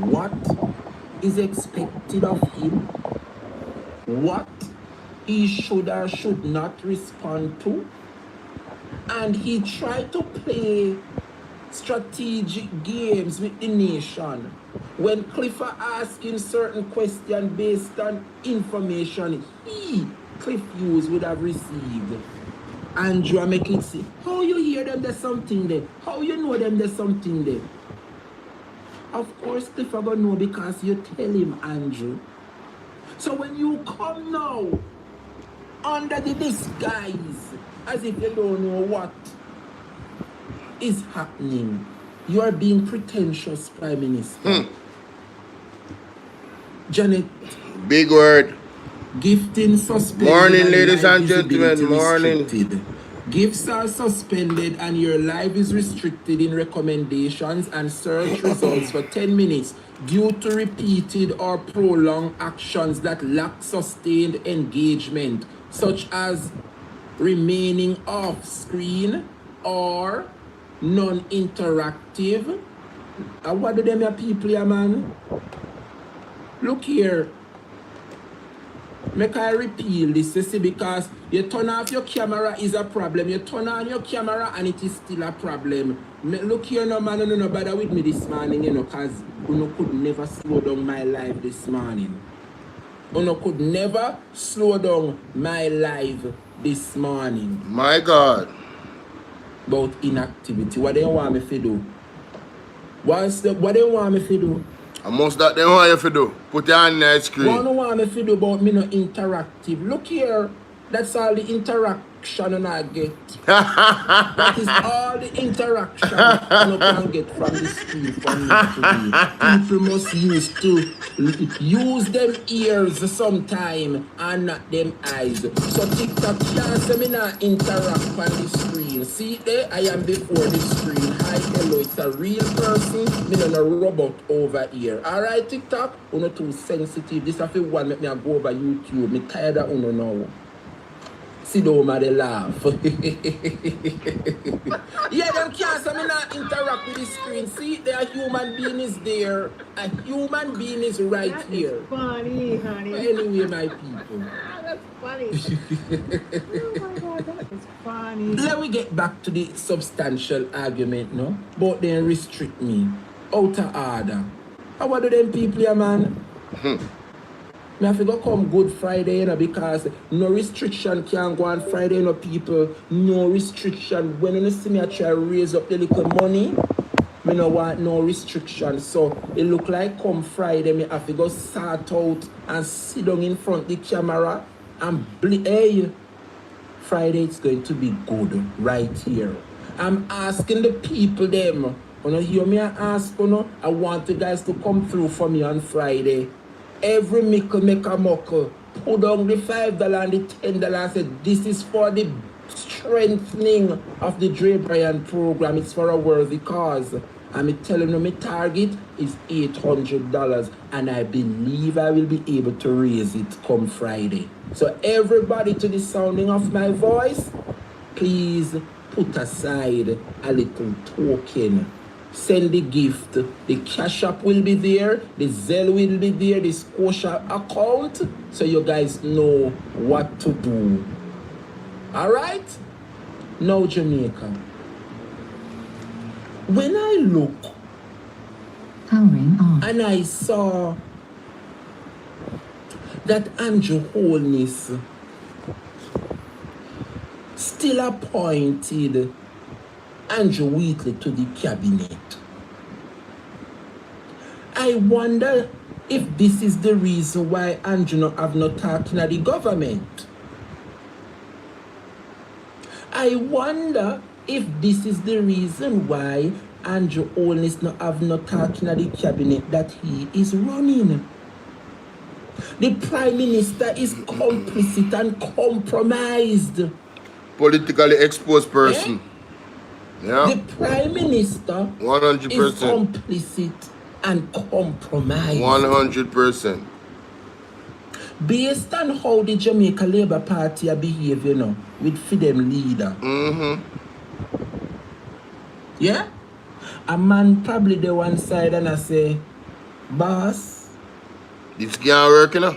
what is expected of him, what he should or should not respond to, and he tried to play strategic games with the nation. When Clifford asked him certain questions based on information Cliff Hughes would have received, Andrew McNicksky, how you hear them there's something there? How you know them there's something there? Of course Clifford gonna know because you tell him, Andrew. So when you come now under the disguise as if you don't know what is happening, you are being pretentious, Prime Minister. Janet. Big word. Gifting suspended. Morning, ladies and gentlemen. Morning. Gifts are suspended and your life is restricted in recommendations and search results for 10 minutes due to repeated or prolonged actions that lack sustained engagement, such as remaining off screen or non-interactive. What do them your people here, man? Look here. Make I repeal this, you see, because you turn off your camera is a problem. You turn on your camera and it is still a problem. Look here, no man, no bother with me this morning, you know, because you could never slow down my life this morning. You could never slow down my life this morning. My God. About inactivity. What do you want me to do? What do you want me to do? Most that they want you to do. Put it on the screen. What do you want me to do about me not interactive? Look here. That's all the interaction I get. That is all the interaction you can get from the screen from me today. People must use them ears sometime and not them eyes. So TikTok can't say me not interact on the screen. See there, I am before the screen. Hi, hello, it's a real person. Me not a robot over here. Alright, TikTok, you're not too sensitive. This is the one make me go over YouTube. Me tired of you now. Sit down and they laugh. Yeah, them can't say me not interact with the screen. See, there a human being is there. A human being is right that here. Is funny, honey. Anyway, my people. That's funny. Oh my God, that is funny. Let me get back to the substantial argument, no? But they restrict me. Out of order. How do them people here, man? I have to go come Good Friday, you know, because no restriction can go on Friday, you know, people. No restriction. When you see me I try to raise up the little money, I don't want no restriction. So it look like come Friday, I have to go sort out and sit down in front of the camera and hey, Friday it's going to be good right here. I'm asking the people them. You hear me ask, I want you guys to come through for me on Friday. Every mickle make a muckle. Put down the $5 and the $10 and say, this is for the strengthening of the Dre Bryan program. It's for a worthy cause. I'm telling you, my target is $800 and I believe I will be able to raise it come Friday. So everybody to the sounding of my voice, please put aside a little token. Send the gift. The Cash App will be there. The Zelle will be there. The Scotia account. So you guys know what to do. Alright? Now Jamaica. When I look and I saw that Andrew Holness still appointed Andrew Wheatley to the cabinet, I wonder if this is the reason why Andrew have not talked to the government. I wonder if this is the reason why Andrew Holness have not talked to the cabinet that he is running. The Prime Minister is complicit and compromised. Politically exposed person. Yeah. The Prime Minister 100%. is complicit and compromised. 100%. Based on how the Jamaica Labour Party are behaving now with freedom leader. Yeah? A man probably the one side and I say, Boss, This can't work, you know?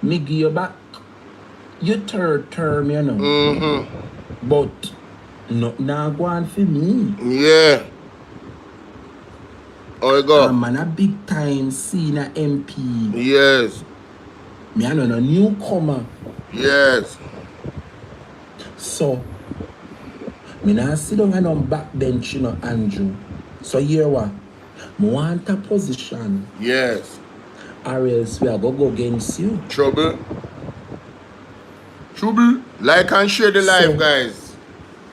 me give you back your third term, you know. Mm-hmm. But nothing now go on for me. Yeah. Oh, you go. I'm a big time senior MP. Yes. Me a no newcomer. Yes. So, me not sit down and on backbench, you know, Andrew. So here what? Me want a position. Yes. Or else we are go against you. Trouble. Like and share the live, guys.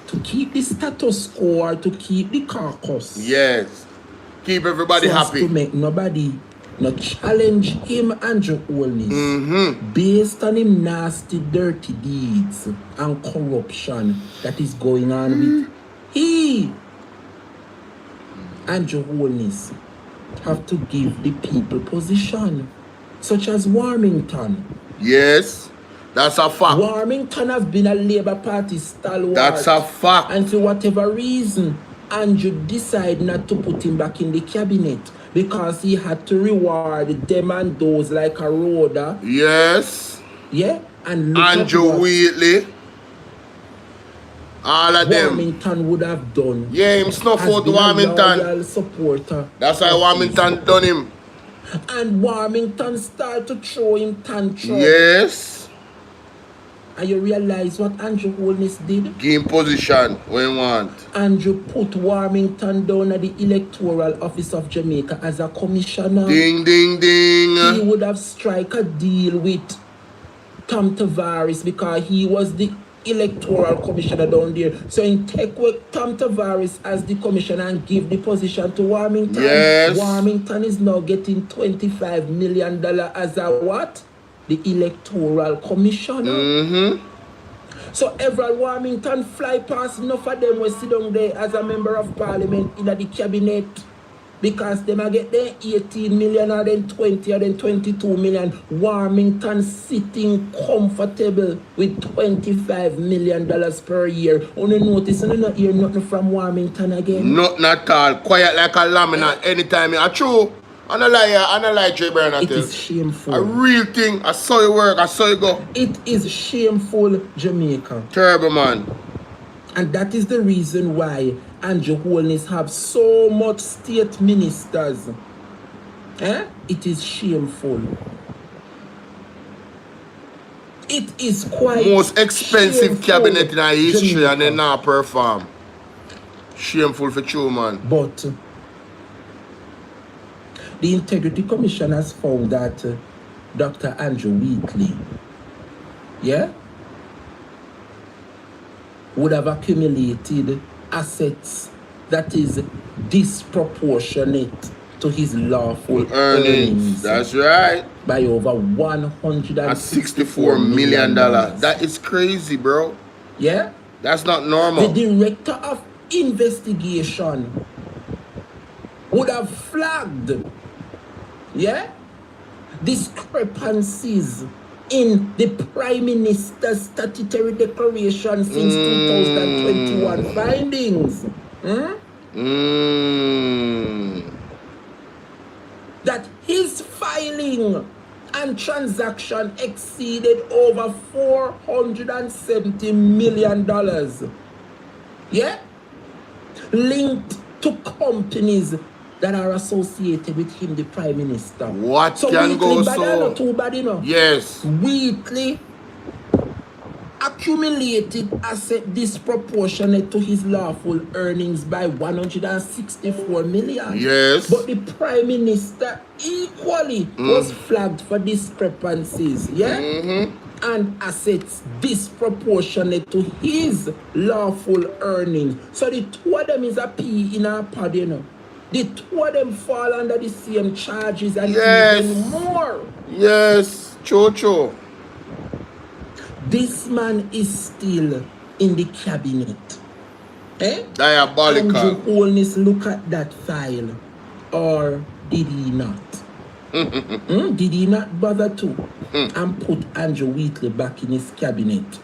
To keep the status quo or to keep the caucus. Yes. Keep everybody so happy. As to make nobody not challenge him and your wholeness based on him nasty, dirty deeds and corruption that is going on with he and your wholeness have to give the people position, such as Warmington. Yes, that's a fact. Warmington has been a Labour Party stalwart. That's a fact. And for whatever reason, Andrew decided not to put him back in the cabinet because he had to reward them and those like a Rhoda. Yes. Yeah. And look Andrew at Wheatley. All of them. Warmington would have done. Yeah, him snuff out Warmington. Supporter. That's why Warmington done him. And Warmington started to throw him tantrum. Yes. And you realize what Andrew Holness did? Give him position when you want. Andrew put Warmington down at the Electoral Office of Jamaica as a commissioner. Ding, ding, ding. He would have struck a deal with Tom Tavares because he was the electoral commissioner down there. So in take with Tom Tavares as the commissioner and give the position to Warmington. Yes. Warmington is now getting $25 million as a what? The electoral commissioner. So every Warmington fly past, enough of them will sit down there as a member of parliament in the cabinet because they might get their 18 million or then 20 or then 22 million. Warmington sitting comfortable with $25 million per year. Only notice and you not hear nothing from Warmington again. Nothing at all. Quiet like a lamb anytime. I true. I don't lie, J. Bernard. It is shameful. A real thing. I saw you work. I saw you go. It is shameful, Jamaica. Terrible, man. And that is the reason why Andrew Holness have so much state ministers. It is shameful. It is quite most expensive cabinet in our history, Jamaica. and they not perform. Shameful for true, man. But the Integrity Commission has found that Dr. Andrew Wheatley, would have accumulated assets that is disproportionate to his lawful earnings. That's right. By over $164 million. That is crazy, bro. Yeah? That's not normal. The director of investigation would have flagged discrepancies in the Prime Minister's statutory declaration since 2021 findings. That his filing and transaction exceeded over $470 million. Linked to companies that are associated with him, the Prime Minister. What so can Wheatley go bad so? Not too bad, you know? Yes. Wheatley accumulated asset disproportionate to his lawful earnings by $164 million. Yes. But the Prime Minister equally was flagged for discrepancies, and assets disproportionate to his lawful earnings. So the two of them is a pea in a pod, you know. The two of them fall under the same charges and even more. Yes, Chocho. This man is still in the cabinet. Diabolical. Andrew Holness look at that file. Or did he not? Did he not bother to and put Andrew Wheatley back in his cabinet?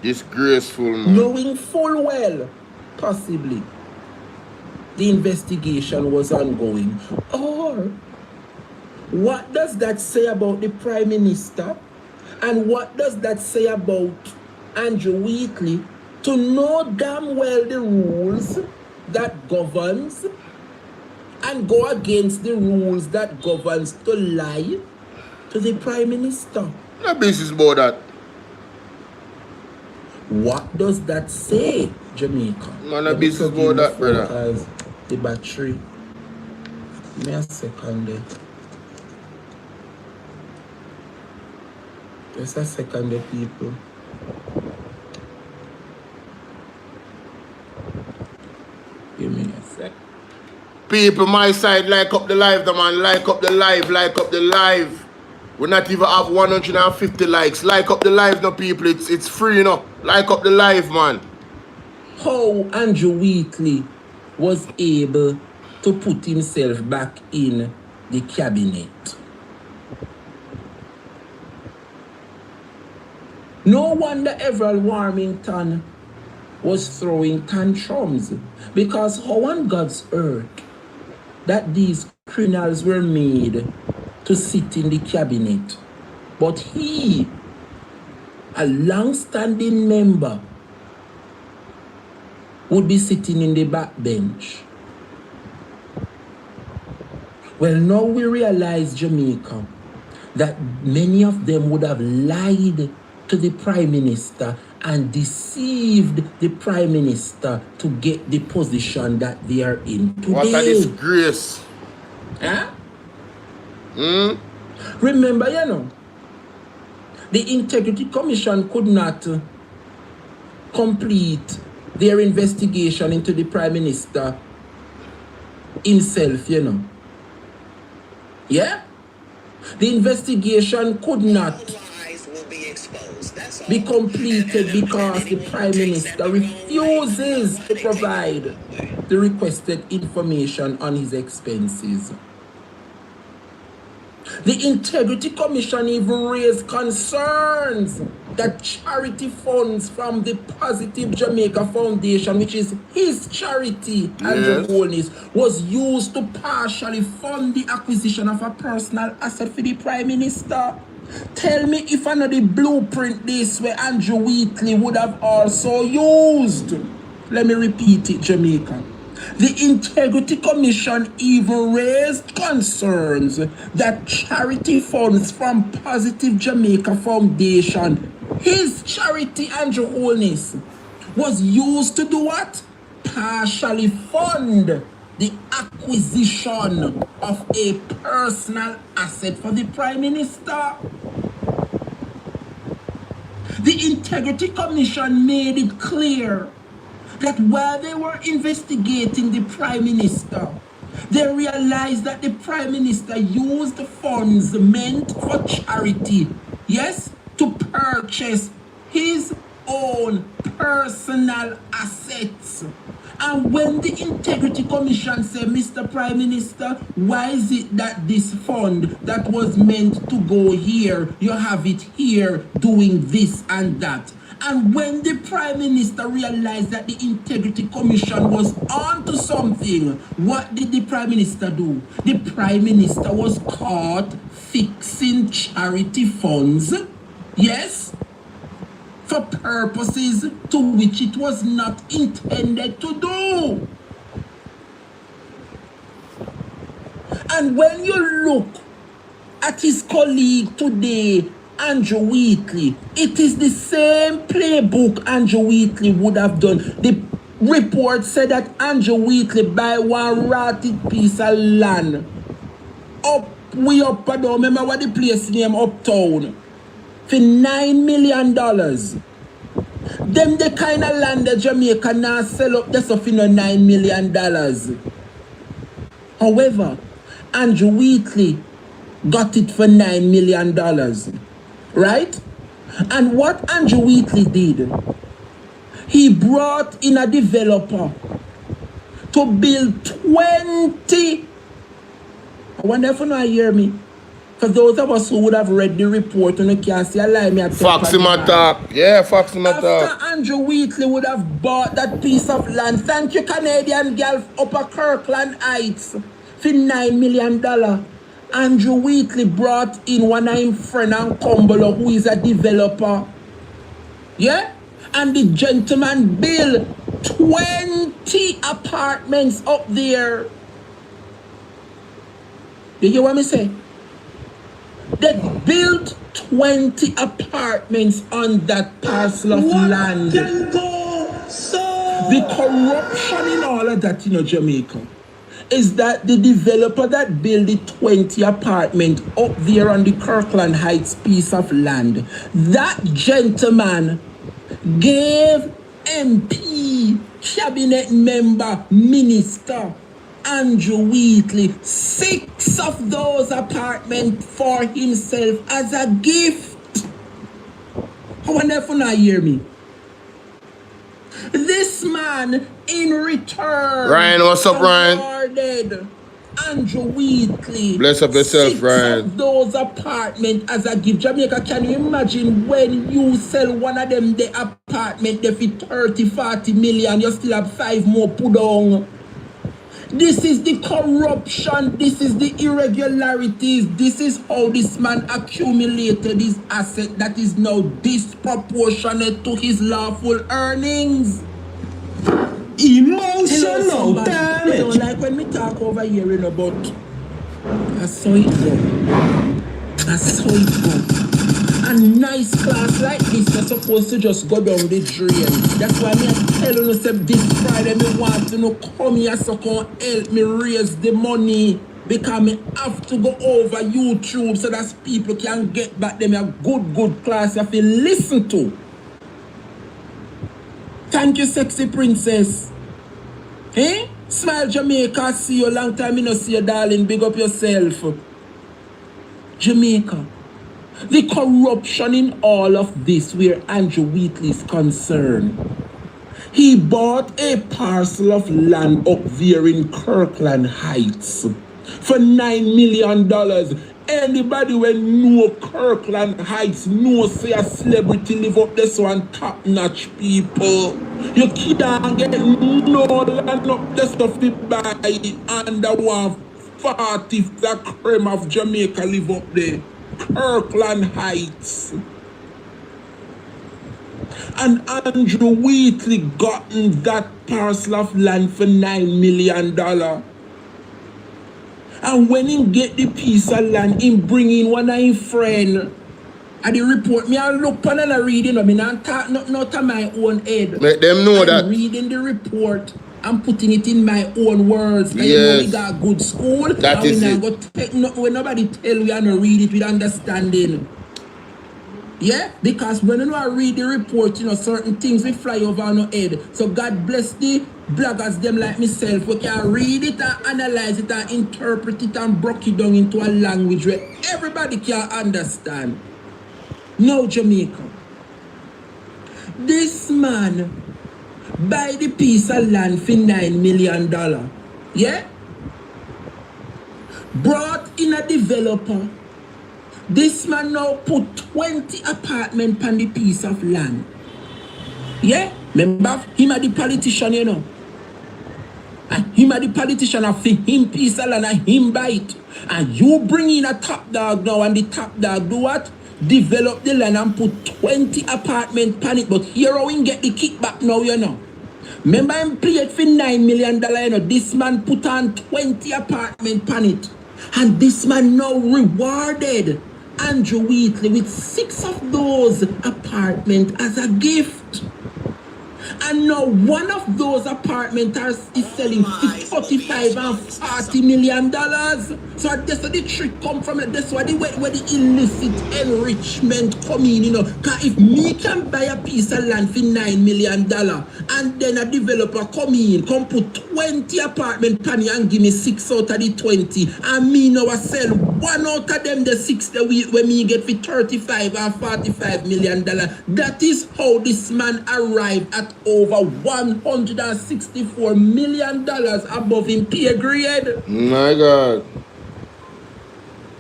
Disgraceful, man. Knowing full well, possibly, the investigation was ongoing. Or What does that say about the Prime Minister? And what does that say about Andrew Wheatley to know damn well the rules that governs and go against the rules that governs to lie to the Prime Minister? No business about that. What does that say, Jamaica? No, no business about that, brother. As the battery. Give me a second there. Just a second there, people. Give me a sec. People, my side, like up the live, the man. Like up the live, like up the live. We not even have 150 likes. Like up the live, no people. It's free, you know. Like up the live, man. How Andrew Wheatley was able to put himself back in the cabinet. No wonder Everald Warmington was throwing tantrums, because how on God's earth that these criminals were made to sit in the cabinet, but he, a long-standing member, would be sitting in the back bench. Well, now we realize, Jamaica, that many of them would have lied to the Prime Minister and deceived the Prime Minister to get the position that they are in today. What a disgrace. Huh? Remember, you know, the Integrity Commission could not complete their investigation into the Prime Minister himself, you know. Yeah? The investigation could not be completed because the Prime Minister refuses to provide the requested information on his expenses. The Integrity Commission even raised concerns that charity funds from the Positive Jamaica Foundation, which is his charity, Andrew Holness, was used to partially fund the acquisition of a personal asset for the Prime Minister. Tell me if I know the blueprint this where Andrew Wheatley would have also used. Let me repeat it, Jamaica. The Integrity Commission even raised concerns that charity funds from Positive Jamaica Foundation, his charity, Andrew Holness, was used to do what? Partially fund the acquisition of a personal asset for the Prime Minister. The Integrity Commission made it clear that while they were investigating the Prime Minister, they realized that the Prime Minister used the funds meant for charity, yes, to purchase his own personal assets. And when the Integrity Commission said, Mr. Prime Minister, why is it that this fund that was meant to go here, you have it here doing this and that? And when the Prime Minister realized that the Integrity Commission was onto something, what did the Prime Minister do? The Prime Minister was caught fixing charity funds, yes, for purposes to which it was not intended to do. And when you look at his colleague today, Andrew Wheatley, it is the same playbook Andrew Wheatley would have done. The report said that Andrew Wheatley buy one rotted piece of land way up and down. Remember what the place name Uptown? For $9 million. Them the kind of land that Jamaica now sell up this for $9 million. However, Andrew Wheatley got it for $9 million. Right? And what Andrew Wheatley did, he brought in a developer to build 20. I wonder if you know hear me. Because those of us who would have read the report and you can't see a lie me at Foxy Matter. Yeah, Foxy Matter. After Andrew Wheatley would have bought that piece of land, thank you Canadian girl, Upper Kirkland Heights, for $9 million. Andrew Wheatley brought in one of his friend and Cumberland who is a developer. Yeah? And the gentleman built 20 apartments up there. You hear what I say? They built 20 apartments on that parcel of land. The corruption in all of that, Jamaica, is that the developer that built the 20 apartment up there on the Kirkland Heights piece of land, that gentleman gave MP, cabinet member, minister Andrew Wheatley 6 of those apartments for himself as a gift. I wonder if you not hear me. This man, in return, Ryan, what's up, Ryan? awarded Andrew Wheatley Bless up yourself, 6 Ryan. of those apartments as a gift. Jamaica, can you imagine when you sell one of them the apartment there for 30-40 million, you still have 5 more put on? This is the corruption, this is the irregularities, this is how this man accumulated his asset that is now disproportionate to his lawful earnings. Emotional You damage. know, like when we talk over here, but I saw it go. I saw it go. A nice class like this, you're supposed to just go down the drain. That's why I'm telling you, this Friday, me want to come here so can help me raise the money. Because I have to go over YouTube so that people can get back them a good class you have to listen to. Thank you, sexy princess. Eh? Smile Jamaica, see you long time, I no see you, darling. Big up yourself. Jamaica. The corruption in all of this where Andrew Wheatley is concerned. He bought a parcel of land up there in Kirkland Heights for $9 million. Anybody when know Kirkland Heights knows say a celebrity live up there so and top-notch people. You can't get no land up the stuff to buy under 140 the cream of Jamaica live up there. Kirkland Heights. And Andrew Wheatley gotten that parcel of land for $9 million. And when he get the piece of land, he bring in one of his friend. And the report, me I look on and I read it, I mean, I talk not to my own head. Let them know that. I'm reading the report, I'm putting it in my own words. And you know we got a good school. That is it. When nobody tell we and read it with understanding. Yeah? Because when I read the report, certain things will fly over on our head. So God bless the bloggers, them like myself, we can read it and analyze it and interpret it and break it down into a language where everybody can understand. Now, Jamaica. This man buy the piece of land for $9 million. Yeah? Brought in a developer. This man now put 20 apartments on the piece of land. Yeah? Remember him a the politician, And him a the politician of him piece of land and him buy it. And you bring in a top dog now and the top dog do what? Develop the land and put 20 apartments on it. But here how we get the kickback now, Remember him played for $9 million, This man put on 20 apartments on it. And this man now rewarded Andrew Wheatley with 6 of those apartments as a gift. And now one of those apartments is selling for $45 and $40 million. So that's where the trick come from. That's where the illicit enrichment come in, Because if me can buy a piece of land for $9 million and then a developer come put 20 apartments on it and give me 6 out of the 20, and me now I sell 1 out of them, the 6 that when me get for $35 and $45 million. That is how this man arrived at over $164 million above him pay grade. My God.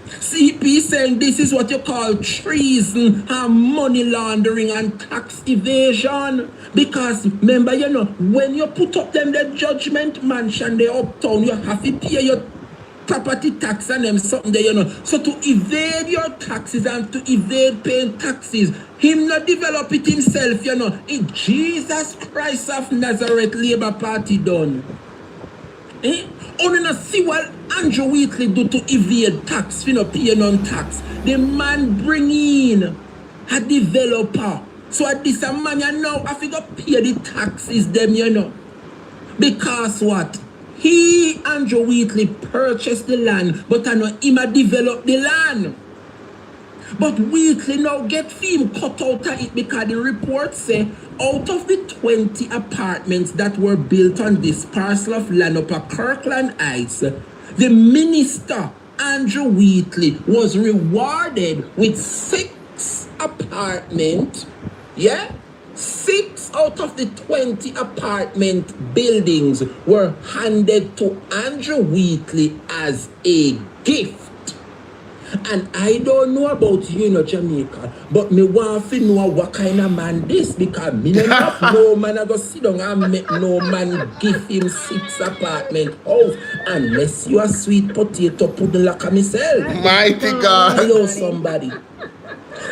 CP saying this is what you call treason and money laundering and tax evasion. Because remember, when you put up them the judgment mansion, they uptown, you have to pay your property tax and them something there, you know. So to evade your taxes and to evade paying taxes, him not develop it himself, you know. It Jesus Christ of Nazareth Labour Party done. Only not see what Andrew Wheatley do to evade tax, you know, pay non tax. The man bring in a developer. So at this man you now have to pay the taxes them, you know. Because what? He, Andrew Wheatley, purchased the land, but I know him a develop the land. But Wheatley now get him cut out of it because the report say out of the 20 apartments that were built on this parcel of land up at Kirkland Heights, the minister, Andrew Wheatley, was rewarded with 6 apartments. Yeah? 6 out of the 20 apartment buildings were handed to Andrew Wheatley as a gift. And I don't know about you, know, Jamaica, but me want to know what kind of man this, because me not no man I go sit down and make no man give him 6 apartment house unless you a sweet potato pudding like myself. Mighty God. I know somebody.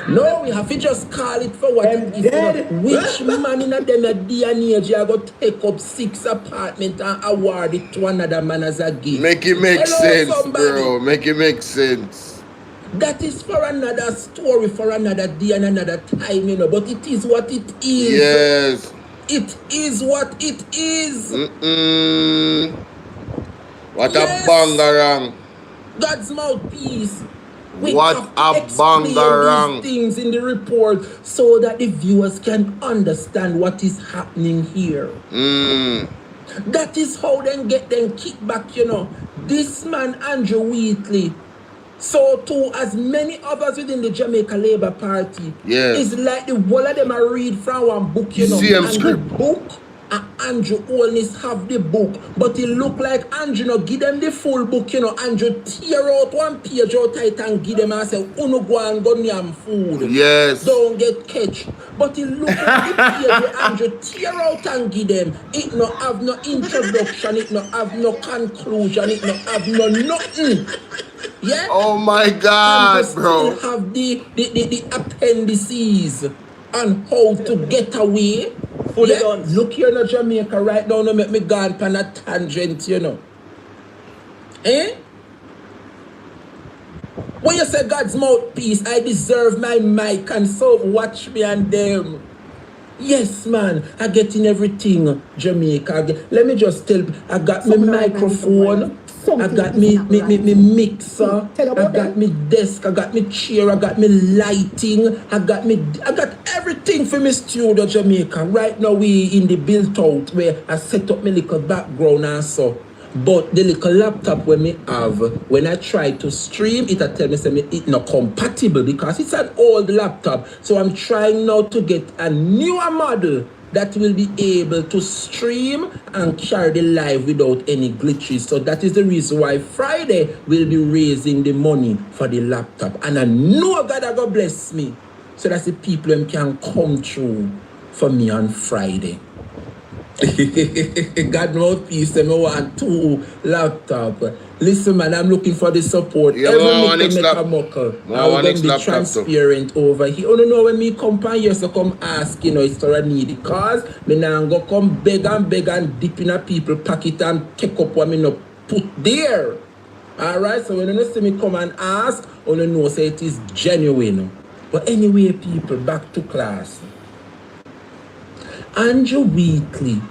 No, we have to just call it for what it is. You know. Which man in a them a day and age you go take up 6 apartment and award it to another man as a gift? Make it make sense, somebody. bro. Make it make sense. That is for another story, for another day and another time, you know. But it is what it is. Yes. It is what it is. What Yes. a bangarang. God's mouthpiece. We What have to a explain bangarang. these things in the report so that the viewers can understand what is happening here. That is how they get them kickback, you know. This man, Andrew Wheatley, so too as many others within the Jamaica Labour Party, Yes. it's like the whole of them are read from one book, you know. Same and script. the book, and Andrew always have the book, but it look like Andrew no give them the full book, you know. Andrew tear out one page out it and give them and say, "Uno go and go yam food." Yes. Don't get catch. But it look like the page where Andrew tear out and give them. It no have no introduction, it no have no conclusion, it no have no nothing. Yeah? Oh my And God, they bro. still have the appendices on how to get away. Fully Yeah? done. Look here in Jamaica right now, no make me go on a tangent, you know. Eh? When you say God's mouthpiece, I deserve my mic and so watch me and them. Yes, man, I get in everything, Jamaica. Let me just tell, I got my microphone, I got me mixer, I got me desk, I got me chair, I got me lighting, I got everything for my studio, Jamaica. Right now we in the built out where I set up my little background and so. But the little laptop when me have, when I try to stream, it tell me say it's not compatible because it's an old laptop. So I'm trying now to get a newer model that will be able to stream and carry the live without any glitches. So that is the reason why Friday we'll be raising the money for the laptop. And I know God are gonna bless me. So that the people can come through for me on Friday. God mouthpiece, I want 2 laptops. Listen, man, I'm looking for the support. Yeah, Every one make next a lap- muckle. one I'm going next to be laptop, transparent over here. Oh, no, when me come pan here, so come ask, you know, it's for a need. Because me now go come beg and dip in a people pocket and take up what me no put there. Alright, so when you see me come and ask, you know, say it is genuine. But anyway, people, back to class. Andrew Wheatley,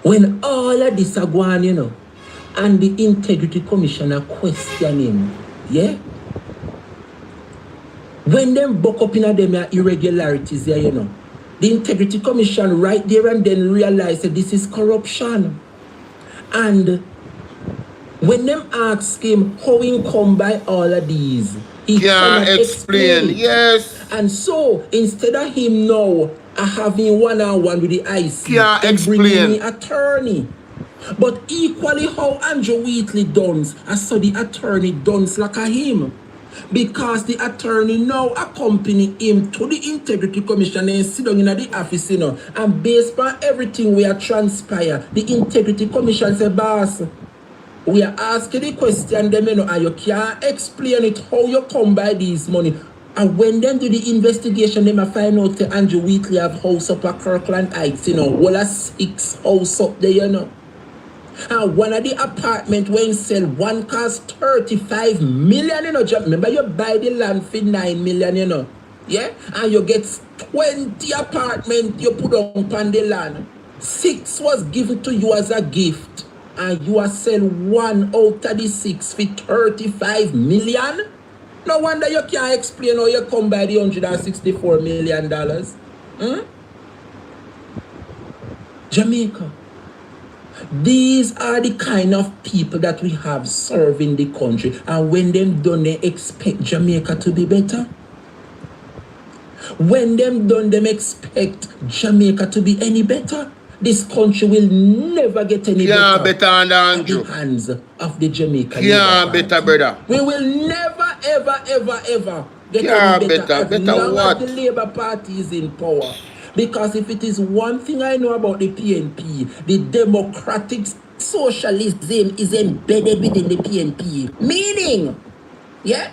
when all of this are going, you know, and the Integrity Commissioner question him, yeah? When them buck up in them irregularities there, you know, the Integrity Commission right there and then realize that this is corruption. And when them ask him how he come by all of these, he Can't cannot explain. Yes. And so, instead of him now having one-on-one with the IC, Can't they bring explain. in the attorney. But equally how Andrew Wheatley done, I saw the attorney done like a him. Because the attorney now accompany him to the Integrity Commission and sit down in the office, you know, and based on everything we are transpire, the Integrity Commission say, boss, We are asking the question, them, you know, and you can't explain it how you come by these money. And when them do the investigation, them find out that Andrew Wheatley have house up at Kirkland Heights, you know, well a 6 house up there, you know. And one of the apartment when sell, one cost 35 million, you know. Remember you buy the land for 9 million, you know. Yeah? And you get 20 apartment you put on the land. 6 was given to you as a gift. And you are sell 1 out of the 6 for 35 million? No wonder you can't explain how you come by the $164 million. Jamaica. These are the kind of people that we have serving the country. And when them done, they expect Jamaica to be better. When them done, them expect Jamaica to be any better. This country will never get any better than Andrew. At the hands of the Jamaican. Better, brother. We will never, ever get any better as long as the Labour Party is in power. Because if it is one thing I know about the PNP, the democratic socialism is embedded within the PNP. Meaning, yeah,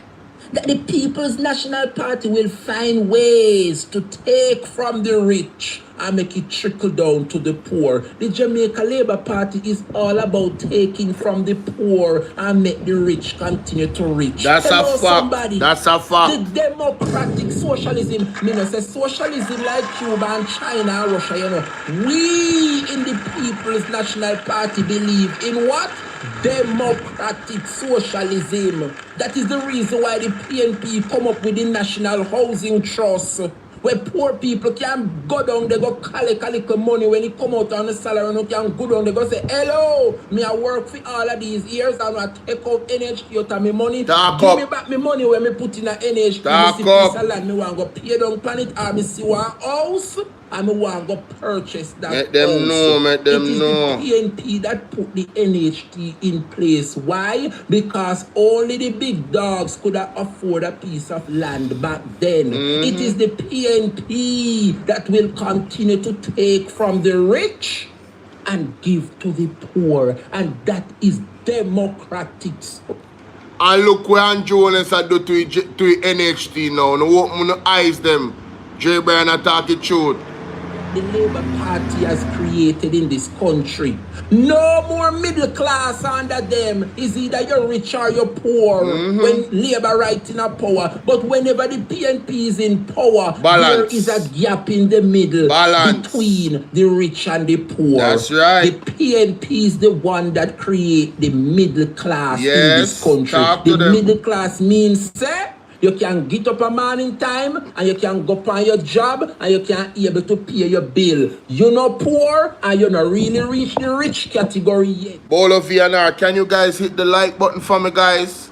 that the People's National Party will find ways to take from the rich and make it trickle down to the poor. The Jamaica Labour Party is all about taking from the poor and make the rich continue to rich. That's a fact. Somebody, that's a fact. The democratic socialism, me no say socialism like Cuba and China and Russia, you know. We in the People's National Party believe in what? Democratic socialism. That is the reason why the PNP come up with the National Housing Trust, where poor people can go down, they go collect a little money when they come out on the salary, and they can go down, they go say, hello, me I work for all of these years, and I take out NHT out of my money. Give me back my money when me put in a NHT, me see piece of land, me want to go pay down planet, or me see one house, and me want to go purchase that Make them know, make them know. It is the PNP that put the NHT in place. Why? Because only the big dogs could afford a piece of land back then. It is the PNP that will continue to take from the rich and give to the poor. And that is democratic. And look what Andrew Jones do to NHT now. No open no eyes them. J. Brian attack the truth. The Labour Party has created in this country. No more middle class under them. Is either you're rich or you're poor when Labour right in a power. But whenever the PNP is in power, there is a gap in the middle between the rich and the poor. That's right. The PNP is the one that create the middle class in this country. The middle class means, say, you can get up a morning time and you can go on your job and you can be able to pay your bill. You're not poor and you're not really reach the rich category yet. Bolo V&R, can you guys hit the like button for me, guys?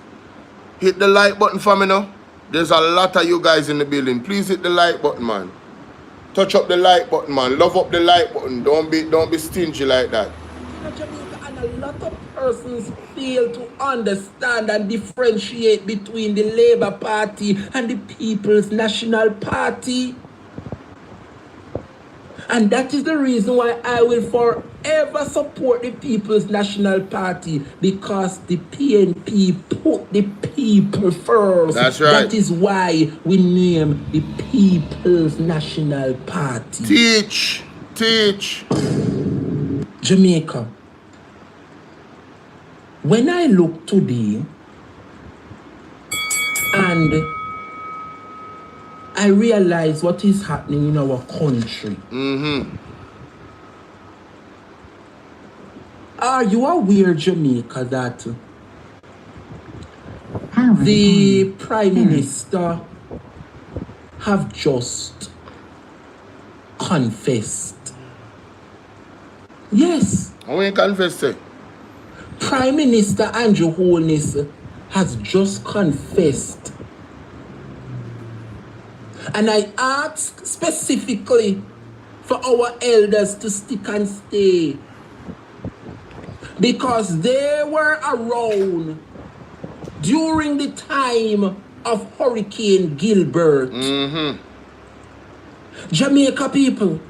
Hit the like button for me now. There's a lot of you guys in the building. Please hit the like button, man. Touch up the like button, man. Love up the like button. Don't be stingy like that. And a lot of persons fail to understand and differentiate between the Labour Party and the People's National Party. And that is the reason why I will forever support the People's National Party, because the PNP put the people first. That's right. That is why we name the People's National Party. Teach. Jamaica. When I look today and I realize what is happening in our country. Are you aware, Jamaica, that the Prime Minister have just confessed? Yes. How you confess it? Prime Minister Andrew Holness has just confessed. And I ask specifically for our elders to stick and stay, because they were around during the time of Hurricane Gilbert. Jamaica people,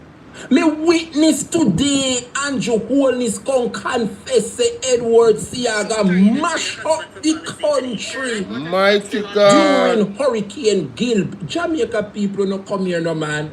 Me witness today, Andrew Holness come confess say Edward Siaga mash up the country Mighty God. during Hurricane Gilb. Jamaica people no come here no man.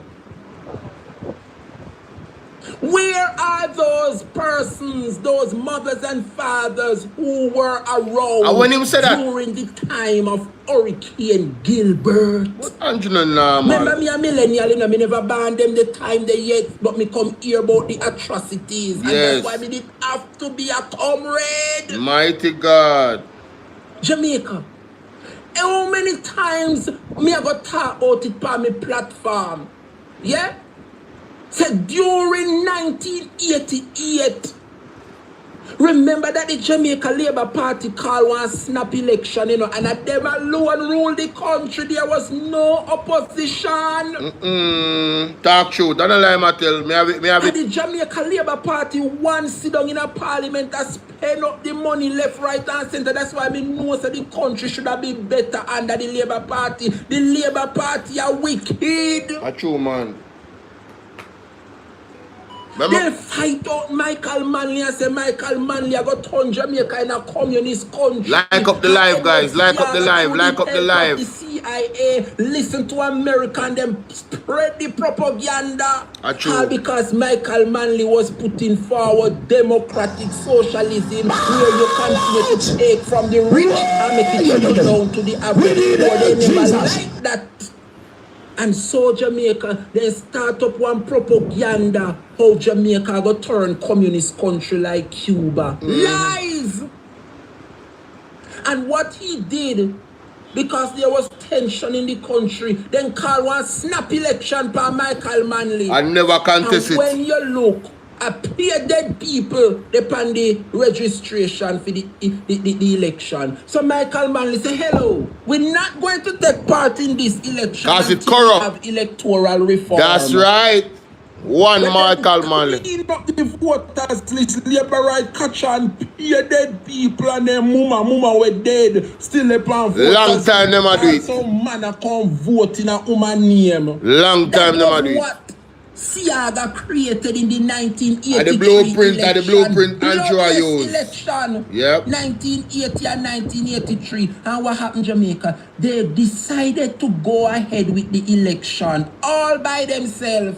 Where are those persons, those mothers and fathers who were around And when him say that, during the time of Hurricane Gilbert? Andrew no normal. Remember me a millennial, you know, me never ban them the time they yet, but me come hear about the atrocities. And Yes. that's why me did have to be a comrade. Mighty God. Jamaica. How many times me I got talk about it on my platform? Yeah? Said during 1988, remember that the Jamaica Labour Party called one snap election, you know, and at them alone ruled the country. There was no opposition. Talk true. Don't lie, Mattel. Me have And it. the Jamaica Labour Party once sit down in a parliament and spend up the money left, right, and center. That's why I know that the country should have been better under the Labour Party. The Labour Party are wicked. That's true, man. They fight out Michael Manley and say Michael Manley I got turn Jamaica in a communist country. Like up the live, guys. Like up the live. Like up the live. The CIA listen to America and them spread the propaganda. All because Michael Manley was putting forward democratic socialism where you continue to take from the rich and make it trickle down to the average poor. They never like that. And so Jamaica, they start up one propaganda how Jamaica go turn communist country like Cuba. Lies! And what he did, because there was tension in the country, then call one snap election by Michael Manley. I never contest and it. when you look, appear dead people depend the registration for the election. So Michael Manley say, hello, we're not going to take part in this election because it's until we corrupt. have electoral reform. That's right. One Michael Manley. Clean up the voters list, labor right catch and pay dead people and their mama were dead. Still they plan voters. Long time them a do it. Some man a come vote in a woman name. Long time them a do it. What Siaga created in the 1983 and the blueprint, election. And the blueprint Andrew used. Election. Yep. 1980 and 1983. And what happened Jamaica? They decided to go ahead with the election all by themselves.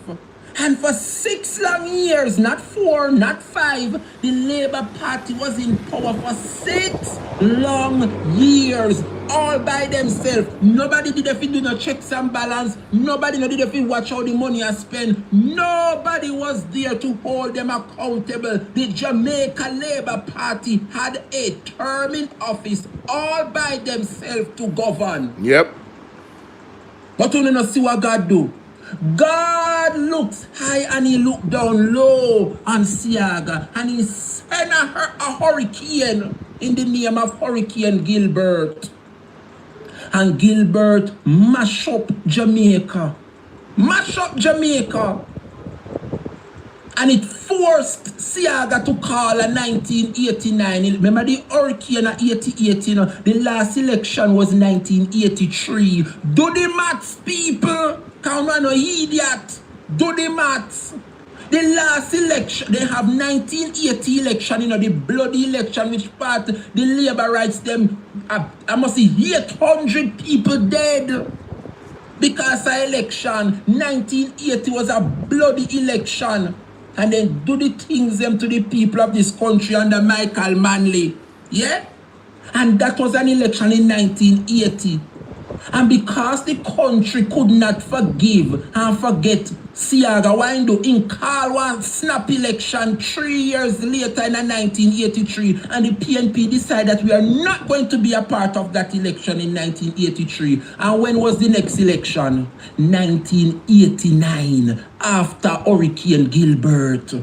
And for 6 long years, not 4, not 5, the Labour Party was in power for 6 long years, all by themselves. Nobody did if do no checks and balance. Nobody did if watch how the money is spent. Nobody was there to hold them accountable. The Jamaica Labour Party had a term in office all by themselves to govern. Yep. But you don't see what God do. God looks high and he looked down low on Siaga and he sent a hurricane in the name of Hurricane Gilbert. And Gilbert mash up Jamaica. Mash up Jamaica. And it forced Siaga to call a 1989. Remember the hurricane of 88, you know, the last election was 1983. Do the maths, people. Can't run no idiot. Do the maths. The last election, they have 1980 election, you know, the bloody election, which part the labor rights them, I must see 800 people dead. Because of election, 1980 was a bloody election. And then do the things them to the people of this country under Michael Manley. Yeah? And that was an election in 1980. And because the country could not forgive and forget Siaga Windu in call one snap election 3 years later in 1983, and the PNP decided that we are not going to be a part of that election in 1983. And when was the next election? 1989, after Hurricane Gilbert.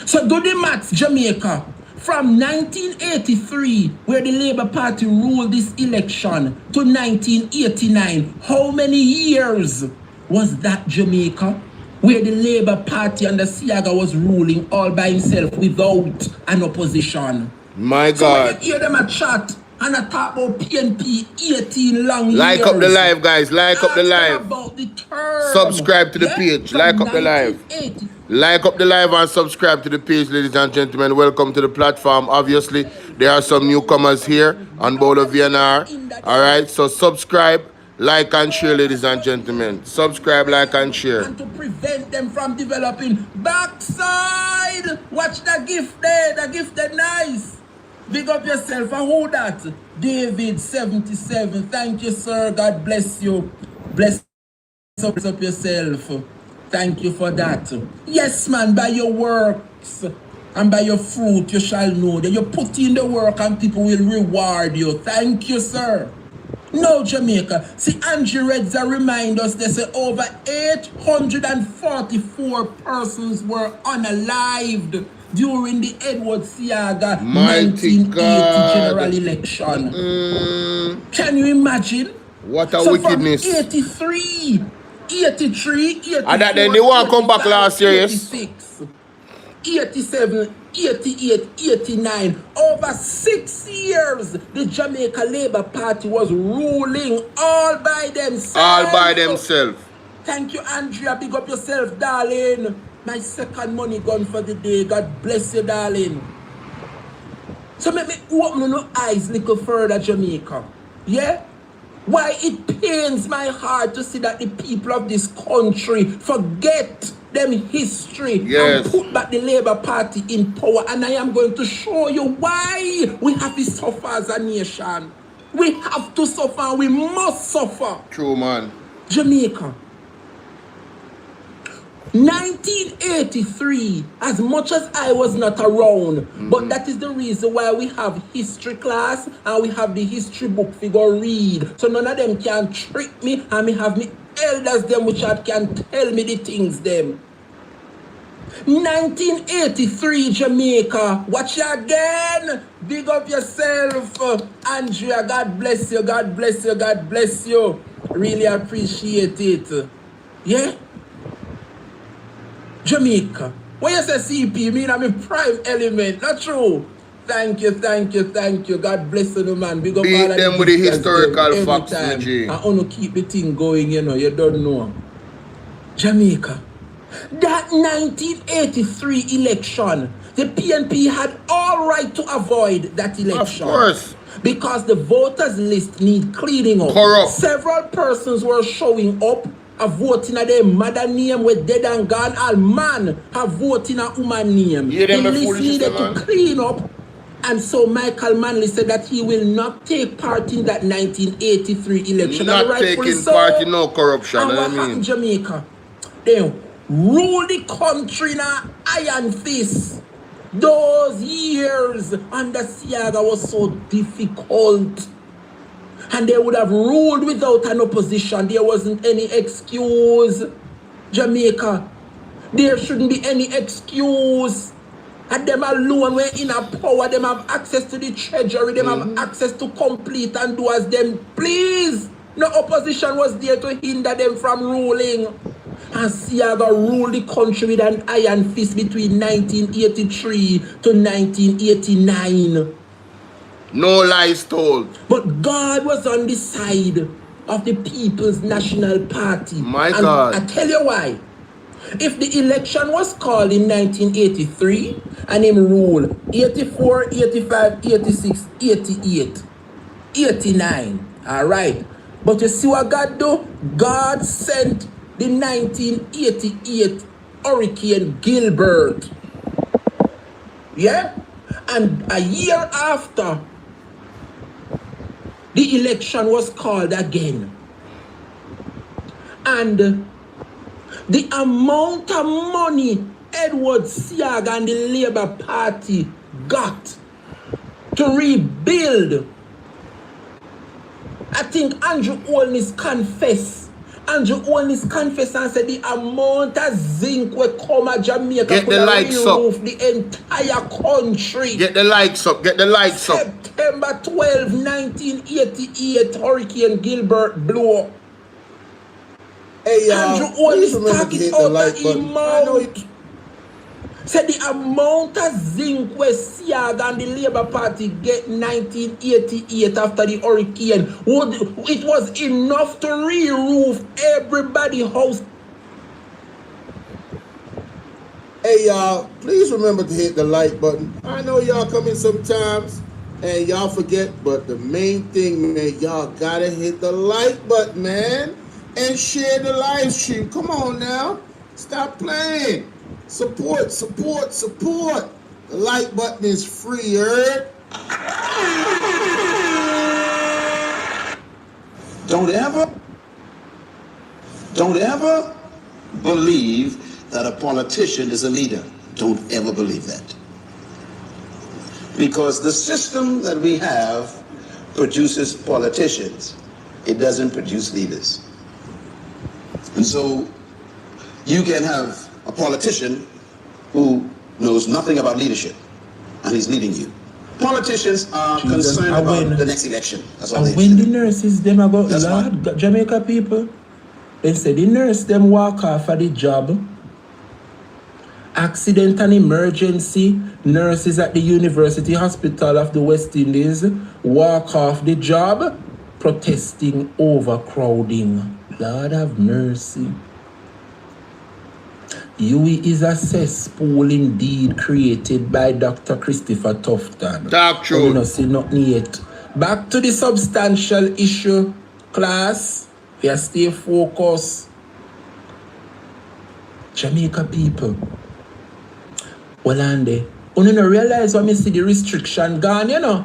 So do the maths, Jamaica. From 1983, where the Labour Party ruled this election, to 1989, how many years was that Jamaica? Where the Labour Party under Siaga was ruling all by himself without an opposition. My God. So when you hear them a chat and I talk about PNP 18 long years. Like up the live, guys. Like up the live. About about the term. Subscribe to the page. From Like up the live. 1980. Like up the live and subscribe to the page, ladies and gentlemen. Welcome to the platform. Obviously, there are some newcomers here on Bolo V&R. All right, so subscribe, like, and share, ladies and gentlemen. Subscribe, like, and share. And to prevent them from developing backside. Watch the gift there. The gift there nice. Big up yourself. And who that? David 77. Thank you, sir. God bless you. Bless up yourself. Thank you for that. Yes, man, by your works and by your fruit you shall know that you put in the work and people will reward you. Thank you, sir. No, Jamaica. See, Andrew Redza remind us they say over 844 persons were unalived during the Edward Seaga 1980 general election. Can you imagine? What a wickedness. From 83, 84, and that then they want to come back last year, yes? 86, 87, 88, 89. Over 6 years, the Jamaica Labour Party was ruling all by themselves. All by themselves. Thank you, Andrea. Big up yourself, darling. My second money gone for the day. God bless you, darling. So make me open your eyes a little further, Jamaica. Yeah? Why it pains my heart to see that the people of this country forget them history and put back the Labour Party in power. And I am going to show you why we have to suffer as a nation. We have to suffer. We must suffer. True, man. Jamaica. 1983, as much as I was not around, but that is the reason why we have history class and we have the history book to go read. So none of them can trick me and me have me elders them which can tell me the things them. 1983 Jamaica. Watch you again. Big up yourself. Andrea, God bless you. God bless you. God bless you. Really appreciate it. Yeah? Jamaica. When you say CP, mean I'm a prime element. Not true. Thank you, thank you, thank you. God bless you, man. Big up beat all of them with the historical facts, G. I want to keep the thing going, you know. You don't know. Jamaica. That 1983 election, the PNP had all right to avoid that election. Of course. Because the voters list need cleaning up. Corrupt. Several persons were showing up a voting a their mother name with dead and gone. All man have voting a woman name. Yeah, the list needed to clean up. And so Michael Manley said that he will not take part in that 1983 election. Not taking part in no corruption. And what happened in Jamaica? They rule the country in an iron fist. Those years under Seaga was so difficult. And they would have ruled without an opposition. There wasn't any excuse. Jamaica, there shouldn't be any excuse. And them alone were in a power. Them have access to the treasury. Them have access to complete and do as them please. No opposition was there to hinder them from ruling. And Seaga ruled the country with an iron fist between 1983 to 1989. No lies told. But God was on the side of the People's National Party. My God. I tell you why. If the election was called in 1983 and him ruled 84, 85, 86, 88, 89, all right. But you see what God do? God sent the 1988 Hurricane Gilbert. Yeah? And a year after, the election was called again. And the amount of money Edward Seaga and the Labour Party got to rebuild, I think Andrew Holness confessed. Andrew Holness confessed and said the amount of zinc will come at Jamaica. Get the likes up. The entire country. Get the likes up. Get the likes up. September 12, 1988, Hurricane Gilbert blew up. Hey, Andrew Holness talking out of his mouth. Said the amount of zinc where Siaga and the Labour Party get 1988 after the hurricane, it was enough to re-roof everybody's house. Hey y'all, please remember to hit the like button. I know y'all come in sometimes and y'all forget, but the main thing, man, y'all gotta hit the like button, man, and share the live stream. Come on now, stop playing. Support, support, support. The like button is free, heard? Don't ever believe that a politician is a leader. Don't ever believe that. Because the system that we have produces politicians. It doesn't produce leaders. And so you can have a politician who knows nothing about leadership, and he's leading you. Politicians are concerned about the next election. That's all they when do. the nurses them about That's Lord, Jamaica people, they say the nurse them walk off of the job. Accident and emergency, nurses at the University Hospital of the West Indies walk off the job protesting overcrowding. Lord have mercy. UE is a cesspool indeed created by Dr. Christopher Tufton. Talk true. We don't see nothing yet. Back to the substantial issue, class. We are stay focused. Jamaica people. Well, and you don't realize when I see the restriction gone, you know.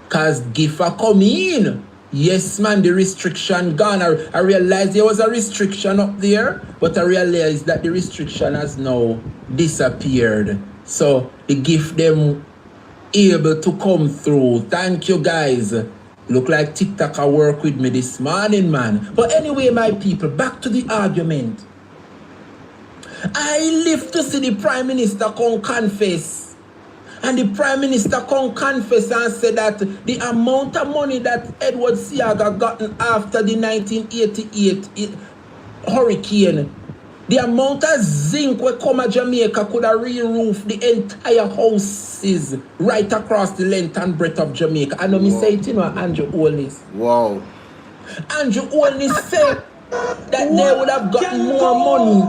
Because GIFA come in. Yes, man, the restriction gone. I realized there was a restriction up there, but I realized that the restriction has now disappeared. So the gift them able to come through. Thank you, guys. Look like TikTok work with me this morning, man. But anyway, my people, back to the argument. I live to see the Prime Minister come confess. And the Prime Minister come confess and say that the amount of money that Edward Siaga gotten after the 1988 hurricane, the amount of zinc we come to Jamaica could have re-roofed the entire houses right across the length and breadth of Jamaica. I know me say it, you know, Andrew Holness. Wow. Andrew Holness said that they would have gotten more money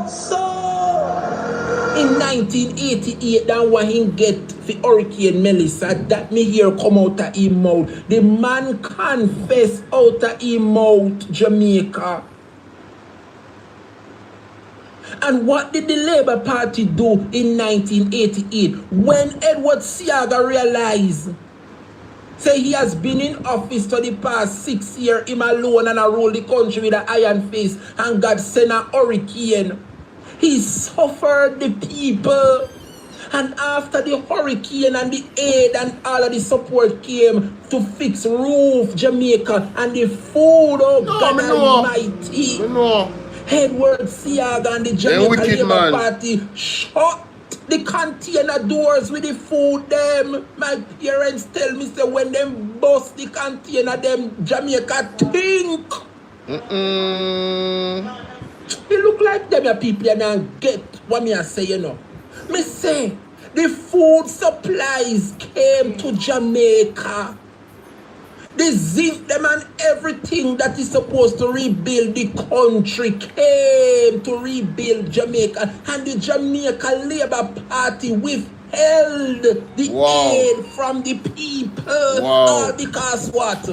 in 1988 than what he get for Hurricane Melissa. That me hear come out of his mouth. The man confessed out of his mouth, Jamaica. And what did the Labour Party do in 1988 when Edward Siaga realized, say he has been in office for the past 6 years, him alone, and I rule the country with an iron fist, and God sent a hurricane. He suffered the people. And after the hurricane and the aid and all of the support came to fix roof Jamaica and the food, oh God Almighty. Edward Siaga and the Jamaica Labour Party shut the container doors with the food them. My parents tell me say when them bust the container them Jamaica think. It look like them your people and get what me I say, you know. Me say the food supplies came to Jamaica. The zinc them and everything that is supposed to rebuild the country came to rebuild Jamaica. And the Jamaica Labour Party withheld the aid from the people. All because what?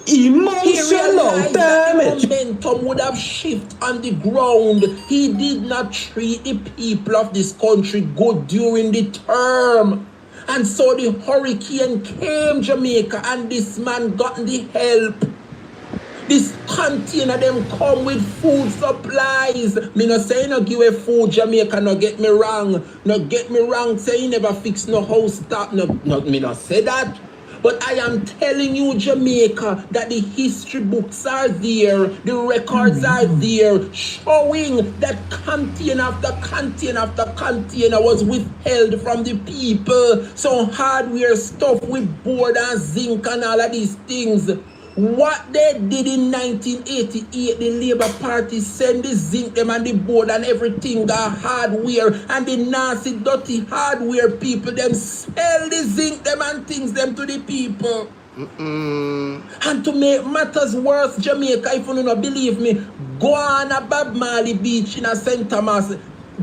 Emotional damage. The momentum would have shifted on the ground. He did not treat the people of this country good during the term. And so the hurricane came Jamaica and this man got the help. This container them come with food supplies. Me no say no give a food Jamaica, no get me wrong. No get me wrong, say he never fix no house stop. No, me no say that. But I am telling you, Jamaica, that the history books are there, the records are there, showing that container after container after container was withheld from the people. So hardware stuff with board and zinc and all of these things What they did in 1988, the Labour Party send the zinc them and the board and everything, the hardware and the nasty, dirty hardware people, them sell the zinc them and things them to the people. And to make matters worse, Jamaica, if you don't believe me, go on a Bob Marley beach in a St. Thomas.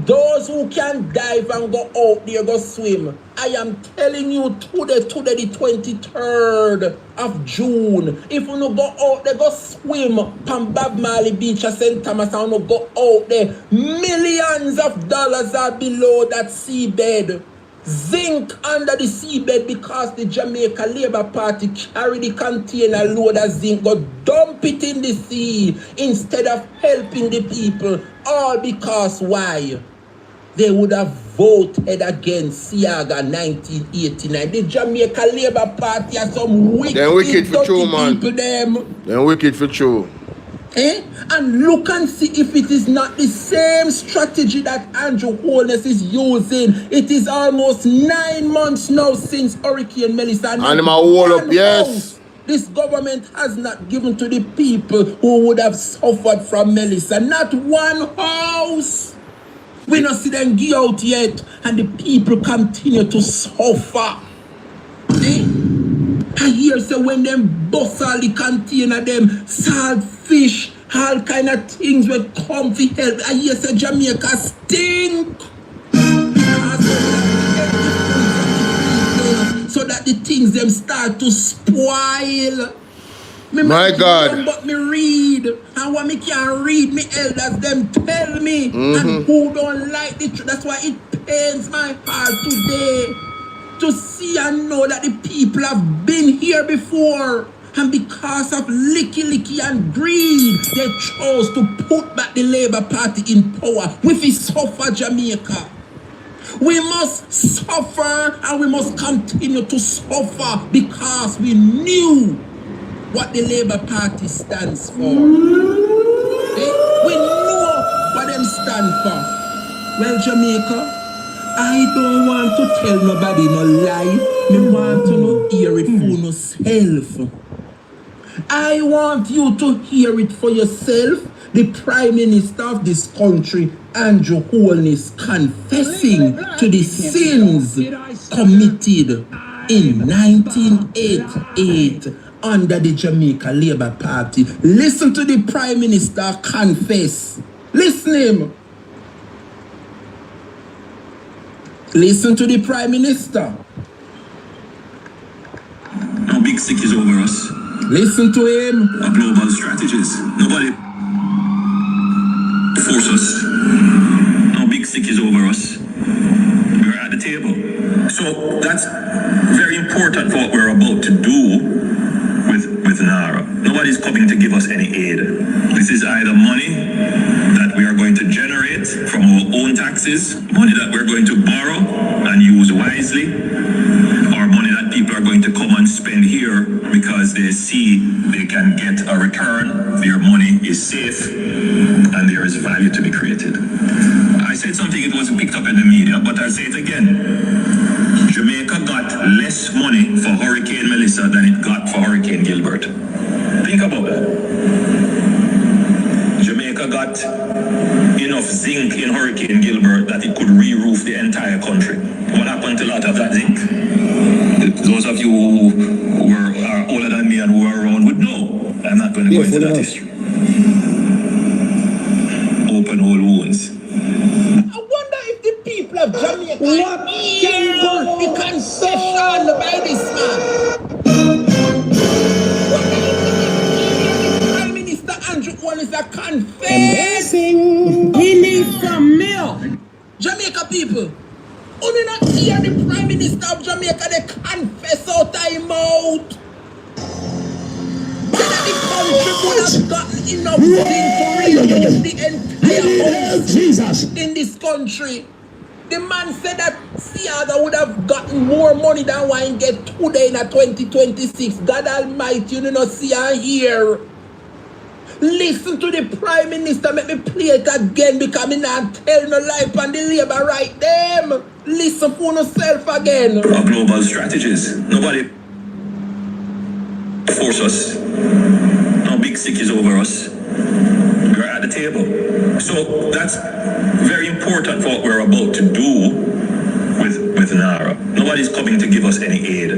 Those who can dive and go out there, go swim. I am telling you today, the 23rd of June, if you don't go out there, go swim on Bob Marley beach at St. Thomas and you go out there, millions of dollars are below that seabed. Zinc under the seabed because the Jamaica Labour Party carry the container load of zinc, go dump it in the sea instead of helping the people. All because why? They would have voted against Siaga 1989. The Jamaica Labour Party are some wicked for true, man. people them. They're wicked for true. And look and see if it is not the same strategy that Andrew Holness is using. It is almost 9 months now since Hurricane Melissa. And my wall up, yes. This government has not given to the people who would have suffered from Melissa. Not one house. We not see them get out yet. And the people continue to suffer. I hear say when them bust all the container, them salt fish, all kind of things will come for help. I hear say Jamaica stink. So that the things them start to spoil. My God. But me read. And when me can't read, me elders them tell me. And who don't like the truth. That's why it pains my heart today to see and know that the people have been here before. And because of licky and greed, they chose to put back the Labour Party in power. We will suffer Jamaica. We must suffer and we must continue to suffer because we knew what the Labour Party stands for. We know what them stand for. Well, Jamaica, I don't want to tell nobody no lie. Me want to no hear it for yourself. I want you to hear it for yourself. The Prime Minister of this country, Andrew Holness, confessing to the sins committed in 1988 under the Jamaica Labour Party. Listen to the Prime Minister confess. Listen him. Listen to the Prime Minister. No big sick is over us. Listen to him. Our global strategies. Nobody force us. No big sick is over us. We're at the table. So that's very important for what we're about to do with NARA. Nobody's coming to give us any aid. This is either money that we are going to generate from our own taxes, money that we're going to borrow and use wisely, or money that people are going to come and spend here because they see they can get a return, their money is safe, and there is value to be created. I said something, it wasn't picked up in the media, but I'll say it again. Jamaica got less money for Hurricane Melissa than it got for Hurricane Gilbert. Think about that. Jamaica got enough zinc in Hurricane Gilbert that it could re-roof the entire country. What happened to a lot of that zinc? Those of you who are older than me and who are around would know. I'm not going to go into that history. Open all wounds. I wonder if the people of Jamaica hear the confession by this man. Prime Minister Andrew Holness a confessing. We need some milk. Jamaica people, only not hear the Prime Minister of Jamaica, they confess out time out. Whether the country would have gotten enough thing to reduce the entire house in this country. The man said that Siaga would have gotten more money than what he get today in 2026. God Almighty, you know, see and hear. Listen to the Prime Minister, make me play it again because me not tell no lie on the Labour right them. Listen for yourself again. Our global strategies. Nobody force us. Now big sick is over us. We're at the table. So that's very important for what we're about to do with NARA. Nobody's coming to give us any aid.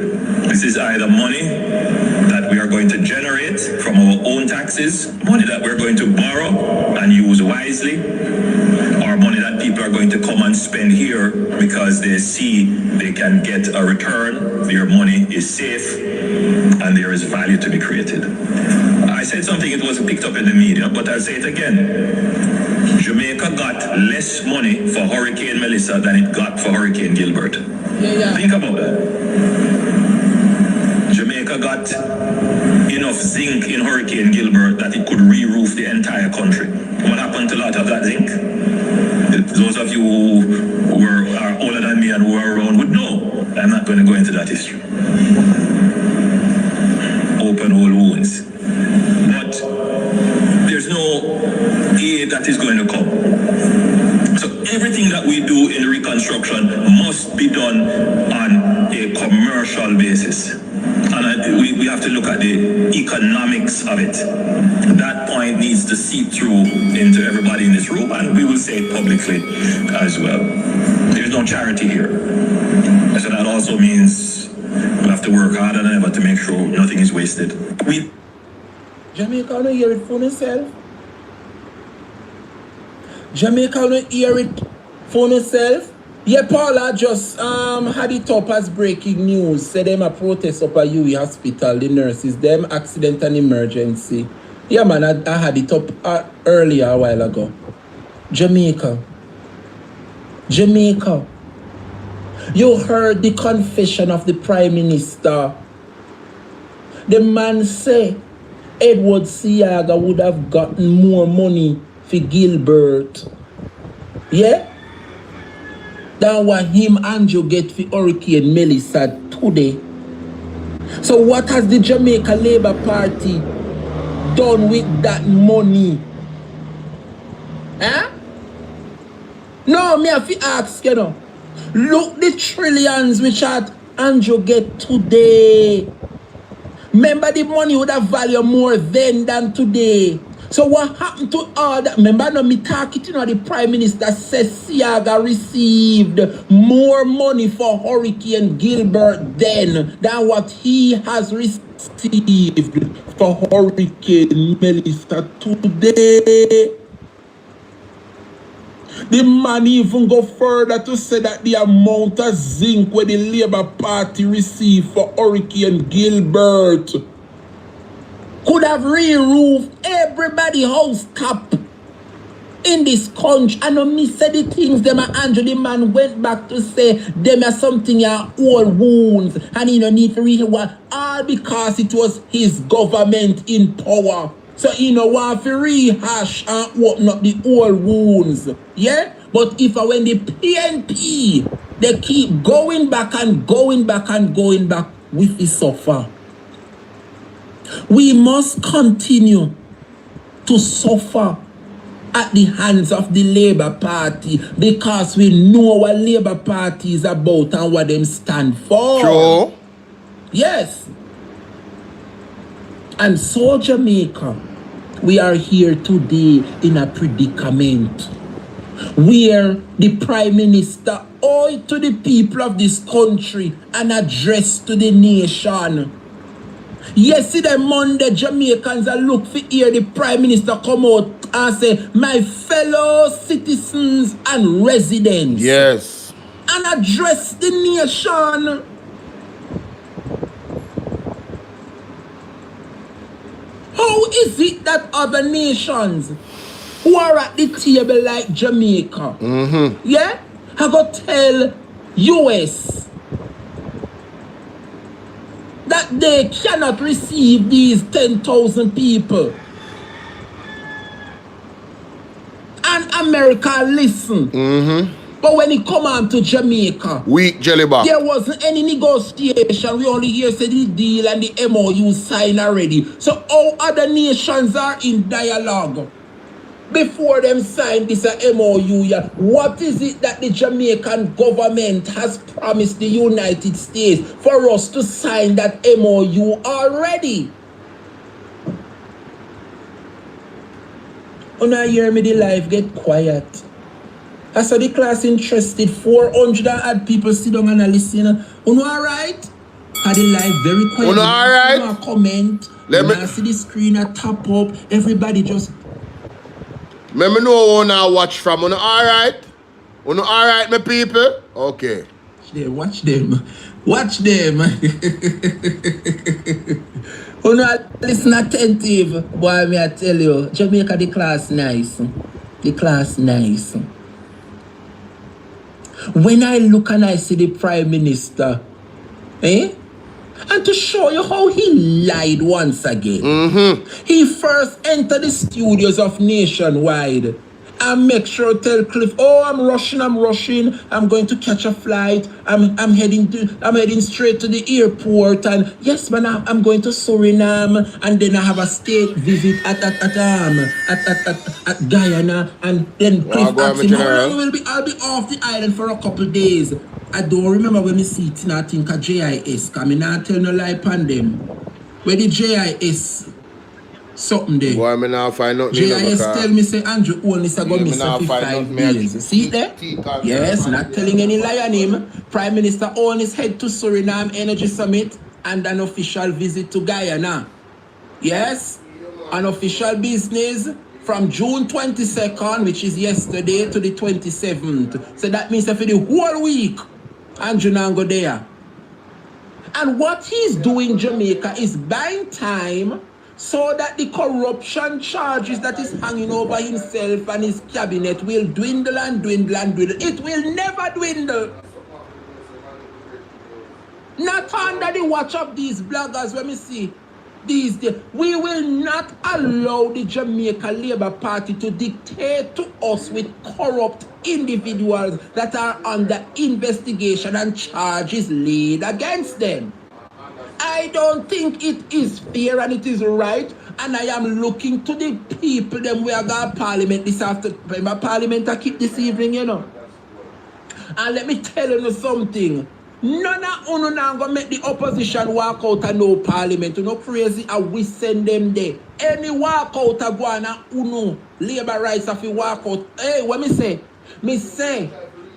This is either money that we are going to generate from our own taxes, money that we're going to borrow and use wisely, or money that people are going to come and spend here because they see they can get a return, their money is safe, and there is value to be created. I said something, it wasn't picked up in the media, but I'll say it again. Jamaica got less money for Hurricane Melissa than it got for Hurricane Gilbert. Think about that. Jamaica got enough zinc in Hurricane Gilbert that it could re-roof the entire country. What happened to a lot of that zinc? Those of you who are older than me and who are around would know. I'm not going to go into that history. Open all wounds. But there's no aid that is going to come. So everything that we do in reconstruction must be done on a commercial basis. And we have to look at the economics of it. That point needs to seep through into everybody in this room, and we will say it publicly as well. There's no charity here. So that also means we have to work harder than ever to make sure nothing is wasted. Jamaica don't hear it for themselves. Jamaica don't hear it for themselves. Yeah, Paula just had it up as breaking news. Say them a protest up at UE Hospital, the nurses, them accident and emergency. Yeah, man, I had it up earlier a while ago. Jamaica. Jamaica. You heard the confession of the Prime Minister. The man say Edward Siaga would have gotten more money for Gilbert. Yeah? Than what him and you get for Hurricane Melissa today. So what has the Jamaica Labour Party done with that money? Huh? No, me have to ask, you know. Look the trillions which Andrew get today. Remember the money would have value more then than today. So what happened to all that? Remember no me talking, you know, the Prime Minister says Siaga received more money for Hurricane Gilbert then than what he has received for Hurricane Melissa today. The man even go further to say that the amount of zinc where the Labour Party received for Hurricane Gilbert could have re-roofed everybody's house top in this country. I know me said the things them and Andrew the man went back to say them are something are old wounds and he no need to read what all because it was his government in power. So he no want to rehash and open up the old wounds. Yeah? But if when the PNP they keep going back and going back and going back with the suffer. We must continue to suffer at the hands of the Labour Party because we know what Labour Party is about and what them stand for. Sure. Yes. And so Jamaica, we are here today in a predicament where the Prime Minister owed to the people of this country an address to the nation. Yesterday, Monday, Jamaicans are look for hear the Prime Minister come out and say, my fellow citizens and residents. Yes. And address the nation. How is it that other nations who are at the table like Jamaica, yeah, have got to tell US that they cannot receive these 10,000 people? And America listen. But when it come on to Jamaica, weak jellyback. There wasn't any negotiation. We only hear say the deal and the MOU signed already. So all other nations are in dialogue before them sign this MOU. Yeah. What is it that the Jamaican government has promised the United States for us to sign that MOU already? When I hear me the live get quiet. I saw the class interested. 400 and odd people sit down and listen. You alright? Had the live very quiet. You alright? Comment. Let me see the screen at top up. Everybody just. Let me know who I watch from. You alright? You alright, my people? Okay. Watch them. Watch them. You know, listen attentive. Boy, me I tell you, Jamaica, the class nice. The class nice. When I look and I see the Prime Minister, and to show you how he lied once again. He first entered the studios of Nationwide and make sure to tell Cliff, oh, I'm rushing, I'm going to catch a flight, I'm heading straight to the airport, and yes, man, I'm going to Suriname, and then I have a state visit at Guyana, and then Cliff asked him, how long I'll be off the island for a couple of days. I don't remember when I see it, I think of JIS, because I not tell no lie upon them. Where the JIS something there. Boy, I now find out. JIS tell me, say, Andrew only say go miss 55 days. See it there? Yes, not telling any lie on him. Prime Minister on his head to Suriname Energy Summit and an official visit to Guyana. Yes, an official business from June 22nd, which is yesterday, to the 27th. So that means that for the whole week, Andrew now go there. And what he's doing, Jamaica, is buying time so that the corruption charges that is hanging over himself and his cabinet will dwindle and dwindle and dwindle. It will never dwindle. Not under the watch of these bloggers, when we see these days. We will not allow the Jamaica Labour Party to dictate to us with corrupt individuals that are under investigation and charges laid against them. I don't think it is fair and it is right, and I am looking to the people them we are going to Parliament this afternoon. Remember Parliament I keep this evening, you know. And let me tell you something. None of you now going to make the opposition walk out and no Parliament. You know crazy, and we send them there. Any walk out of Guana, uno, Labour rights have to walk out. Hey, what me say?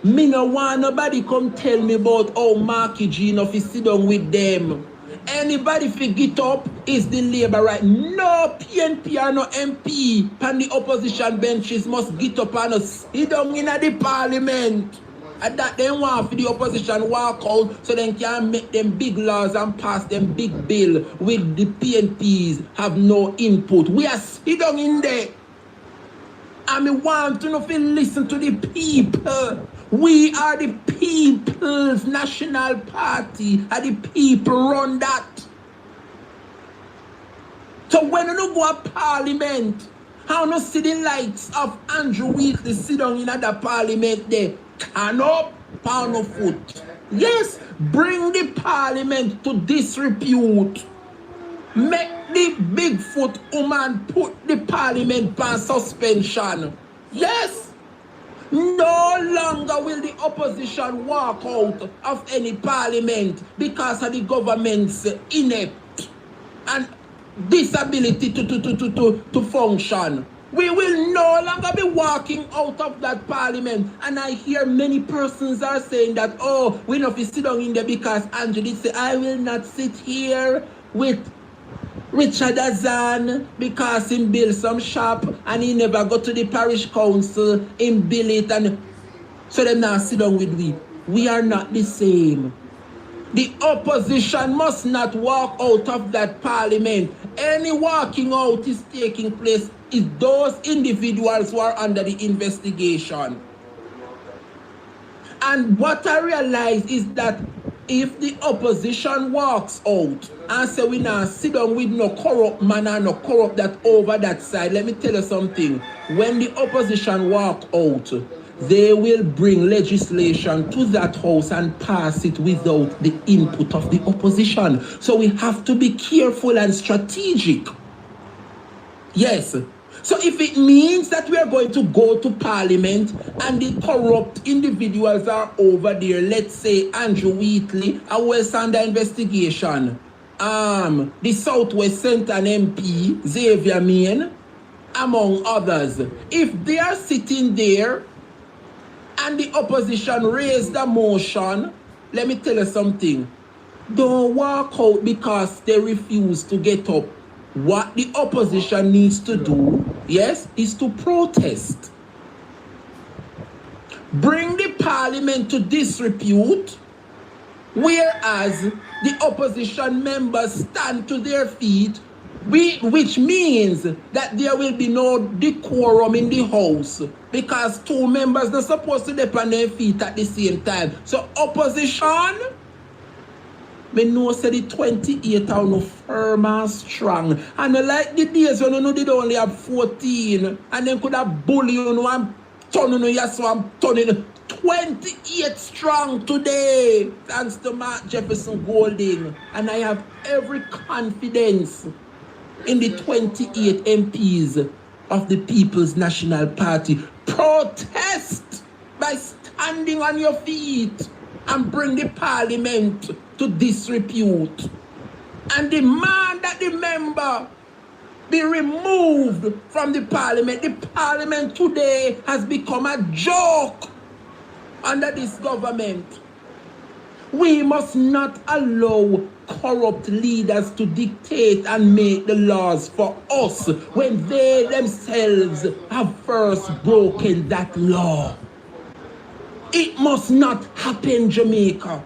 Me no want nobody come tell me about how Marky G if he sit down with them. Anybody fi get up is the Labour right. No PNP or no MP and the opposition benches must get up and sit down in the Parliament. And that they want for the opposition walk out so they can make them big laws and pass them big bill with the PNPs have no input. We are sit down in there. And we want to listen to the people. We are the People's National Party, and the people run that. So when you go to Parliament, how you see the likes of Andrew Wheatley sit down in the Parliament there, can up, pound of foot. Yes, bring the Parliament to disrepute. Make the Bigfoot woman put the Parliament on suspension. Yes. No longer will the opposition walk out of any Parliament because of the government's inept and disability to function. We will no longer be walking out of that Parliament. And I hear many persons are saying that, oh, we not be sit down in there because Andrew did say, I will not sit here with Richard Azan because he built some shop and he never go to the parish council, he built it, and so them now sit down with we. We are not the same. The opposition must not walk out of that Parliament. Any walking out is taking place is those individuals who are under the investigation. And what I realize is that if the opposition walks out and say we now sit down with no corrupt man and no corrupt that over that side, let me tell you something. When the opposition walk out, they will bring legislation to that house and pass it without the input of the opposition. So we have to be careful and strategic. Yes. So if it means that we are going to go to Parliament and the corrupt individuals are over there, let's say Andrew Wheatley, a West under investigation, the Southwest Centre MP, Xavier Main, among others. If they are sitting there and the opposition raised a motion, let me tell you something. Don't walk out because they refuse to get up. What the opposition needs to do, yes, is to protest. Bring the parliament to disrepute, whereas the opposition members stand to their feet, which means that there will be no decorum in the house because two members are supposed to dip on their feet at the same time. So opposition, me know say the 28 are no firm and strong. And like the days when you know they only have 14 and then could have bully you and turn you yes, so I'm turning 28 strong today. Thanks to Mark Jefferson Golding. And I have every confidence in the 28 MPs of the People's National Party. Protest by standing on your feet and bring the parliament to disrepute and demand that the member be removed from the parliament. The parliament today has become a joke under this government. We must not allow corrupt leaders to dictate and make the laws for us when they themselves have first broken that law. It must not happen, Jamaica.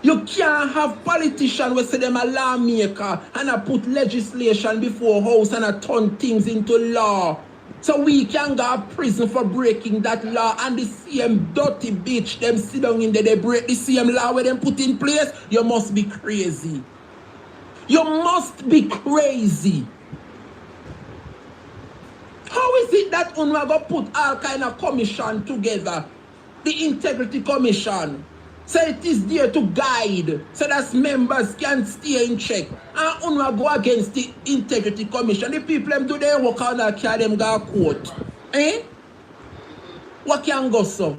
You can't have politicians who say them a lawmaker and I put legislation before house and I turn things into law. So we can go to prison for breaking that law and the same dirty bitch them sit down in there, they break the same law where them put in place. You must be crazy. You must be crazy. How is it that we are going to put all kind of commission together? The Integrity Commission. So it is there to guide so that members can stay in check. And UNWA go against the Integrity Commission. The people them do their work on that carry them go to court. Eh? What can go so?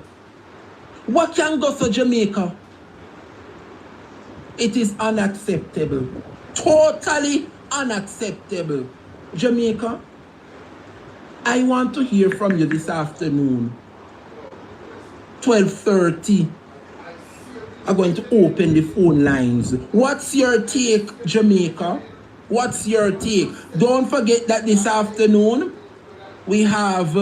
What can go so, Jamaica? It is unacceptable. Totally unacceptable. Jamaica, I want to hear from you this afternoon. 12:30. I'm going to open the phone lines. What's your take, Jamaica? What's your take? Don't forget that this afternoon we have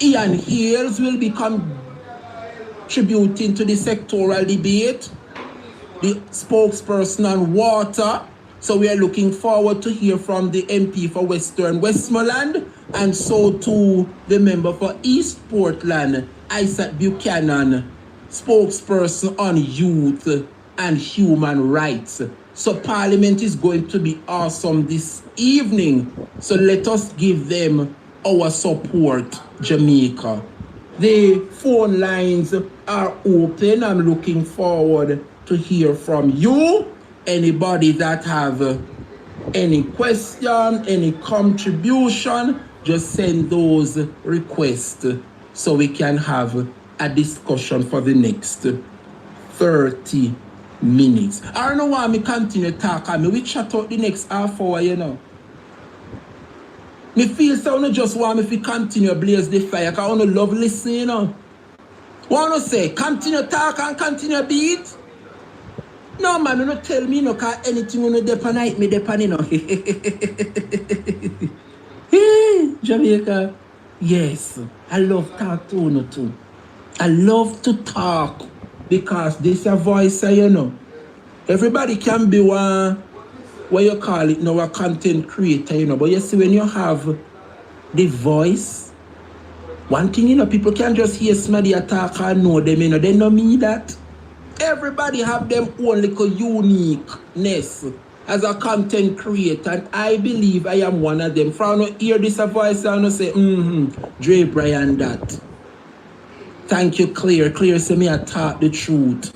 Ian Hales will be contributing to the sectoral debate, the spokesperson on water. So we are looking forward to hear from the MP for Western Westmoreland and so to the member for East Portland, Isaac Buchanan, spokesperson on youth and human rights. So Parliament is going to be awesome this evening. So let us give them our support, Jamaica. The phone lines are open. I'm looking forward to hear from you. Anybody that have any question, any contribution, just send those requests so we can have a discussion for the next 30 minutes. I don't know why me continue talking. We chat out the next half hour, you know. Me feel so I just want me to continue blaze the fire because I want to love listening, you know. Want to say, continue talk and continue beat? No, man, you don't tell me, no, because anything you depend on, me depend, you know. Hey, Jamaica. Yes, I love talk to you too. I love to talk because this is a voice, you know. Everybody can be one, what you call it, now, a content creator, you know. But you see, when you have the voice, one thing, you know, people can just hear somebody talk and know them, you know. They know me that. Everybody have them own little uniqueness as a content creator, and I believe I am one of them. From no hear this voice and say, Dre Brian that. Thank you, Claire. Claire say me I talk the truth.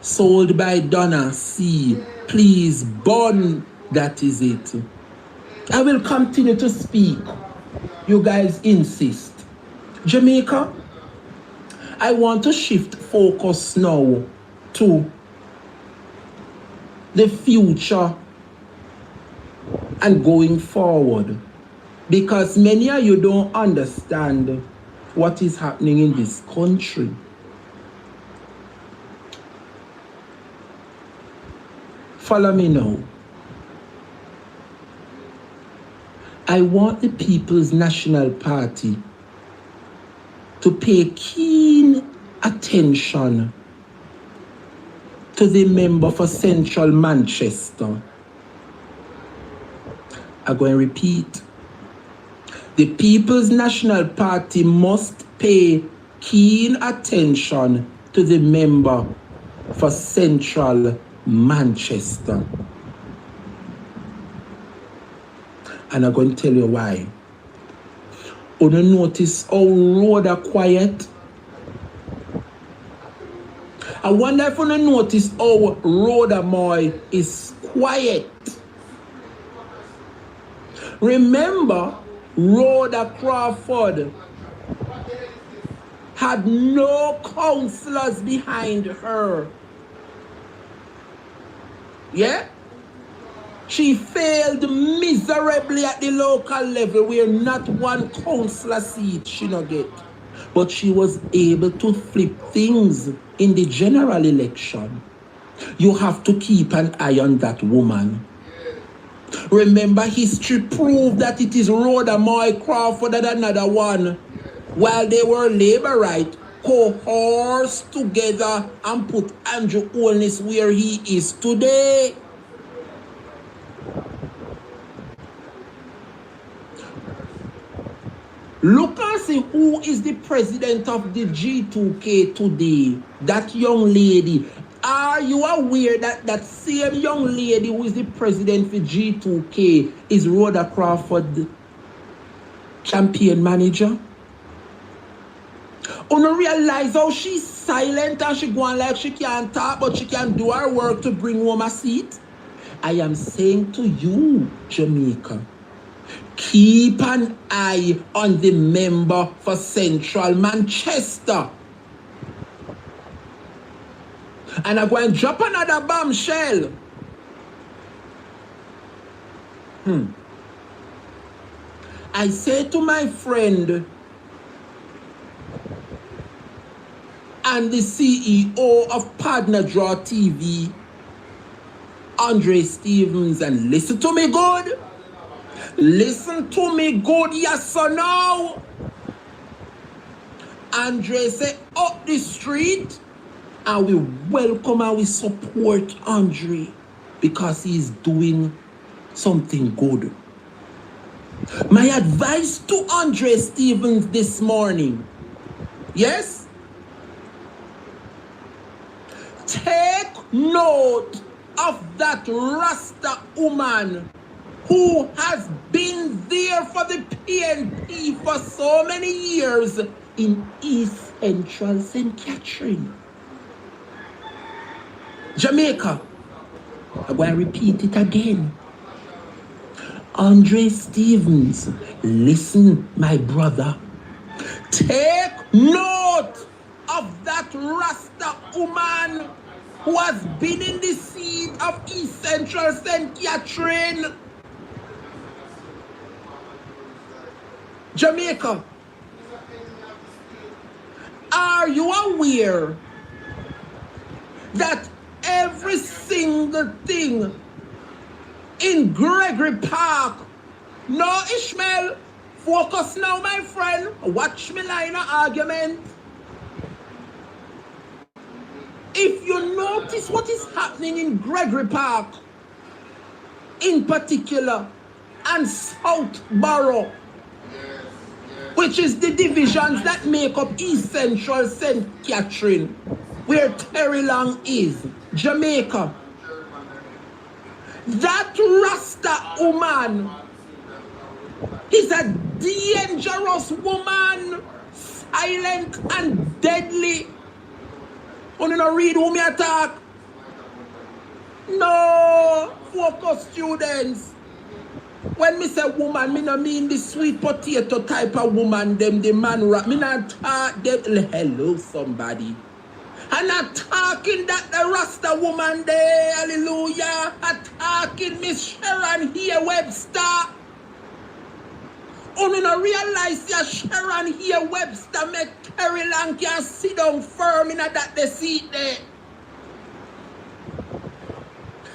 Sold by Donna C. Please burn. That is it. I will continue to speak. You guys insist. Jamaica, I want to shift focus now to the future and going forward. Because many of you don't understand what is happening in this country. Follow me now. I want the People's National Party to pay keen attention to the member for Central Manchester. I'm going to repeat. The People's National Party must pay keen attention to the member for Central Manchester. And I'm going to tell you why. You notice how road are quiet? I wonder if you notice how Rodamoy is quiet. Remember, Rhoda Crawford had no councillors behind her. Yeah? She failed miserably at the local level where not one councillor seat she not get. But she was able to flip things in the general election. You have to keep an eye on that woman. Remember, history proved that it is Rhoda Moy Crawford and another one, while they were Labourite, cohorts together and put Andrew Holness where he is today. Look and see who is the president of the G2K today. That young lady. Are you aware that that same young lady who is the president for G2K is Rhoda Crawford, campaign manager? You realize how she's silent and she go on like she can't talk, but she can do her work to bring home a seat? I am saying to you, Jamaica, keep an eye on the member for Central Manchester. And I'm going to drop another bombshell. I say to my friend and the CEO of Partner Draw TV, Andre Stevens, and listen to me good. Listen to me good, yes or no? Andre say up the street, and we welcome and we support Andre because he's doing something good. My advice to Andre Stevens this morning, yes? Take note of that Rasta woman who has been there for the PNP for so many years in East Central St. Catherine. Jamaica. I'm going to repeat it again. Andre Stevens, listen, my brother. Take note of that Rasta woman who has been in the seat of East Central St. Catherine. Jamaica. Are you aware that every single thing in Gregory Park, no Ishmael, focus now my friend, watch me line of argument. If you notice what is happening in Gregory Park, in particular, and Southborough, which is the divisions that make up East Central St. Catherine, where Terry Long is, Jamaica. That Rasta woman is a dangerous woman, silent and deadly. You don't read who me attack? No, focus students. When me say woman, me no mean the sweet potato type of woman, them the man rap. Me not talk them. Hello, somebody. I'm not talking that the Rasta woman there, hallelujah. I'm talking ranking Miss Sharon here Webster. You no realize that Sharon here Webster make Terry Lang can sit down firm in that the seat there.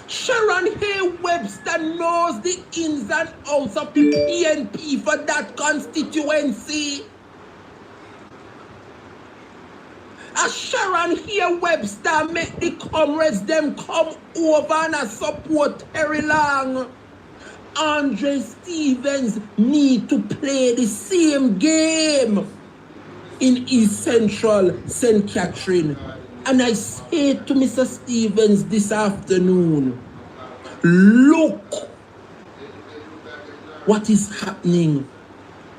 Sharon Hay Webster knows the ins and outs of the PNP for that constituency. As Sharon Hay Webster make the comrades them come over and support Terry Lang, Andre Stevens need to play the same game in East Central St. Catherine. And I say to Mr. Stevens this afternoon, look what is happening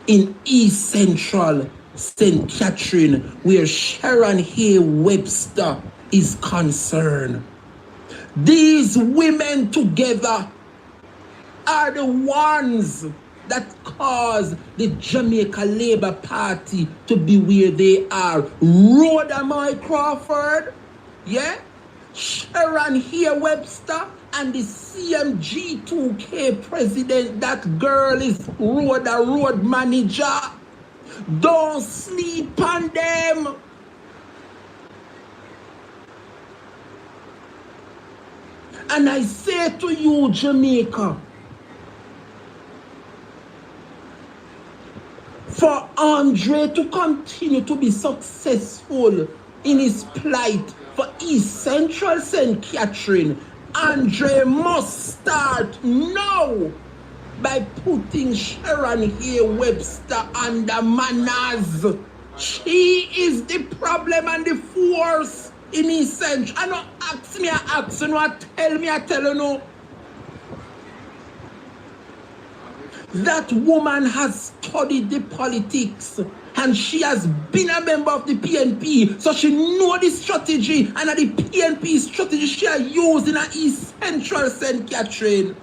in East Central St. Catherine, where Sharon Hay Webster is concerned. These women together are the ones that cause the Jamaica Labour Party to be where they are. Rhoda Moy Crawford, yeah? Sharon Hay Webster and the CMG2K president, that girl is Rhoda road manager. Don't sleep on them. And I say to you, Jamaica, for Andre to continue to be successful in his plight for East Central St. Catherine, Andre must start now by putting Sharon Hay Webster under manners. She is the problem and the force in East Central. I don't ask me, I ask you, I tell me, I tell you no. That woman has studied the politics and she has been a member of the PNP, so she knows the strategy, and the PNP strategy she has used in East Central St. Catherine.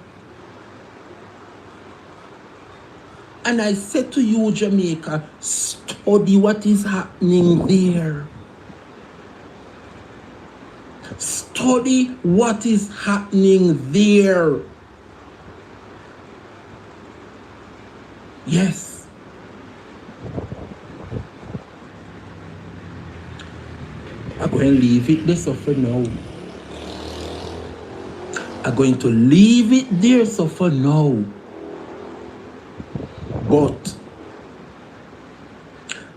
And I said to you, Jamaica, study what is happening there. Study what is happening there. Yes. I'm going to leave it there so for now. I'm going to leave it there so for now. But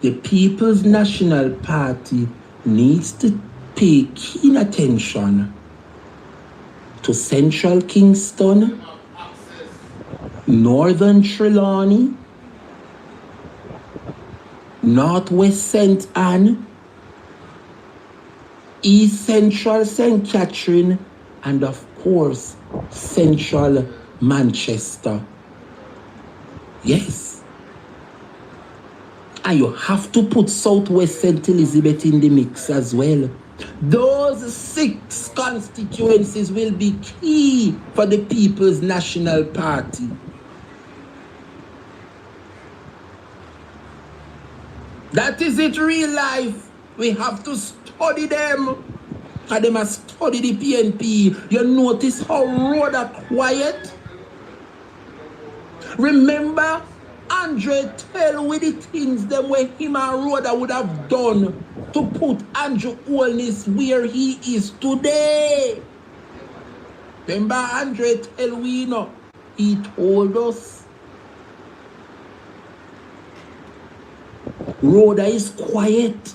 the People's National Party needs to pay keen attention to Central Kingston, Northern Trelawney, Northwest St. Anne, East Central St. Catherine, and of course, Central Manchester. Yes. And you have to put Southwest St. Elizabeth in the mix as well. Those 6 constituencies will be key for the People's National Party. That is it, real life. We have to study them. And they must study the PNP. You notice how Rhoda quiet? Remember, Andre tell with the things them where him and Rhoda would have done to put Andrew Holness where he is today. Remember, Andre tell we know. He told us. Rhoda is quiet.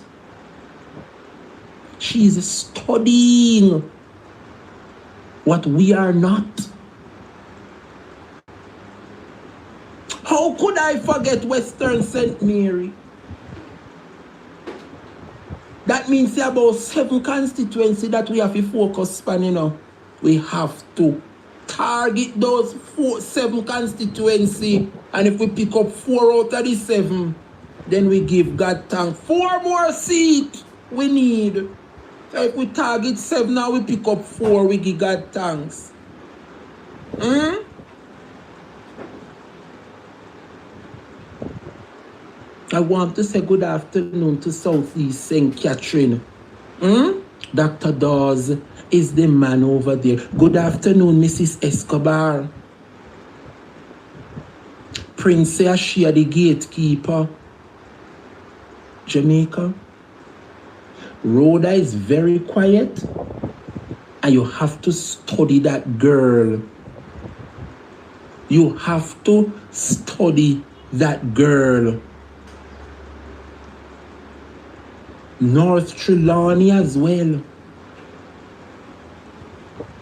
She's studying what we are not. How could I forget Western St. Mary? That means there are about 7 constituencies that we have to focus on, you know. We have to target those 7 constituencies, and if we pick up 4 out of the 7, then we give God thanks. 4 more seats we need. So if we target 7 now, we pick up 4, we give God thanks. I want to say good afternoon to Southeast St. Catherine. Dr. Dawes is the man over there? Good afternoon, Mrs. Escobar. Prince Ashia, the gatekeeper. Jamaica. Rhoda is very quiet. And you have to study that girl. You have to study that girl. North Trelawney as well.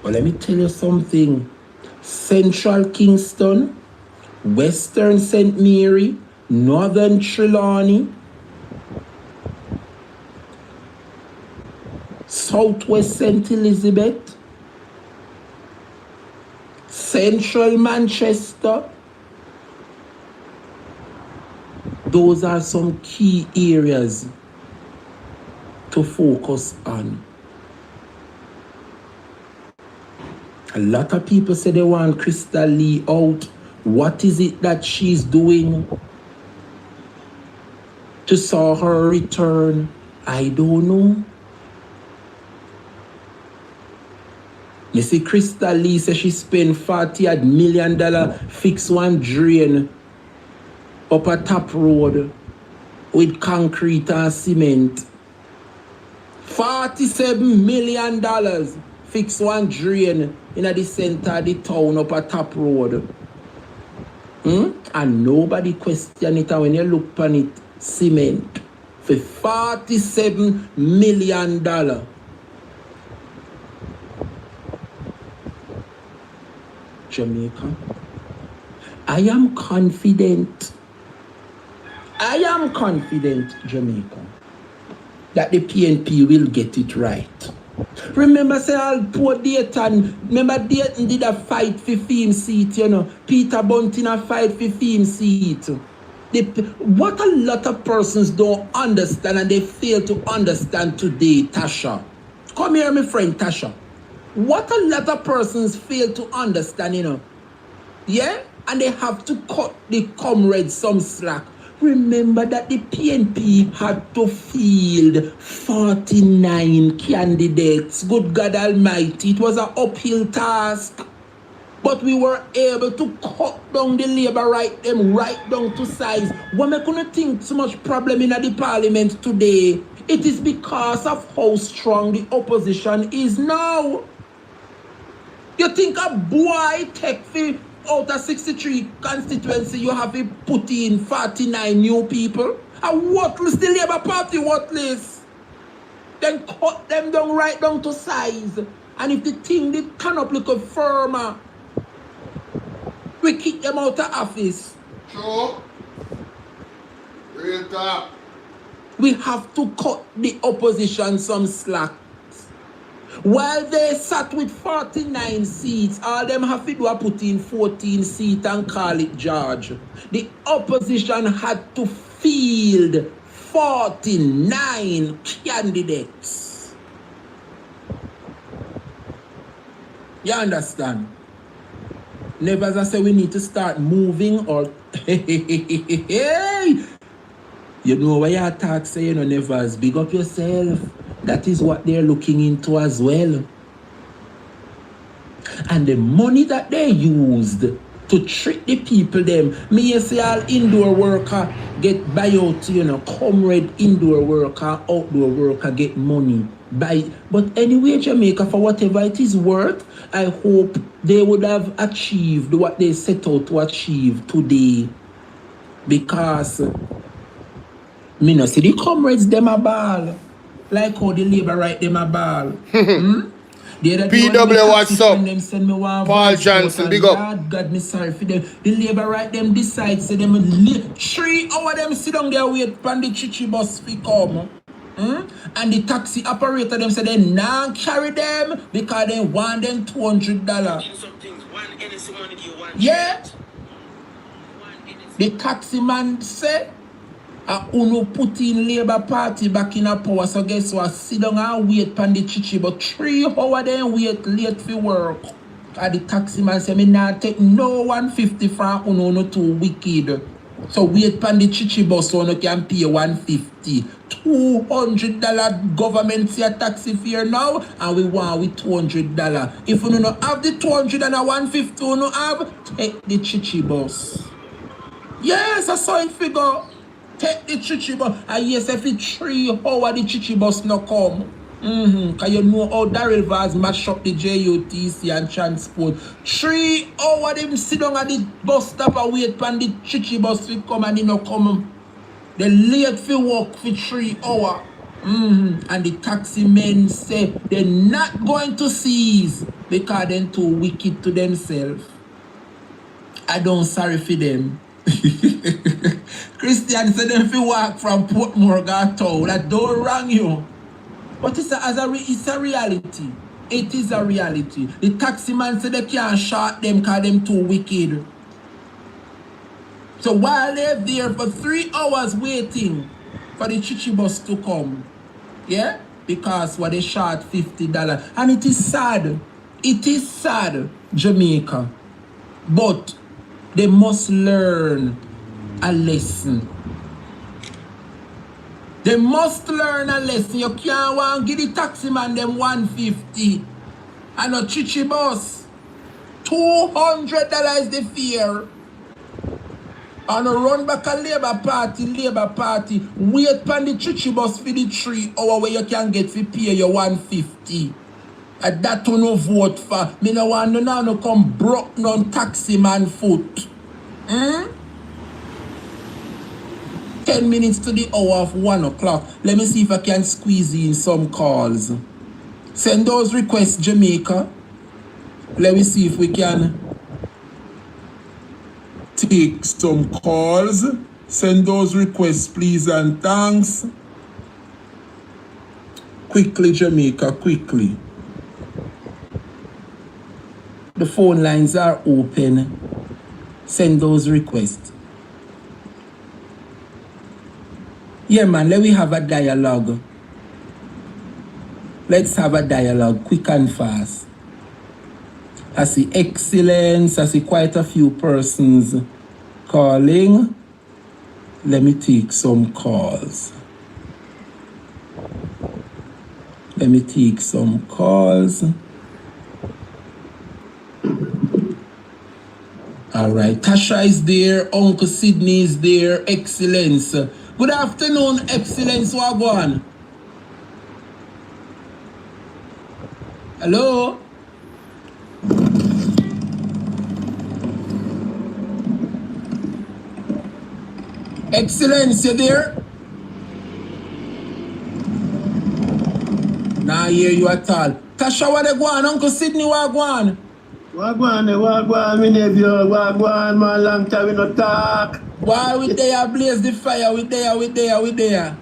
But let me tell you something. Central Kingston, Western St. Mary, Northern Trelawney, Southwest St. Elizabeth, Central Manchester. Those are some key areas to focus on. A lot of people say they want Crystal Lee out. What is it that she's doing to saw her return? I don't know. You see, Crystal Lee says she spent $40 million fix one drain up a top road with concrete and cement. $47 million fix one drain in the center of the town up a top road. And nobody question it. And when you look on it, cement for $47 million. Jamaica. I am confident, Jamaica, that the PNP will get it right. Remember, say, I'll put Dayton. Remember, Dayton did a fight for theme seat, you know. Peter Bunting a fight for theme seat. What a lot of persons don't understand, and they fail to understand today, Tasha. Come here, my friend, Tasha. What a lot of persons fail to understand, you know. Yeah? And they have to cut the comrades some slack. Remember that the PNP had to field 49 candidates. Good God Almighty, it was an uphill task. But we were able to cut down the labor right down to size. When we couldn't think so much problem in the parliament today, it is because of how strong the opposition is now. You think a boy take out of 63 constituency, you have to put in 49 new people? And worthless, the Labour Party worthless. Then cut them down right down to size. And if the thing they turn up like a firmer, we kick them out of office. Sure. Real talk. We have to cut the opposition some slack. While they sat with 49 seats, all them have to do is put in 14 seats and call it George. The opposition had to field 49 candidates. You understand? Never as I say we need to start moving or hey. You know why you talk say you know Nevers, big up yourself. That is what they're looking into as well. And the money that they used to trick the people them, me say all indoor worker get buyout, you know, comrade indoor worker, outdoor worker get money. But anyway, Jamaica, for whatever it is worth, I hope they would have achieved what they set out to achieve today. Because me no see the comrades them a ball. Like how the Labour write them a ball. PW, what's up? Paul Johnson, big up. God, me sorry for them. The Labour write them decide, say them 3 hours them sit down there wait for the chichi bus to come. And the taxi operator them say they not carry them because they want them $200. Yeah. The taxi man said, Uno put in Labour Party back in a power, so guess what? Sit down and wait for the chichi, but 3 hours then wait late for work. And the taxi man say, me not take no 150 from Uno, no too wicked. So wait for the chichi bus so you can pay 150. $200 government say a taxi fare now, and we want with $200. If you don't have the 200 and a 150, you don't have, take the chichi bus. Yes, I saw it figure. Take the chichi bus. And yes, if it's 3 hours, the chichi bus no come. Because you know how Daryl Vaz mash up the JUTC and transport. 3 hours, them sit down at the bus stop and wait for the chichi bus to come and they no come. They late for work for 3 hours. And the taxi men say they're not going to seize because they're too wicked to themselves. I don't sorry for them. Christian said them if you walk from Portmore town, that don't wrong you. But it's a reality. It is a reality. The taxi man said they can't shot them because them too wicked. So while they're there for 3 hours waiting for the chichi bus to come, yeah, because what they shot $50. And it is sad. It is sad, Jamaica. But they must learn a lesson. They must learn a lesson. You can't want to give the taxi man them $150 and a chichi bus. $200 the fare. And a run back a Labour Party. Wait for the chichi bus for the 3 hours where you can get to pay your $150. And that you no vote for. Me no want no come broke non taxi man foot. 10 minutes to the hour of 1 o'clock. Let me see if I can squeeze in some calls. Send those requests, Jamaica. Let me see if we can take some calls. Send those requests, please, and thanks. Quickly, Jamaica, quickly. The phone lines are open. Send those requests. Yeah, man, let me have a dialogue. Let's have a dialogue, quick and fast. I see excellence. I see quite a few persons calling. Let me take some calls. Let me take some calls. All right, Tasha is there. Uncle Sydney is there. Excellence. Good afternoon, Excellence Wagwan. Hello? Excellence, you there? Nah, hear you at all. Tasha, what they go on? Uncle Sydney, what go on? Wagwan, me nephew, wagwan, man, long time we no talk. Why we there blaze the fire? We there.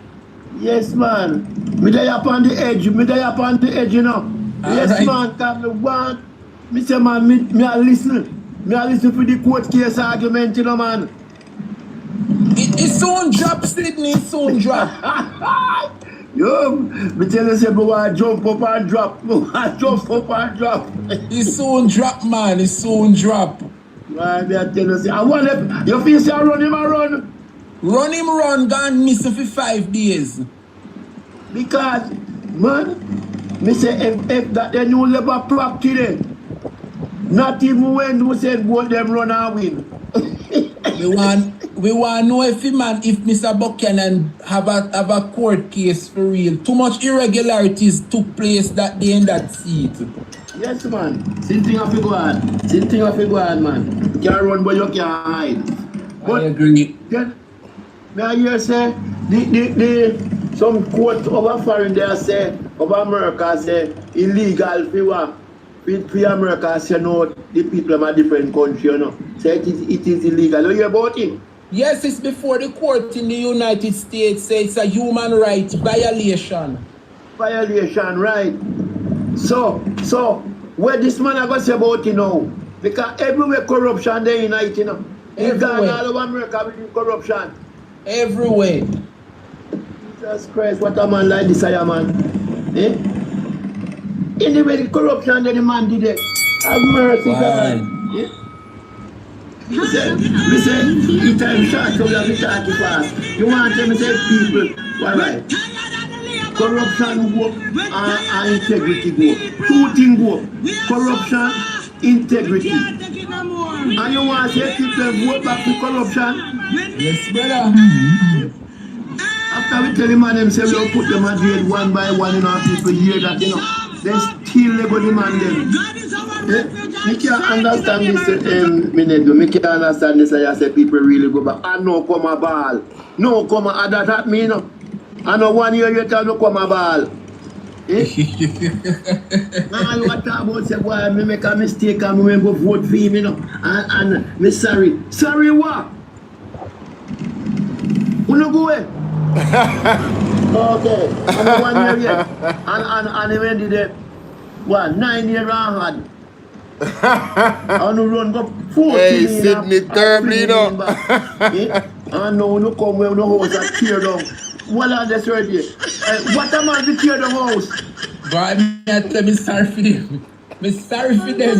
Yes, man. Me there up on the edge, you know. Yes, right. man, come me want. Me say, man, me a listen. Me a listen for the court case argument, you know, man. It soon drop, Sydney, it soon drop. Yo, me tell you, say, me want jump up and drop. It soon drop, man, it soon drop. Man, me a tell you, say, I want to, you feel say I run him and run? Run him run, gone missing for 5 days. Because, man, me say, if that the new Labour property there, not even when we said go them run and win. we want know if Mr. Buchanan have a court case for real. Too much irregularities took place that day in that seat. Yes, man. Same thing have to go on. Man. You can't run but you can't hide. But I agree. Then, may I hear say, some court over foreign there say, over America say, illegal for America say no, the people are different country, you know. Say it is illegal. You hear about it? Yes, it's before the court in the United States say it's a human rights violation. Violation, right. So, where this man I going to say about it now? Because everywhere corruption there in it, you know. Everywhere. All over America with corruption. Everywhere. Jesus Christ, what a man like this, man. Eh? Anyway, the corruption that the man did it. Have mercy, God. Yeah? We say, the time short, so we have to talk fast. You want them to say people, All right. Corruption go and integrity go. Two things go. Corruption, integrity. And you want to say people vote back to corruption? Yes, brother. After we tell them and them say we'll put them on jail one by one, you know, people hear that, you know. Then still they go demand them. Me can't understand this, Minedo. Me can't understand this. I say people really go back. I know come a ball. No come a that me, no. I know 1 year later no come a ball. Now you talk about say boy, me make a mistake and me go vote for him, you know. And me sorry. Sorry what? You no go away. Okay. I'm 1 year yet. And he went did it. What? 9 years hard. I no run go 14. Hey, Sydney terribly, you know. I know no come where no house and tear down. Well, on this right here. What am I to tear the house? Boy, me tell me sorry for them. Me sorry for them.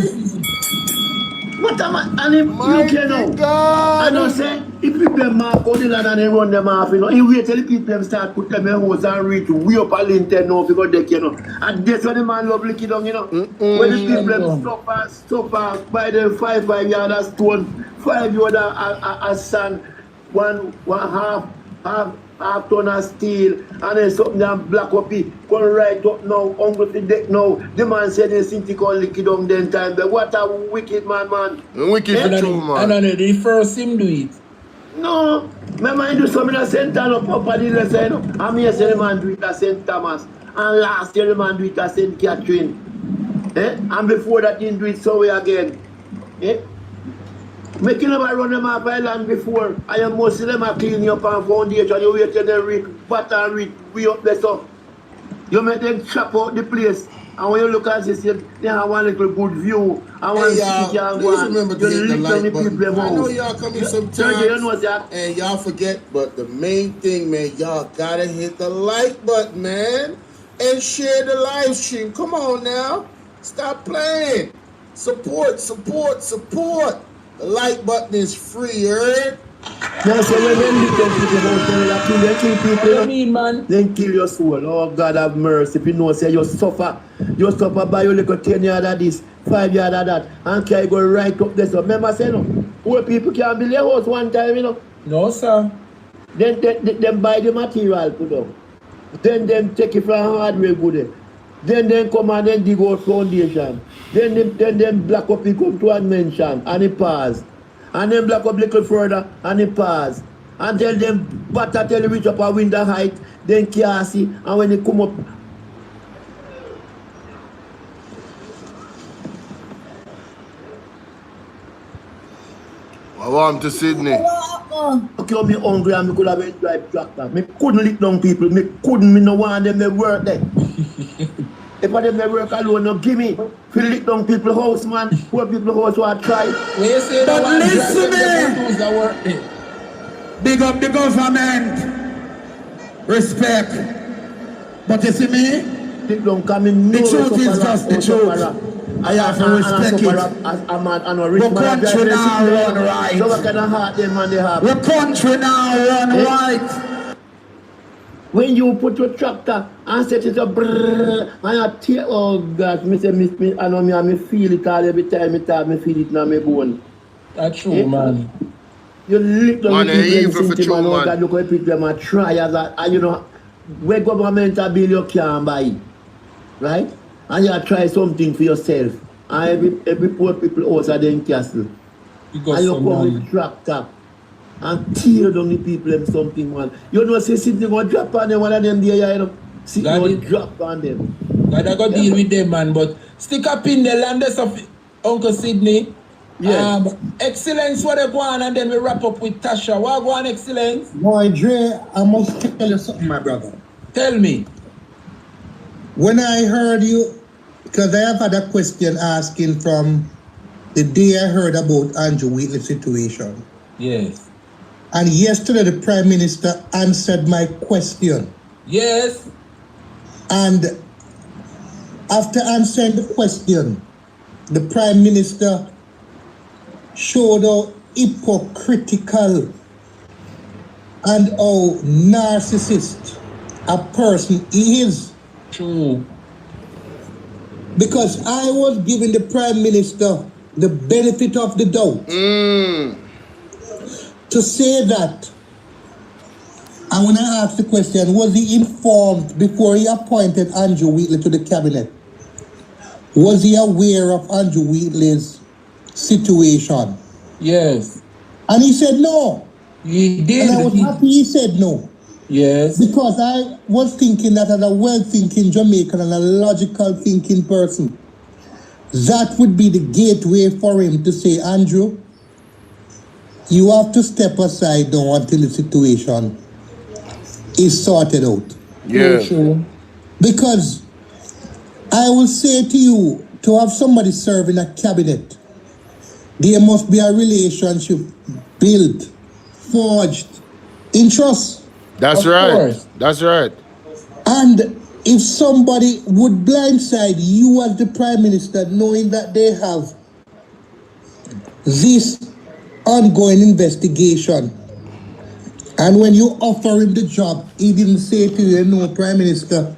What am I? And if you can know. I don't say, if people mark out the land and they run them off, you know, you wait till the people start put them in house and reach way up a lintel now if you go deck, you know. And that's when the man love lick it down, you know. When the people stop by the 5 yard of stone, 5 yard of sand, one half ton of steel, and then something that black up it, come right up now, uncle the deck now. The man said they think he can lick it down then time, but what a wicked man. Wicked true, man. And then the first him do it. No, my mind do something at St. Thomas, Papa didn't say, no. I'm here saying the man do it at St. Thomas, and last year the man do it at St. Catherine. And before that, he didn't do it so way again. Make you never run them off island before. I am most of them are cleaning up on foundation. You wait till they reach, butter reach, way up there so. You make them chop out the place. And when you look at this, they have one little good view. And one y'all, please remember to hit the like button. I know y'all come in sometimes and y'all forget, but the main thing, man, y'all gotta hit the like button, man. And share the live stream. Come on now. Stop playing. Support. The like button is free, heard? Now, so when they kill people, What you mean, man? then kill your soul. Oh, God have mercy. If you know, say you suffer by your little 10 yard of this, 5 yard of that, and can go right up there. So remember, say, no, poor people can't build their house one time, you know. No, sir. Then buy the material, put up. Then them take it from hardware good. Then come and then dig out foundation. Then them black up it come to a mention and it pass. And then black up little further and it pass. And tell them butter tell you reach up a window height, then can't see, and when they come up. I want to Sydney. Okay, me hungry and me could have been drive tractor. Me couldn't lick down people. Me no want them to work there. If I them work alone, no give me. Feel lick down people's house, man. Poor people's house who are try. When you say But that listen the work there. Big up the government. Respect. But you see me? Lick down coming. The truth is just the truth. I have to respect it. The country now run right. So what kind of heart them man they have? The country now run right. When you put your tractor and set it up, brrr, and you tear, oh God, I know me feel it all every time me feel it in my bone. That's true, man. You lick down Man, evil for true, man. man. God, look at people and try as that, and you know, where government a bill you can't buy, right? And you try something for yourself. And every poor people also then castle. And you come with tractor and tear down the people and something, man. You know, say Sydney going to drop on them, one of them there, you know. Sydney going to drop on them. God, I got to deal with them, man. But stick up in the landers of Uncle Sydney. Yeah. Excellence, what they go on, and then we wrap up with Tasha. What go on, Excellence? Boy, Dre, I must tell you something, my brother. Tell me. When I heard you, because I have had a question asking from the day I heard about Andrew Wheatley's situation. Yes. And yesterday the Prime Minister answered my question. Yes. And after answering the question, the Prime Minister showed how hypocritical and how narcissist a person is. True. Because I was giving the Prime Minister the benefit of the doubt to say that. And when I asked the question, was he informed before he appointed Andrew Wheatley to the cabinet? Was he aware of Andrew Wheatley's situation? Yes. And he said no. He did. And I was happy he said no. Yes. Because I was thinking that as a well-thinking Jamaican and a logical thinking person, that would be the gateway for him to say, Andrew, you have to step aside now until the situation is sorted out. Yeah. True. Because I will say to you, to have somebody serve in a cabinet, there must be a relationship built, forged in trust. That's Of right. course. That's right. And if somebody would blindside you as the Prime Minister, knowing that they have this ongoing investigation, and when you offer him the job, he didn't say to you, no, Prime Minister,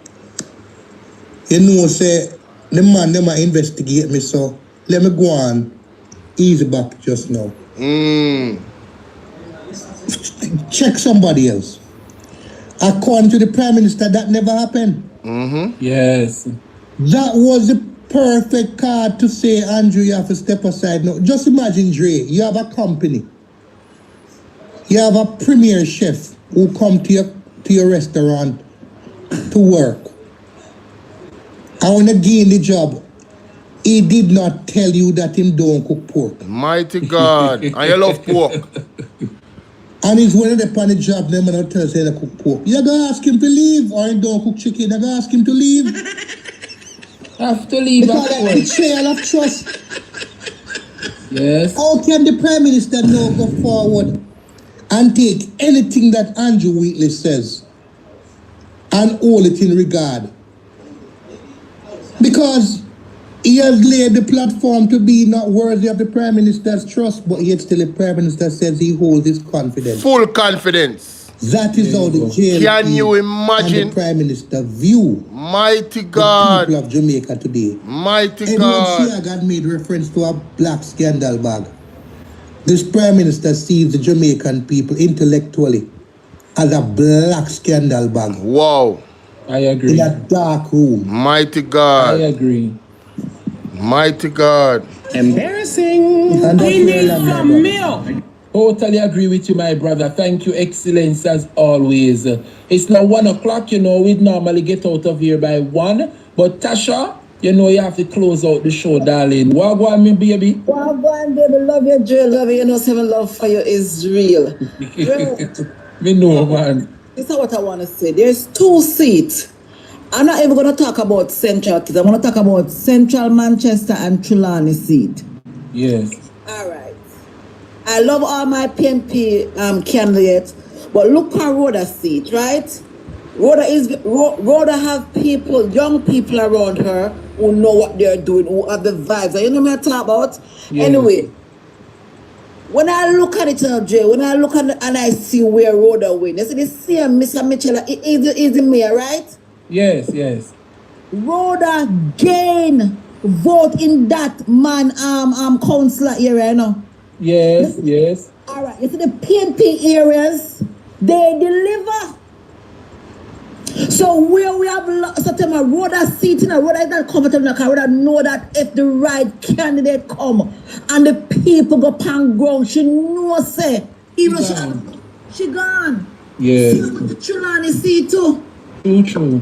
you know, say, the man, they might investigate me, so let me go on, easy back just now. Check somebody else. According to the Prime Minister, that never happened. Yes. That was the perfect card to say, Andrew, you have to step aside. No, just imagine, Dre, you have a company. You have a premier chef who come to your restaurant to work. And when he gain the job, he did not tell you that him don't cook pork. Mighty God. And you love pork. And he's when they're on the job, them and tell say they cook pork. You're gonna ask him to leave, or he don't cook chicken, you're gonna ask him to leave. Have to leave. Because that's the trail of trust. Yes. How can the Prime Minister now go forward and take anything that Andrew Wheatley says and hold it in regard? Because he has laid the platform to be not worthy of the Prime Minister's trust, but yet still the Prime Minister says he holds his confidence. Full confidence. That is how the jail Can you and imagine? the Prime Minister view Mighty the God. people of Jamaica today. Mighty Edward God. Siaga made reference to a black scandal bag. This Prime Minister sees the Jamaican people intellectually as a black scandal bag Wow. I agree. in a dark room. Mighty I God. agree. Mighty God. Embarrassing. And that's We where need I'm some at. milk. Totally agree with you, my brother. Thank you, Excellence, as always. It's now 1 o'clock, you know, we'd normally get out of here by 1. But Tasha, you know you have to close out the show, darling. What go on, me baby? Well, go on, baby. Love you, Jill. Love you. You know, seven love for you is real. Me know, man. This is what I want to say. There's 2 seats. I'm not even going to talk about Central Kids. I'm going to talk about Central Manchester and Trelawney seat. Yes. All right. I love all my PNP candidates, but look at Rhoda's seat, right? Rhoda have people, young people around her who know what they're doing, who have the vibes. You know what I'm talking about? Yes. Anyway, when I look at it, Jay, when I look at it and I see where Rhoda win, you see the same Mr. Mitchell is the mayor, right? Yes, yes. Rhoda gain vote in that man councillor area, you know. Yes, yes. All right, you see the PNP areas, they deliver. So where we have certain Rhoda seat, Rhoda is not comfortable, Rhoda know that if the right candidate come and the people go pan ground, she knows say, even she gone. Yes. See what the Trelawney seat too. True.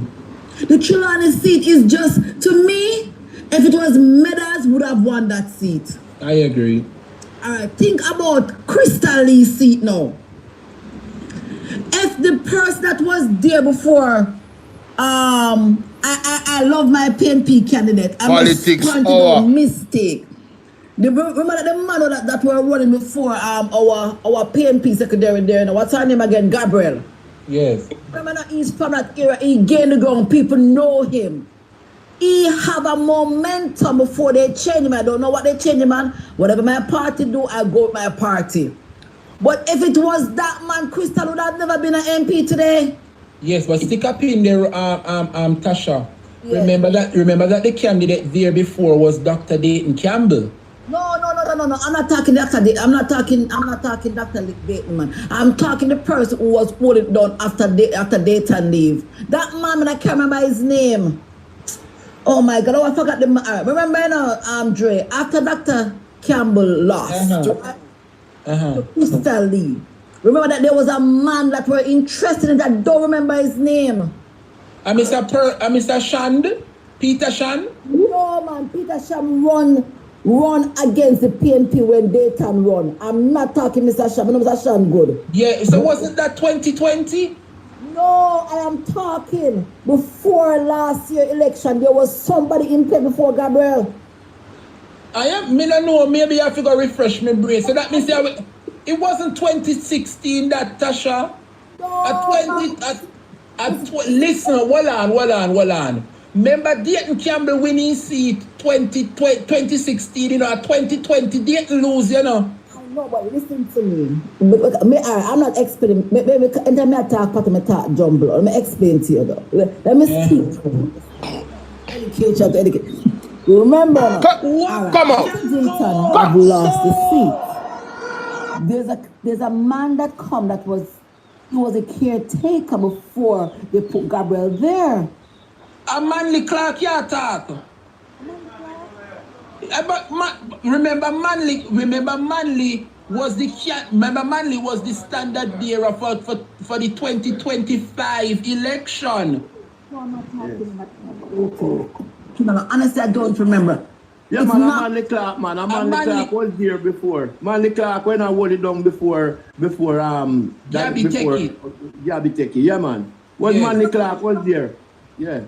The Trelawney seat is just, to me, if it was Meadows, would have won that seat. I agree. All right, think about Crystal Lee's seat now. If the person that was there before, I love my PNP candidate. Politics a mistake. Remember the man that were running before our PNP secretary there. Now, what's her name again? Gabriel. Yes. Remember that he's from that era. He gained the ground. People know him. He have a momentum before they change him. I don't know what they change him, man. Whatever my party do, I go with my party. But if it was that man, Crystal would have never been an MP today. Yes, but stick a pin there, Tasha. Yes. Remember that the candidate there before was Dr. Dayton Campbell. No. I'm not talking Dr. Dayton. I'm not talking Dr. Dayton, man. I'm talking the person who was holding down after Dayton leave. That man, I can't remember his name. Oh my God! Oh, I forgot the man. Remember, Dre, after Dr. Campbell lost to Crystal Lee. Remember that there was a man that were interested in that. I don't remember his name. Mr. Shand? Peter Shand? No, man. Peter Shand run against the PNP when Dayton run. I'm not talking Mr. Shand. Mr. Shand good. Yeah, so wasn't that 2020? No, I am talking before last year election. There was somebody in play before Gabriel. Me don't know. Maybe I have to go refresh my brain. So that means it wasn't 2016 that Tasha. Listen, hold on. Remember Dayton Campbell winning seat 2016, you know, at 2020 Dayton lose, you know. No, but listen to me. I'm not explaining. Maybe anytime I talk, part of my talk jumble. Let me explain to you though. Let me speak. Educate. Remember, Come on. Kensington have lost the seat. There's a man that he was a caretaker before they put Gabriel there. A Manley Clark, yeah, talk. Remember Manley was the standard bearer for the 2025 election. No, I'm not talking about honestly, I don't remember. Yeah, man, Manley Clark, man. Manley Clark was there before. Manley Clark when I hold it down before Gabby Teki. Yeah, man. When Manley Clark was there. Yeah.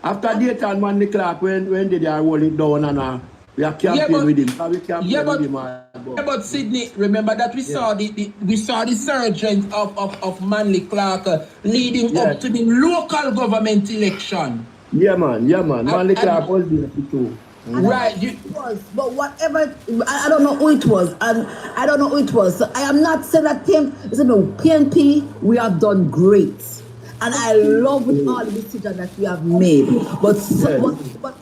After Dayton, Manley Clark when they are hold it down and we are campaigning with him. But Sydney, remember that we saw the surgence of Manley Clark leading up to the local government election. Yeah, man. Manley Clark was there too. Right. But whatever, I don't know who it was, and I don't know who it was. So I am not saying that PNP, we have done great. And I love all the decisions that we have made. But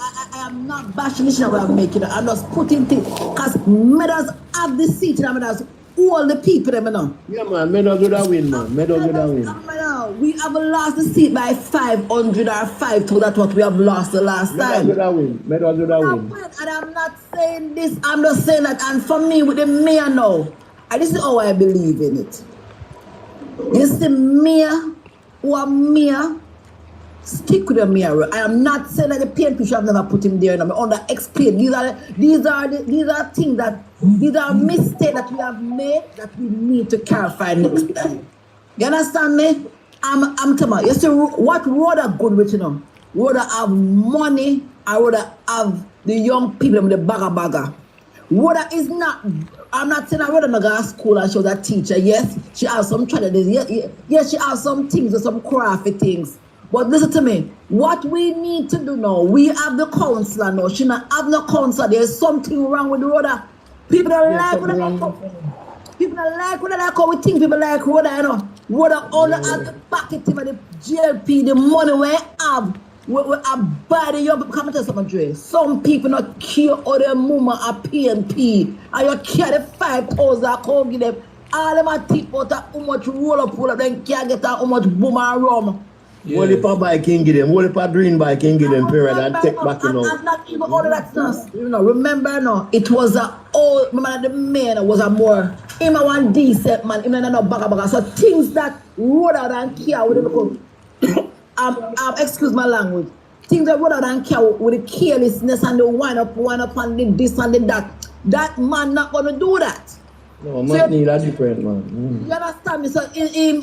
I am not bashing the decision we have making. I'm just putting things, because medals have the seat, and medals all the people, you know. Yeah, man, medals would have win, man. Medals would have win. We have lost the seat by 500 or 5,000. That's what we have lost the last time. Medals would have win. And I'm not saying this, I'm just saying that. And for me, with the mayor now, and this is how I believe in it. You see, mayor, who are mayor, stick with the mayor. I am not saying that the PNP should have never put him there. I'm under explain. These are things that these are mistakes that we have made that we need to clarify next time. You understand me? I'm talking about, you see, what road are good with, you know? Road have money, I would have the young people with the bagger. Road is not, I'm not saying I would not go to school and she was a teacher. Yes, she has some challenges. Yes, she has some things, some crafty things. But listen to me, what we need to do now, we have the councillor now. She not have no councillor. There's something wrong with the road. People don't like what people don't like what how we think people like road, you know. Road all at the bucket of the GLP, the money we have. We buy the young people. Come and tell something, Dre. Some people not care or their mama a PNP. And you care the 5,000 I can't give them. All them a tip out how much roll up, then can't get how much boom and rum. What if a bike can give them? What if a green bike can give them period and take back, you know? I'm not even all of that stuff. You know, remember now, it was remember the man was a more, him a one decent man, him no bagger. So things that rather than care with the excuse my language. Things that rather than care with the carelessness and the wind up and the this and the that. That man not gonna do that. No, man need a different man. You understand me? So him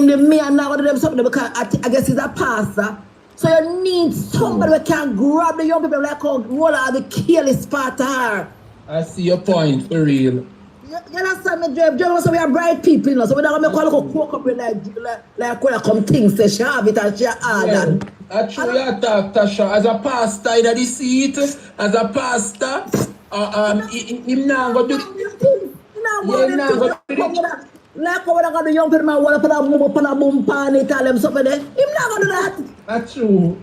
the man now gonna do something because I guess he's a pastor. So you need somebody who can grab the young people like how roll out the careless part of her. I see your point, for real. You understand me, Dre? So we are bright people, you know. So we don't make a cook up like when I come things, say she have it and she have that. Actually, you talk, Tasha, as a pastor in the seat, as a pastor, him now go do. Like how I got the young people man want to put a move up on a boom pan and tell them something there. Him not gonna do that. That's true.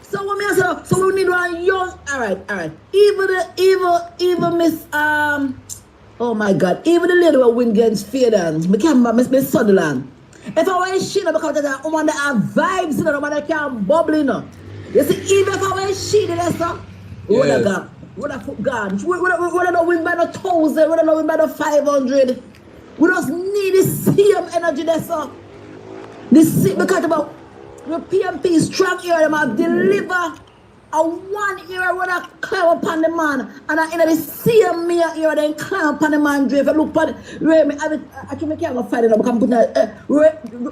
So what me say? So we need one young. All right. Even Miss oh my God, even the lady who win against Faden, me can't remember Miss Sutherland. If I want she know because that woman that have vibes, you know, woman that can bubble, you know. You see, even if I want she there, sir, what I got? What I put God? What I don't win by the 1,000? What I don't win by the 500? We just need the same energy there, sir. Because about the PMP strong here, them have deliver a 1 year when I climb upon the man, and I in the same year then climb upon the man. If I look upon it, I can't find it.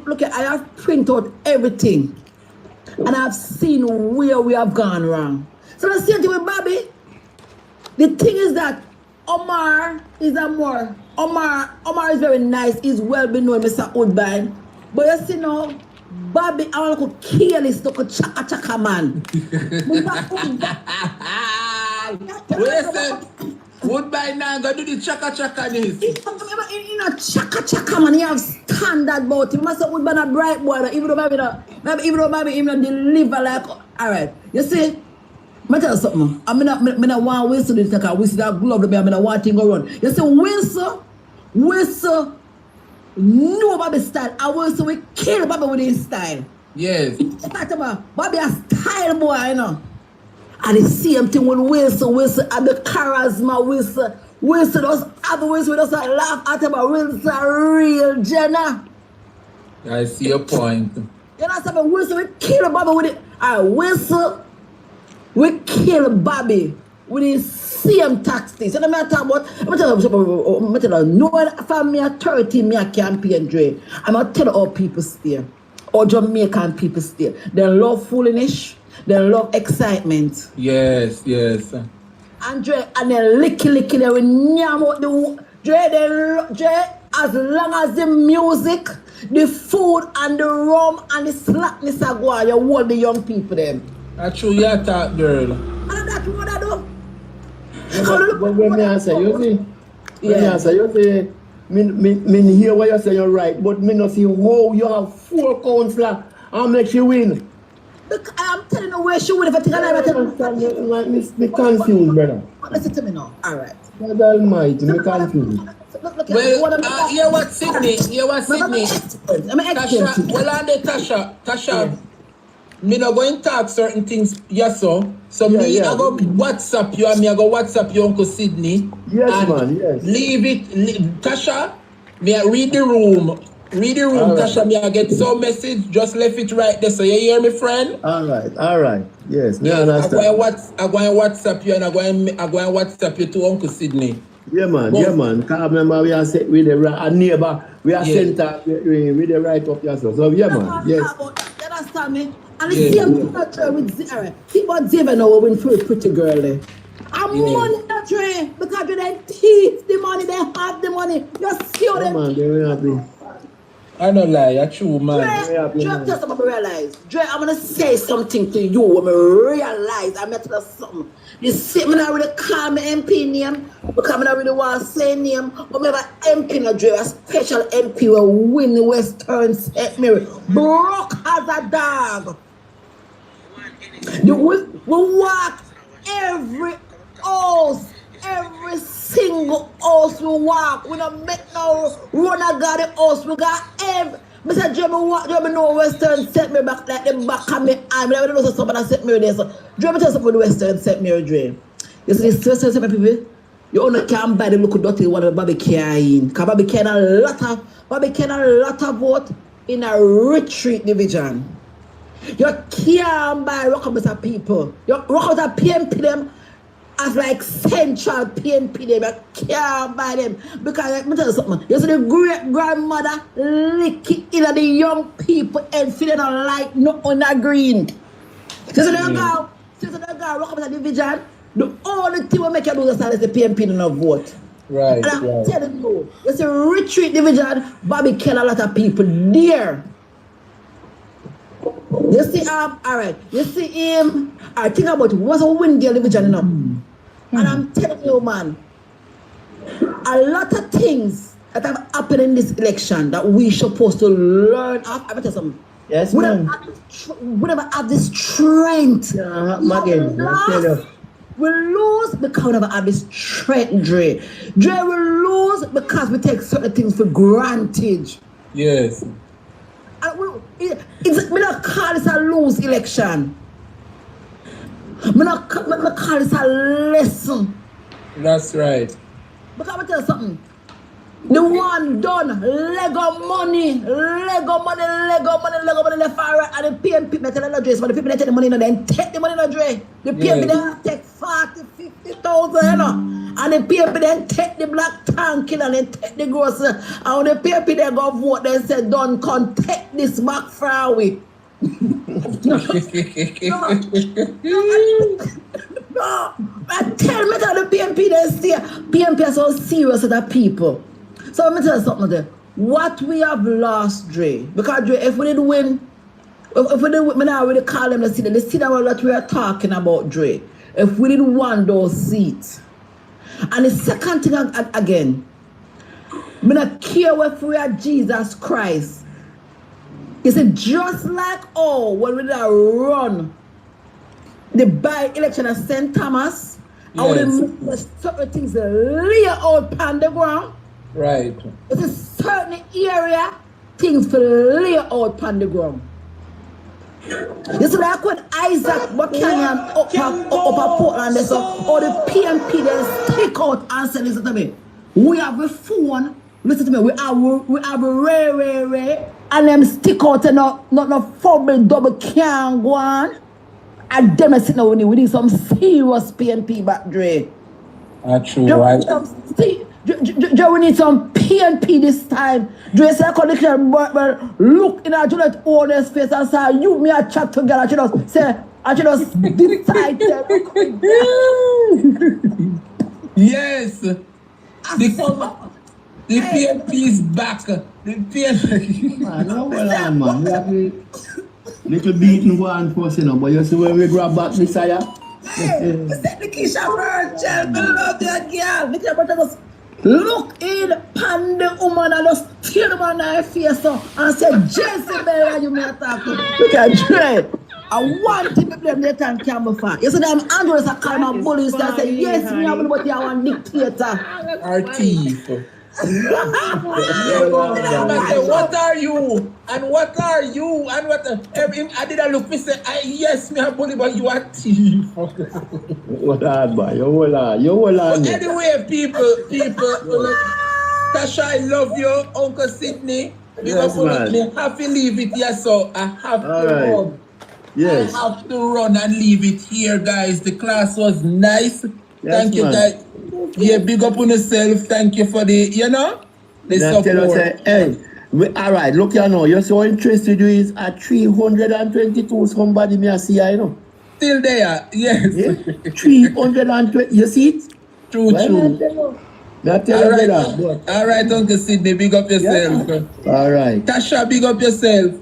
Look at I have printed out everything, and I've seen where we have gone wrong. So the same thing with Bobby. The thing is that Omar is a more. Omar is very nice. He's well known, Mr. Woodbine. But you see now, Bobby, I want to kill this to chaka man. Listen, Woodbine now go do the chaka this. In a chaka man, he have standard about him. Must Woodbine a bright boy, even though Bobby not deliver like. All right, you see. I tell you something. I don't want Wilson to take a whistle that glove to me. I don't want thing go run. You see, Wilson know Bobby style. I Wilson will kill Bobby with his style. Yes. Talk about Bobby a style boy, you know. And the same thing with Wilson and the charisma, Wilson does have Wilson just laugh at him, but Wilson a real Jenna. I see your point. You know what I'm saying? Wilson will kill Bobby with it. Wilson we kill Bobby with the same tactics. And I'm talking about, I'm telling you, no from me at 30, me a campaign, Dre. I'm going to tell all people stay. All Jamaican people stay. They love foolishness. They love excitement. Yes. And Dre, and they licky, they will nyam out the Dre, as long as the music, the food, and the rum, and the slackness are going, you hold the young people them. That's true, you talk, girl. And that's what I do. But when me answer, you see? When me answer, you say, me hear what you say, you're right, but me not see how you have 4 councillors and make you win. Look, I'm telling you where she would if I take a life. Me confused, brother. Listen to me now. All right. God Almighty, me confused. Look, Well, hear what Sydney. I'm an expert. Tasha, well, on the Tasha. Me not going to talk certain things, yes, sir. So I go WhatsApp you and me I go WhatsApp you Uncle Sydney. Yes, and man, yes. Leave it, Tasha, me I read the room, Tasha, me I get some message, just left it right there, so you hear me, friend? All right, yes, me yes, understand. I go and WhatsApp you and I go and WhatsApp you to Uncle Sydney. Yeah, man. Because remember, we are set with a neighbor, we are sent up with the right of yourself. So, yeah, man, yes. You understand me? And the same thing that with Zara. See what Zara now win for a pretty girl there. I'm money that tray because they thief the money, they have the money. You see them. Man, they will happy. I don't lie, that's true, man. Dre, just about realize. Dre, I'm gonna say something to you when I realize I met you something. You see me now really call me MP name, because I really want to say name, but me have an MP now, Dre, a special MP will win the Western St. Mary. Broke as a dog. We walk every house, every single house we walk. We don't make no run a got the house. We got every. Mr. Jeremy know Western set me back like them back on me arm. I don't know somebody set me there. So Jeremy tell somebody Western set me Dre. You see this Western set me people. You only can't buy them look dirty one of Bobby carrying. Cause Bobby can a lot of vote in a retreat division. You can't buy Rockabasa people. You Rockabasa PMP them as like central PNP them. You can't buy them. Because let me tell you something. You see the great grandmother lick it in the young people and feeling like no on the green. You see the guy Rockabasa division, the only thing we make you do is the PNP do not vote. Right. And I'm telling you, you see retreat division, Bobby kill a lot of people there. You see, all right. You see him. I think about what's a win girl division, you know. And I'm telling you, man, a lot of things that have happened in this election that we supposed to learn off. I tell you something. Yes, We man. never have the strength. Again, I tell you. We lose because we never have the strength, Dre. Dre, we lose because we take certain things for granted. Yes. And we don't call this a lose election. We don't call this a lesson. That's right. Because I tell you something. The one done, Lego money, left and right, and the PMP they tell the Dre, but the people they take the money in, then take the money in, Dre. The PMP they take 40, 50,000, you know. And the PMP then take the black tank and then take the grocery. And when the PMP they go vote, they say, don't come take this back far away. No, I tell me that the PMP they say, PMP are so serious with the people. So let me tell you something there. What we have lost, Dre, because Dre, if we didn't win, if we didn't win, I already call them the seat that we are talking about, Dre. If we didn't want those seats. And the second thing again, I don't care if we are Jesus Christ. You see, just like when we run the by-election at St. Thomas, I would have certain things lay out on the ground. Right. It's a certain area, things for lay out on the ground. You see, like when Isaac Buchanan up a Portland, so all the PMP then stick out and say, listen to me, we have a phone, listen to me, we have a Ray, and them stick out and not fumble double can go on. And them are sitting now, we need some serious PNP back, Dre. True, We need some PNP this time. Dre say, I look in our Juliet owner's face and say, you me a chat together. I should just decide. Yes. The PNP is back. The PNP. Man, we have a little beating one for us, you know, but you see when we grab back this aya. Hey, Keisha Merchant, I love that girl. Look at just look in the woman and just tear them on her face and say, Jezebel, you may attack her. Look at Dre. I want to blame the time camera for. You see them Andrews are calling my bullies that say, yes, me I'm but you are one dictator. Our thief. What are you? And what are you? And what? I didn't look. Me say, yes, me a bully, but you are thief. What hard, boy? You hold on. But anyway, people, Tasha, I love you, Uncle Sidney. Because me have to leave it here, so I have to run. Yes. I have to run and leave it here, guys. The class was nice. Thank you, guys. Yeah, big up on yourself. Thank you for the support. All right, look here now. You see how interested you is at 322. Somebody may see, you know. Still there, yes. Yeah? 320. You see it? True. All right, Uncle Sidney, big up yourself. Yeah. All right. Tasha, big up yourself.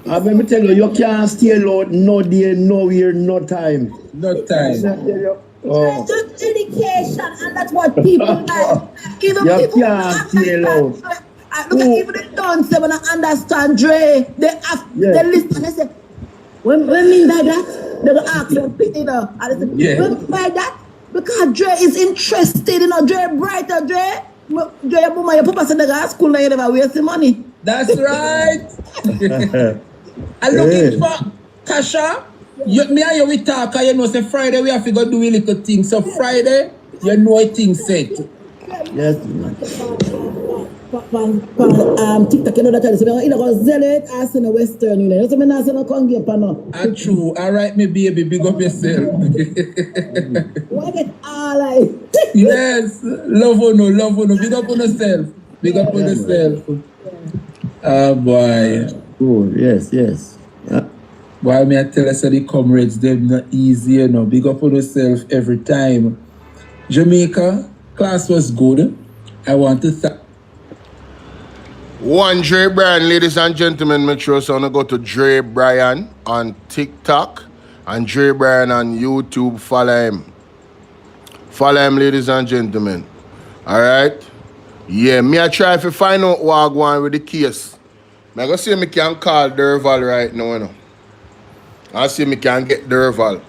Let me tell you, you can't stay out no day, nowhere, no time. No time. Oh. Just education, and that's what people like. Even you people can't stay alone. Look at even the dons, they want to understand, Dre. They listen and they say, what mean by that? They go ask them, you know, and they say, what mean by that? Because Dre is interested, you know, Dre brighter, Dre, your papa said they go to school and you never waste the money. That's right. I'm looking for Tasha. Me and you we talk, and you know, say Friday we have to go do a little thing. So Friday, you know things set. Yes. TikTok, you know that I say, you know, zealot as in the Western Union. You know, so I can't get no. True. All right, me baby, big up yourself. Why get all right? Yes, love on you, big up on yourself. Big up on yourself. Oh boy. Good. Yes. Why me I tell us that the comrades, they're not easy, you know. Big up on yourself every time. Jamaica, class was good. I want to thank One Dre Brian, ladies and gentlemen, make sure so go to Dre Brian on TikTok and Dre Brian on YouTube. Follow him. Follow him, ladies and gentlemen. Alright? Yeah, me I try to find out what I go on with the case. I go see me can call Derval right now, you know. I see me can get Derval.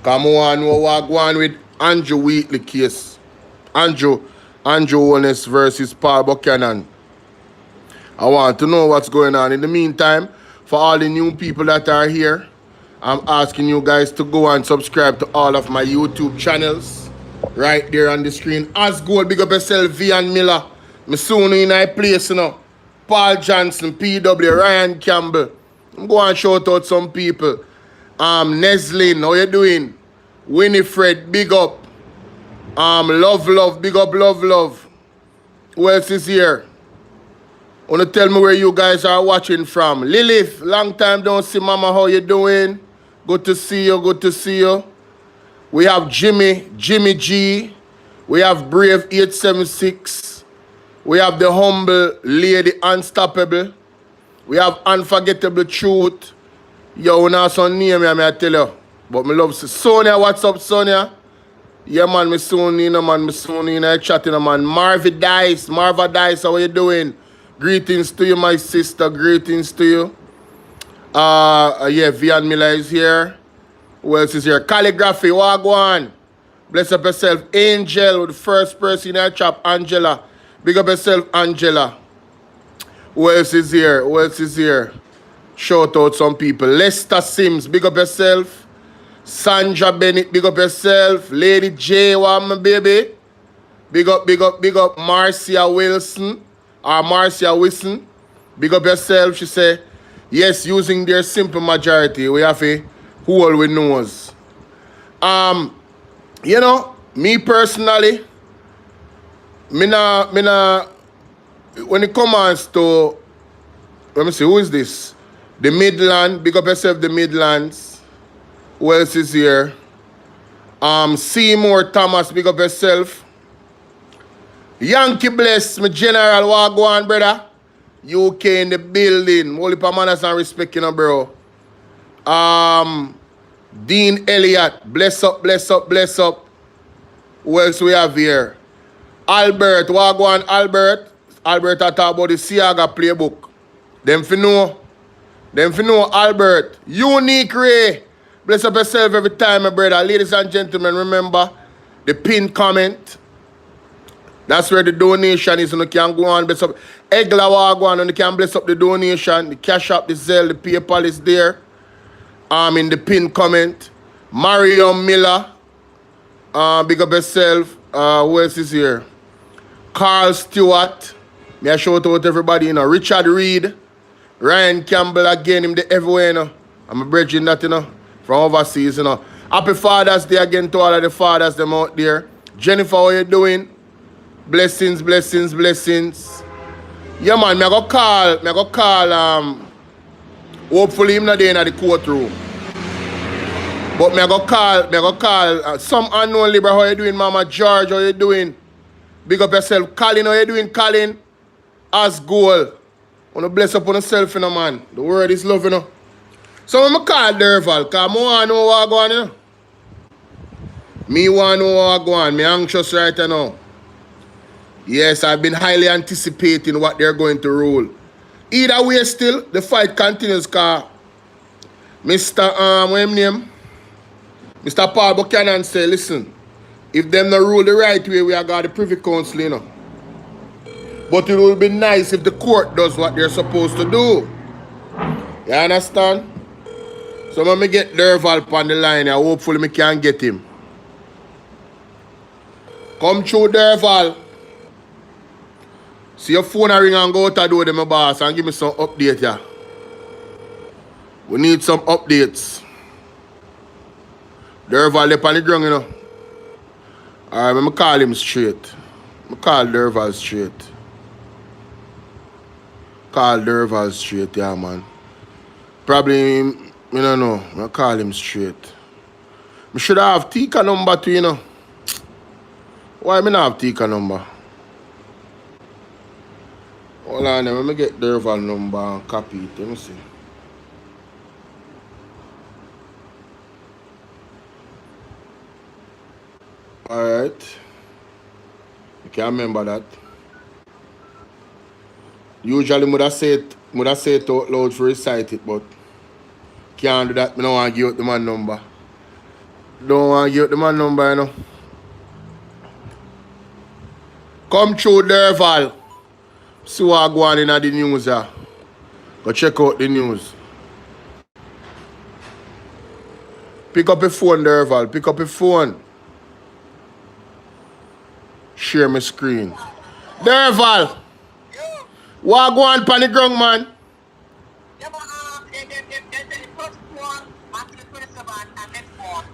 Cause I want to know what I go on with Andrew Wheatley case. Andrew Holness versus Paul Buchanan. I want to know what's going on. In the meantime, for all the new people that are here, I'm asking you guys to go and subscribe to all of my YouTube channels. Right there on the screen. As Gold, big up yourself, V and Miller. Me soon in my place, you know. Paul Johnson, PW, Ryan Campbell. I'm going to shout out some people. Neslin, how you doing? Winifred, big up. Love, big up, love. Who else is here? Want to tell me where you guys are watching from. Lilith, long time don't see mama, how you doing? Good to see you. We have Jimmy G. We have Brave 876. We have the Humble Lady Unstoppable. We have Unforgettable Truth. Yo, we not some name, I tell you. But me love Sonia. What's up, Sonia? Yeah, man, me soon in, I chatting, man. Marva Dice, how you doing? Greetings to you, my sister. Greetings to you. Yeah, Vian Miller is here. Who else is here? Calligraphy, Wagwan. Bless up yourself. Angel, the first person in our chat, Angela. Big up yourself, Angela. Who else is here? Shout out some people. Lester Sims, big up yourself. Sandra Bennett, big up yourself. Lady J, what my baby? Big up Marcia Wilson. Big up yourself. She say, yes, using their simple majority, we have a whole we knows. You know, me personally, when it comes to, let me see, who is this? The Midland, big up yourself, the Midlands. Who else is here? Seymour Thomas, big up yourself. Yankee Bless, my general, Wagwan, brother. UK in the building. Holy pa manners and respect, you know, bro. Dean Elliott, bless up. Who else we have here? Albert, Wagwan, Albert. Albert I talk about the Siaga playbook. Them fi know Albert. Unique Ray. Bless up yourself every time, my brother. Ladies and gentlemen, remember the pinned comment. That's where the donation is, and you can go on, bless up. Egla Wagwan, and you can bless up the donation. The Cash App, the Zelle, the PayPal is there. In the pinned comment. Mario Miller. Big up yourself. Who else is here? Carl Stewart. May I shout out everybody, you know. Richard Reed. Ryan Campbell again, him the everywhere, you know. I'm a bridging that, you know, from overseas, you know. Happy Father's Day again to all of the fathers them out there. Jennifer, how you doing? Blessings. Yeah, man, I go call, hopefully him not there in the courtroom. But I go call some unknown liberal. How you doing, Mama George? How you doing? Big up yourself. Colin, how you doing, Colin? As goal. Wanna bless up on yourself, you know, man. The word is love, you know. So I'm call Derval, because I want to know what going on, you know. Me want to know what going on. Me anxious right now. Yes, I've been highly anticipating what they're going to rule. Either way, still, the fight continues, because Mr. What his name? Mr. Paul Buchanan say, listen, if them not rule the right way, we are got the Privy Council, you know. But it will be nice if the court does what they're supposed to do. You understand? So when me get Derval on the line, hopefully me can get him. Come through, Derval. See your phone ring and go out the door, my boss, and give me some update, yeah. We need some updates. Derval up on the ground, you know. Alright, I'm call him straight. I call Derval straight. Yeah, man. Probably, I don't know. I call him straight. I should have Tika number too, you know. Why I not have Tika number? Hold on, let me get Derval number and copy it. Let me see. Alright. You can't remember that. Usually would say it out loud to recite it, but can't do that. I don't want to give out the man number. Don't want to give out the man number, you know. Come through Derval. See what go on in the news here. Go check out the news. Pick up your phone, Derval. Pick up your phone. Share my screen. Derval. What go on pan the ground, man?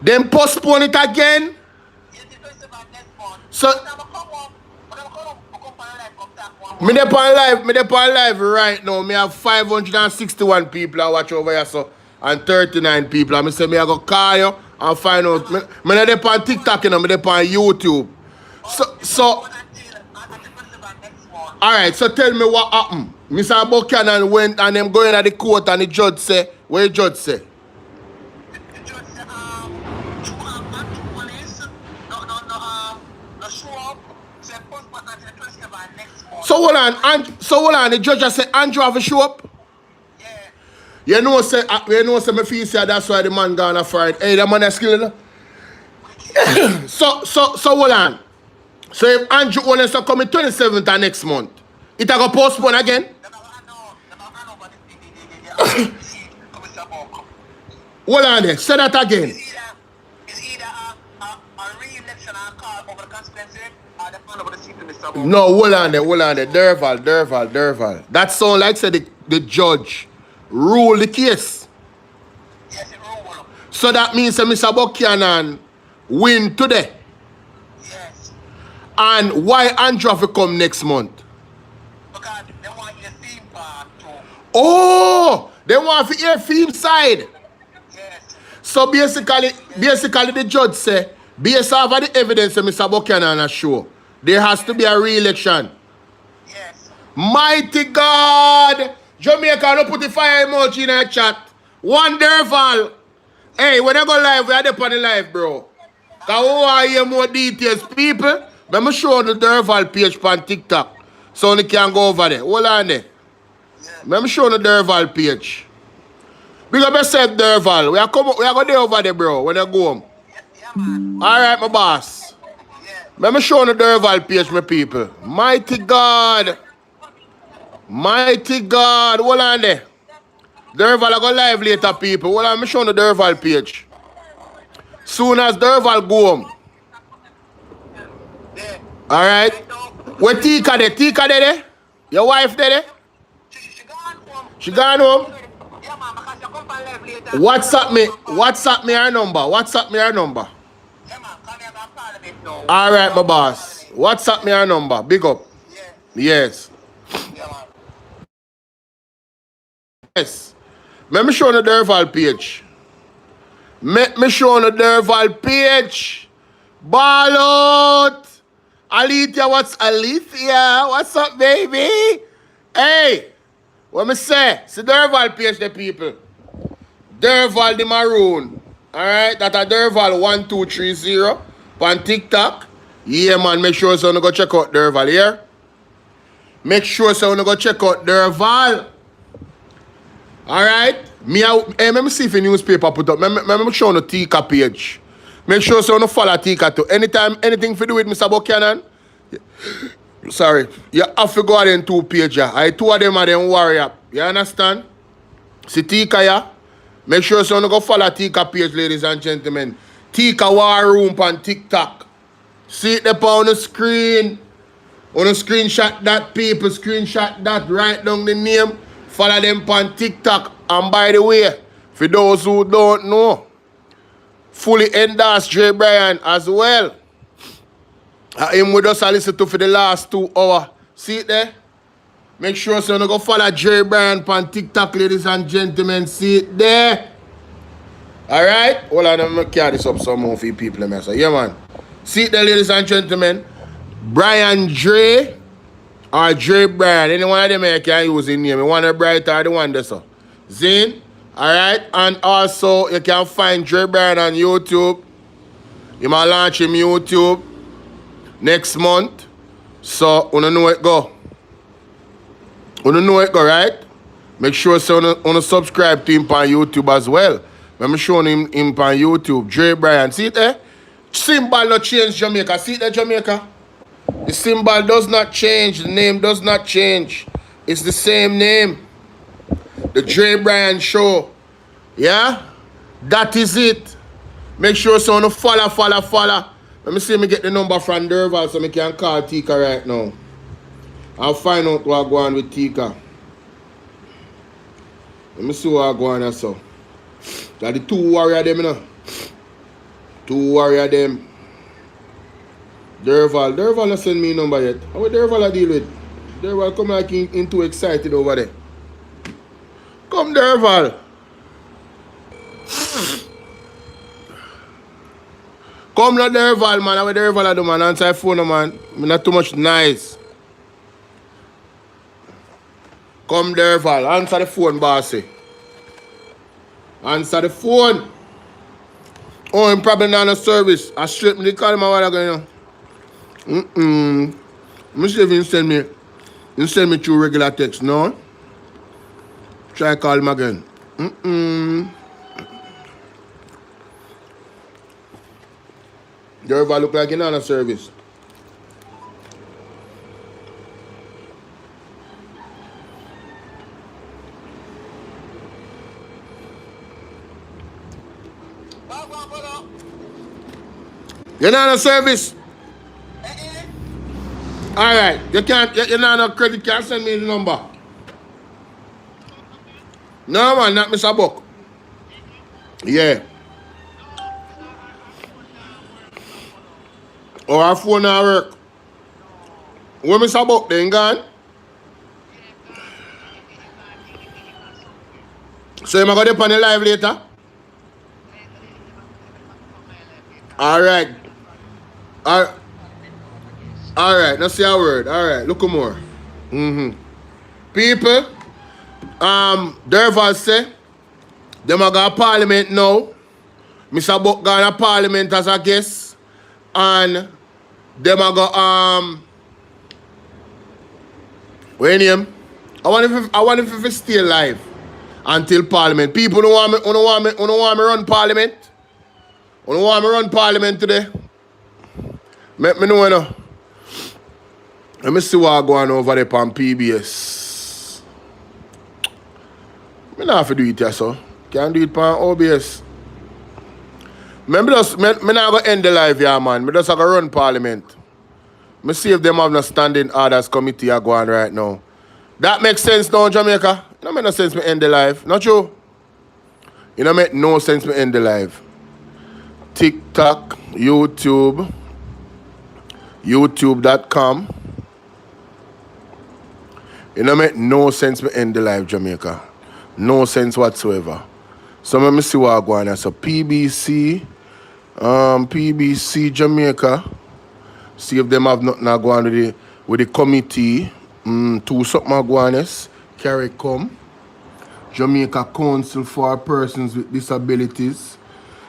Them postpone it again? So me dey on live right now. Me have 561 people I watch over here, so, and 39 people. And me say me I go call you and find out. Me dey on TikTok, you know, me dey on YouTube. So alright, so tell me what happened. Mr. Buchanan went and them going at the court and the judge say, what the judge say? The judge said, no show up. Say postpone until the 27th next month. So hold on, the judge just say Andrew have to show up? Yeah. You know say me feel say that's why the man gone a Friday. Hey, the man is skilled. So hold on. So if Andrew wants to come in 27th and next month, it a go postpone again? Hold on there, say that again. It's either a re-election or call over the consequences or the plan over the seat to Mr. Boko. No, hold on there. Derval. That sound like say the judge rule the case. Yes, it ruled. So that means that Mr. Buchanan win today. Yes. And why Andrew have to come next month? Because they want your theme part too. Oh, they want to hear theme side. Yes. So basically the judge say, based off of the evidence that Mr. Buchanan has shown, there has to be a re-election. Yes. Mighty God! Jamaica, don't put the fire emoji in the chat. Wonderful! Hey, when I go live, we are there on the live, bro. Because we want to hear more details. People, let me show the Derval page on TikTok. So they can go over there. Hold on there. Let me show the Derval page. Big up yourself, Derval. We are going there over there, bro, when you go home. Yeah, man. Alright, my boss. Yeah. Let me show the Derval page, my people. Mighty God. Mighty God. Hold on there. Derval, I go live later, people. Hold on, let me show the Derval page. Soon as Derval go home. Yeah. Alright. Where Tika there? Tika there? Your wife there? She gone home. She gone home? Yeah, man, because you come back live later. WhatsApp me her number. WhatsApp me her number. Yeah, man, come here and parliament now. Alright, my boss. WhatsApp me her number. Big up. Yeah. Yes. Yeah, man. Yes. Let me show the Derval page. Let me show the Derval page. Ball out. Alethea, what's up, baby? Hey, what me say? See Derval page, the people. Derval the Maroon. Alright, that a Derval 1230 on TikTok. Yeah, man, make sure so you go check out Derval here. Make sure so you go check out Derval. Alright? Let me see if the newspaper put up. Let me show you the Tika page. Make sure so you follow Tika too. Anytime, anything to do with Mr. Buchanan, sorry, you have to go out in 2 pages. I 2 of them are them warrior. You understand? See Tika, yeah? Make sure so you go follow Tika page, ladies and gentlemen. Tika War Room on TikTok. See it up on the screen. On the screenshot that, people. Screenshot that. Write down the name. Follow them on TikTok. And by the way, for those who don't know, fully endorse J. Bryan as well. Him with us listen to for the last 2 hours. See it there? Make sure so you go follow J. Bryan on TikTok, ladies and gentlemen. See it there? Alright? Hold on, I'm going to carry this up some more for you people. So, yeah, man. See it there, ladies and gentlemen. Brian Dre or J. Bryan. Any one of them I can use in name. One of the bright or the one there, so. Zin? Alright? And also, you can find J. Bryan on YouTube. You might launch him YouTube next month. So, you know it go. You know it, go right? Make sure so you subscribe to him on YouTube as well. Let me show him on YouTube. Dre Bryan. See it there? Symbol not change Jamaica. See it there, Jamaica? The symbol does not change. The name does not change. It's the same name. The Dre Bryan Show. Yeah? That is it. Make sure so you follow. Let me see me get the number from Derval so I can call Tika right now. I'll find out what I go on with Tika. Let me see what I go on there so. Got the 2 warrior them, you know. 2 warrior them. Derval not send me a number yet. How will Derval I deal with? Derval come like in too excited over there. Come Derval. Come na Derval, man. How will Derval I do, man? Answer the phone, man. I'm not too much nice. Come Derval. Answer the phone, bossy. Answer the phone. Oh, I'm probably not on service. I straight me the call him a while ago, you know. Let me see if you send me through regular text, no? Try call him again. Derval look like he's not on service. You're not on service. Alright, you're not on credit, can't send me the number. No man, not Mr. Buck. Yeah. Or our phone not work. Where Mr. Buck then gone? So you going to go on the live later? Alright. Alright, let's see a word. Alright, look more. People, Derval say, them are going to parliament now. Mr. Buck going to parliament as a guest. And them are going what name? I want if we stay alive until parliament. People don't want me run parliament. You don't want me run parliament today? Let me know, you know. Let me see what I go on over there on PBS. I don't have to do it here, so. Can't do it on OBS. Me not going to end the live here, man. I just have to run parliament. I see if them have no standing orders committee are going right now. That makes sense now, Jamaica. It don't make no sense me end the live. Not true? It don't make no sense me end the live. TikTok, YouTube, YouTube.com. It don't make no sense me end the live, Jamaica. No sense whatsoever. So let me see what I go on here. So PBC Jamaica. See if them have nothing to go on with the committee. Two something go on this. Carry come. Jamaica Council for Persons with Disabilities.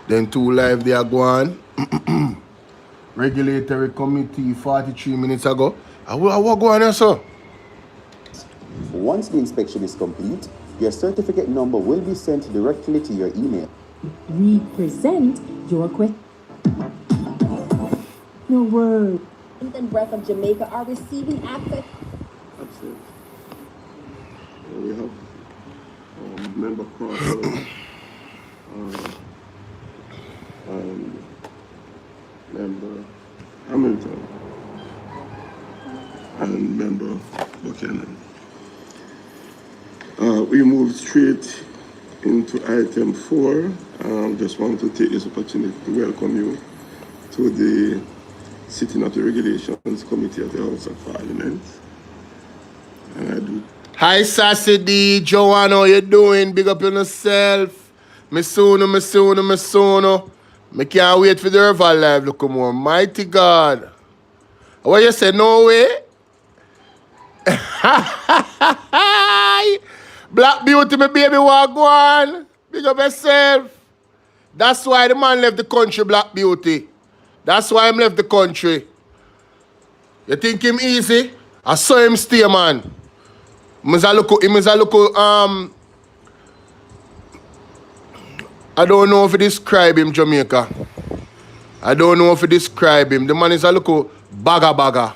Then 2 live they are going. Regulatory committee 43 minutes ago. I will go on here, sir. Once the inspection is complete, your certificate number will be sent directly to your email. We present your question. Your word. And breath of Jamaica are receiving access. Absolutely. We have member Crawford, member Hamilton, and member Buchanan. We move straight into item 4. Just want to take this opportunity to welcome you to the sitting of the Regulations Committee of the House of Parliament. And I do. Hi, Sassy D. Joanna, how you doing? Big up on yourself. Me sooner. Me can't wait for the Derval live. Look more. Mighty God. What you say? No way? Black Beauty, my baby, walk on. Big up yourself. That's why the man left the country, Black Beauty. That's why him left the country. You think him easy? I saw him stay, man. I don't know if you describe him, Jamaica. I don't know if you describe him. The man is a little bagger.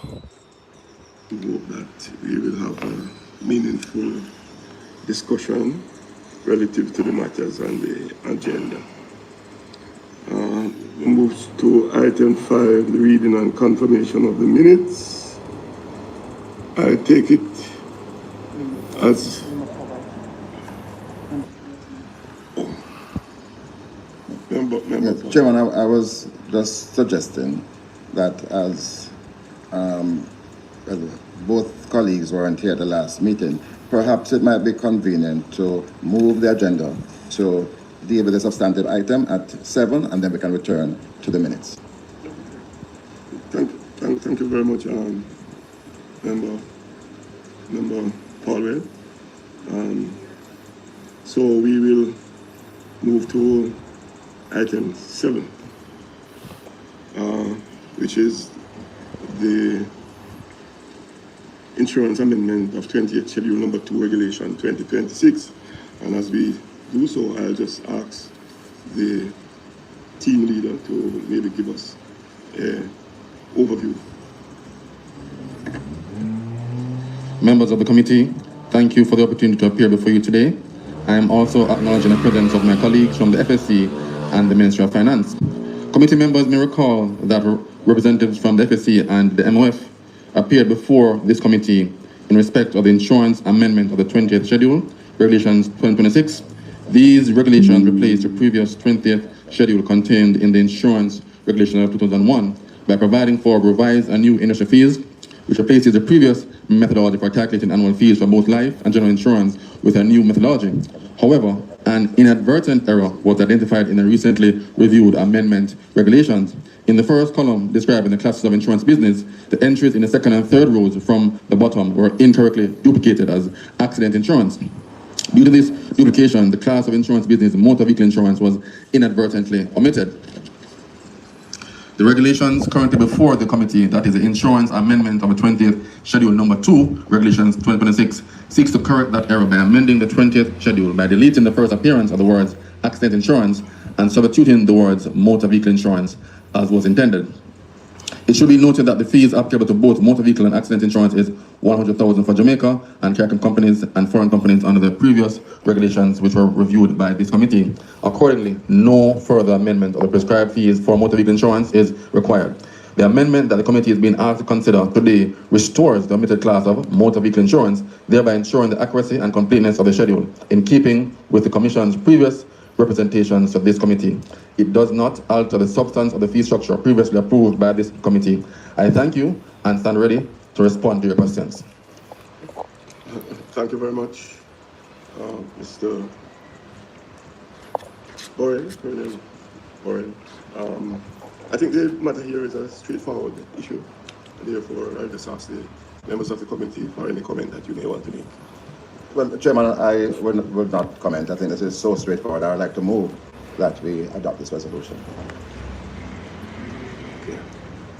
We hope that we will have a meaningful discussion relative to the matters on the agenda. We move to item 5, the reading and confirmation of the minutes. I take it as Yes, Chairman, I was just suggesting that as both colleagues weren't here at the last meeting, perhaps it might be convenient to move the agenda to deal with the substantive item at 7, and then we can return to the minutes. Thank you very much, Member Paulwell. So we will move to item 7, which is the insurance amendment of 28th schedule number 2 regulation 2026. And as we do so, I'll just ask the team leader to maybe give us an overview. Members of the committee, thank you for the opportunity to appear before you today. I am also acknowledging the presence of my colleagues from the FSC and the Ministry of Finance. Committee members may recall that representatives from the FSC and the MOF appeared before this committee in respect of the insurance amendment of the 20th schedule, regulations 2026. These regulations replaced the previous 20th schedule contained in the insurance regulation of 2001 by providing for revised and new industry fees, which replaces the previous methodology for calculating annual fees for both life and general insurance with a new methodology. However, an inadvertent error was identified in the recently reviewed amendment regulations. In the first column describing the classes of insurance business, the entries in the second and third rows from the bottom were incorrectly duplicated as accident insurance. Due to this duplication, the class of insurance business, motor vehicle insurance, was inadvertently omitted. The regulations currently before the committee, that is the insurance amendment of the 20th schedule number 2, regulations 2026, seeks to correct that error by amending the 20th schedule by deleting the first appearance of the words accident insurance and substituting the words motor vehicle insurance as was intended. It should be noted that the fees applicable to both motor vehicle and accident insurance is $100,000 for Jamaica and Caribbean companies and foreign companies under the previous regulations which were reviewed by this committee. Accordingly, no further amendment of the prescribed fees for motor vehicle insurance is required. The amendment that the committee is being asked to consider today restores the omitted class of motor vehicle insurance, thereby ensuring the accuracy and completeness of the schedule in keeping with the Commission's previous representations of this committee. It does not alter the substance of the fee structure previously approved by this committee. I thank you and stand ready to respond to your questions. Thank you very much, Mr. Borrell. I think the matter here is a straightforward issue. Therefore, I just ask the members of the committee for any comment that you may want to make. Well, Chairman, I would not comment. I think this is so straightforward. I would like to move that we adopt this resolution.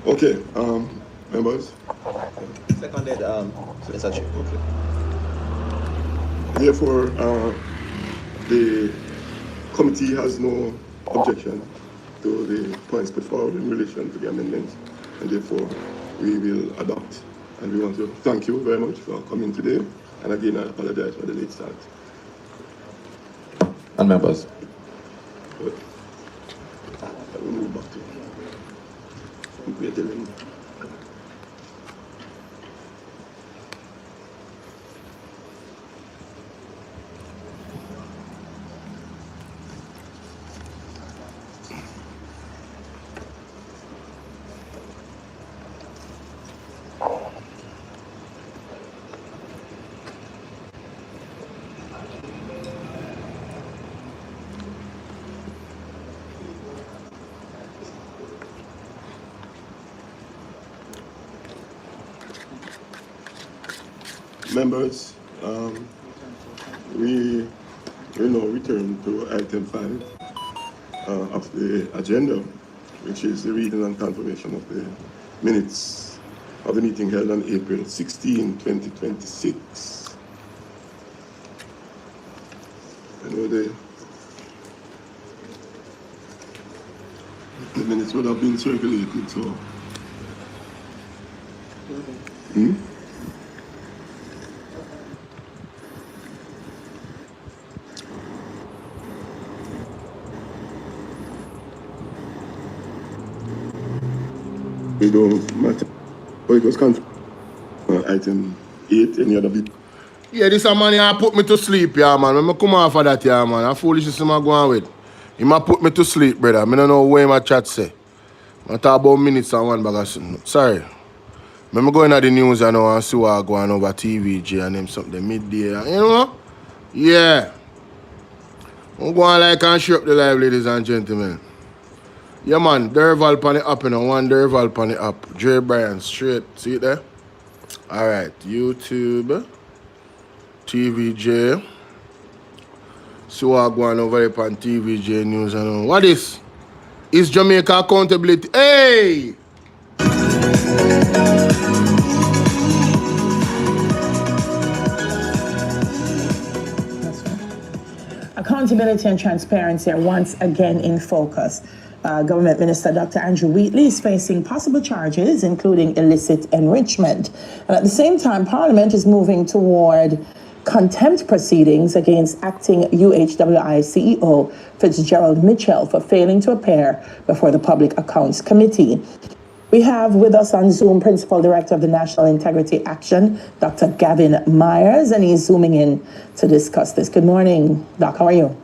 Okay, members? Seconded, Mr. Chair. Okay. Therefore, the committee has no objection to the points put forward in relation to the amendments, and therefore we will adopt. And we want to thank you very much for coming today. And again, I apologize for the late start. And members. Good. I will move back to members, we will now return to item 5 of the agenda, which is the reading and confirmation of the minutes of the meeting held on April 16, 2026. I know the minutes would have been circulated, so. It don't matter. But it was item 8, any other bit. Yeah, this a man here put me to sleep, yeah, man. When I come off of that, yeah, man. I foolishness I'm going with. He might put me to sleep, brother. I don't know where my chat say. I talk about minutes and one bag of something. Sorry. I'm going at the news and I see what going over TVG and them something midday. You know? Yeah. I'm going like and show up the live, ladies and gentlemen. Yeah, man. Derval on the app, you know. One Derval on the app. Dre Bryan, straight. See it there? All right. YouTube. TVJ. See what going over there on TVJ News and all. What is? Is Jamaica accountability? Hey! Accountability and transparency are once again in focus. Government Minister Dr. Andrew Wheatley is facing possible charges, including illicit enrichment. And at the same time, Parliament is moving toward contempt proceedings against acting UHWI CEO Fitzgerald Mitchell for failing to appear before the Public Accounts Committee. We have with us on Zoom Principal Director of the National Integrity Action, Dr. Gavin Myers, and he's zooming in to discuss this. Good morning, Doc. How are you?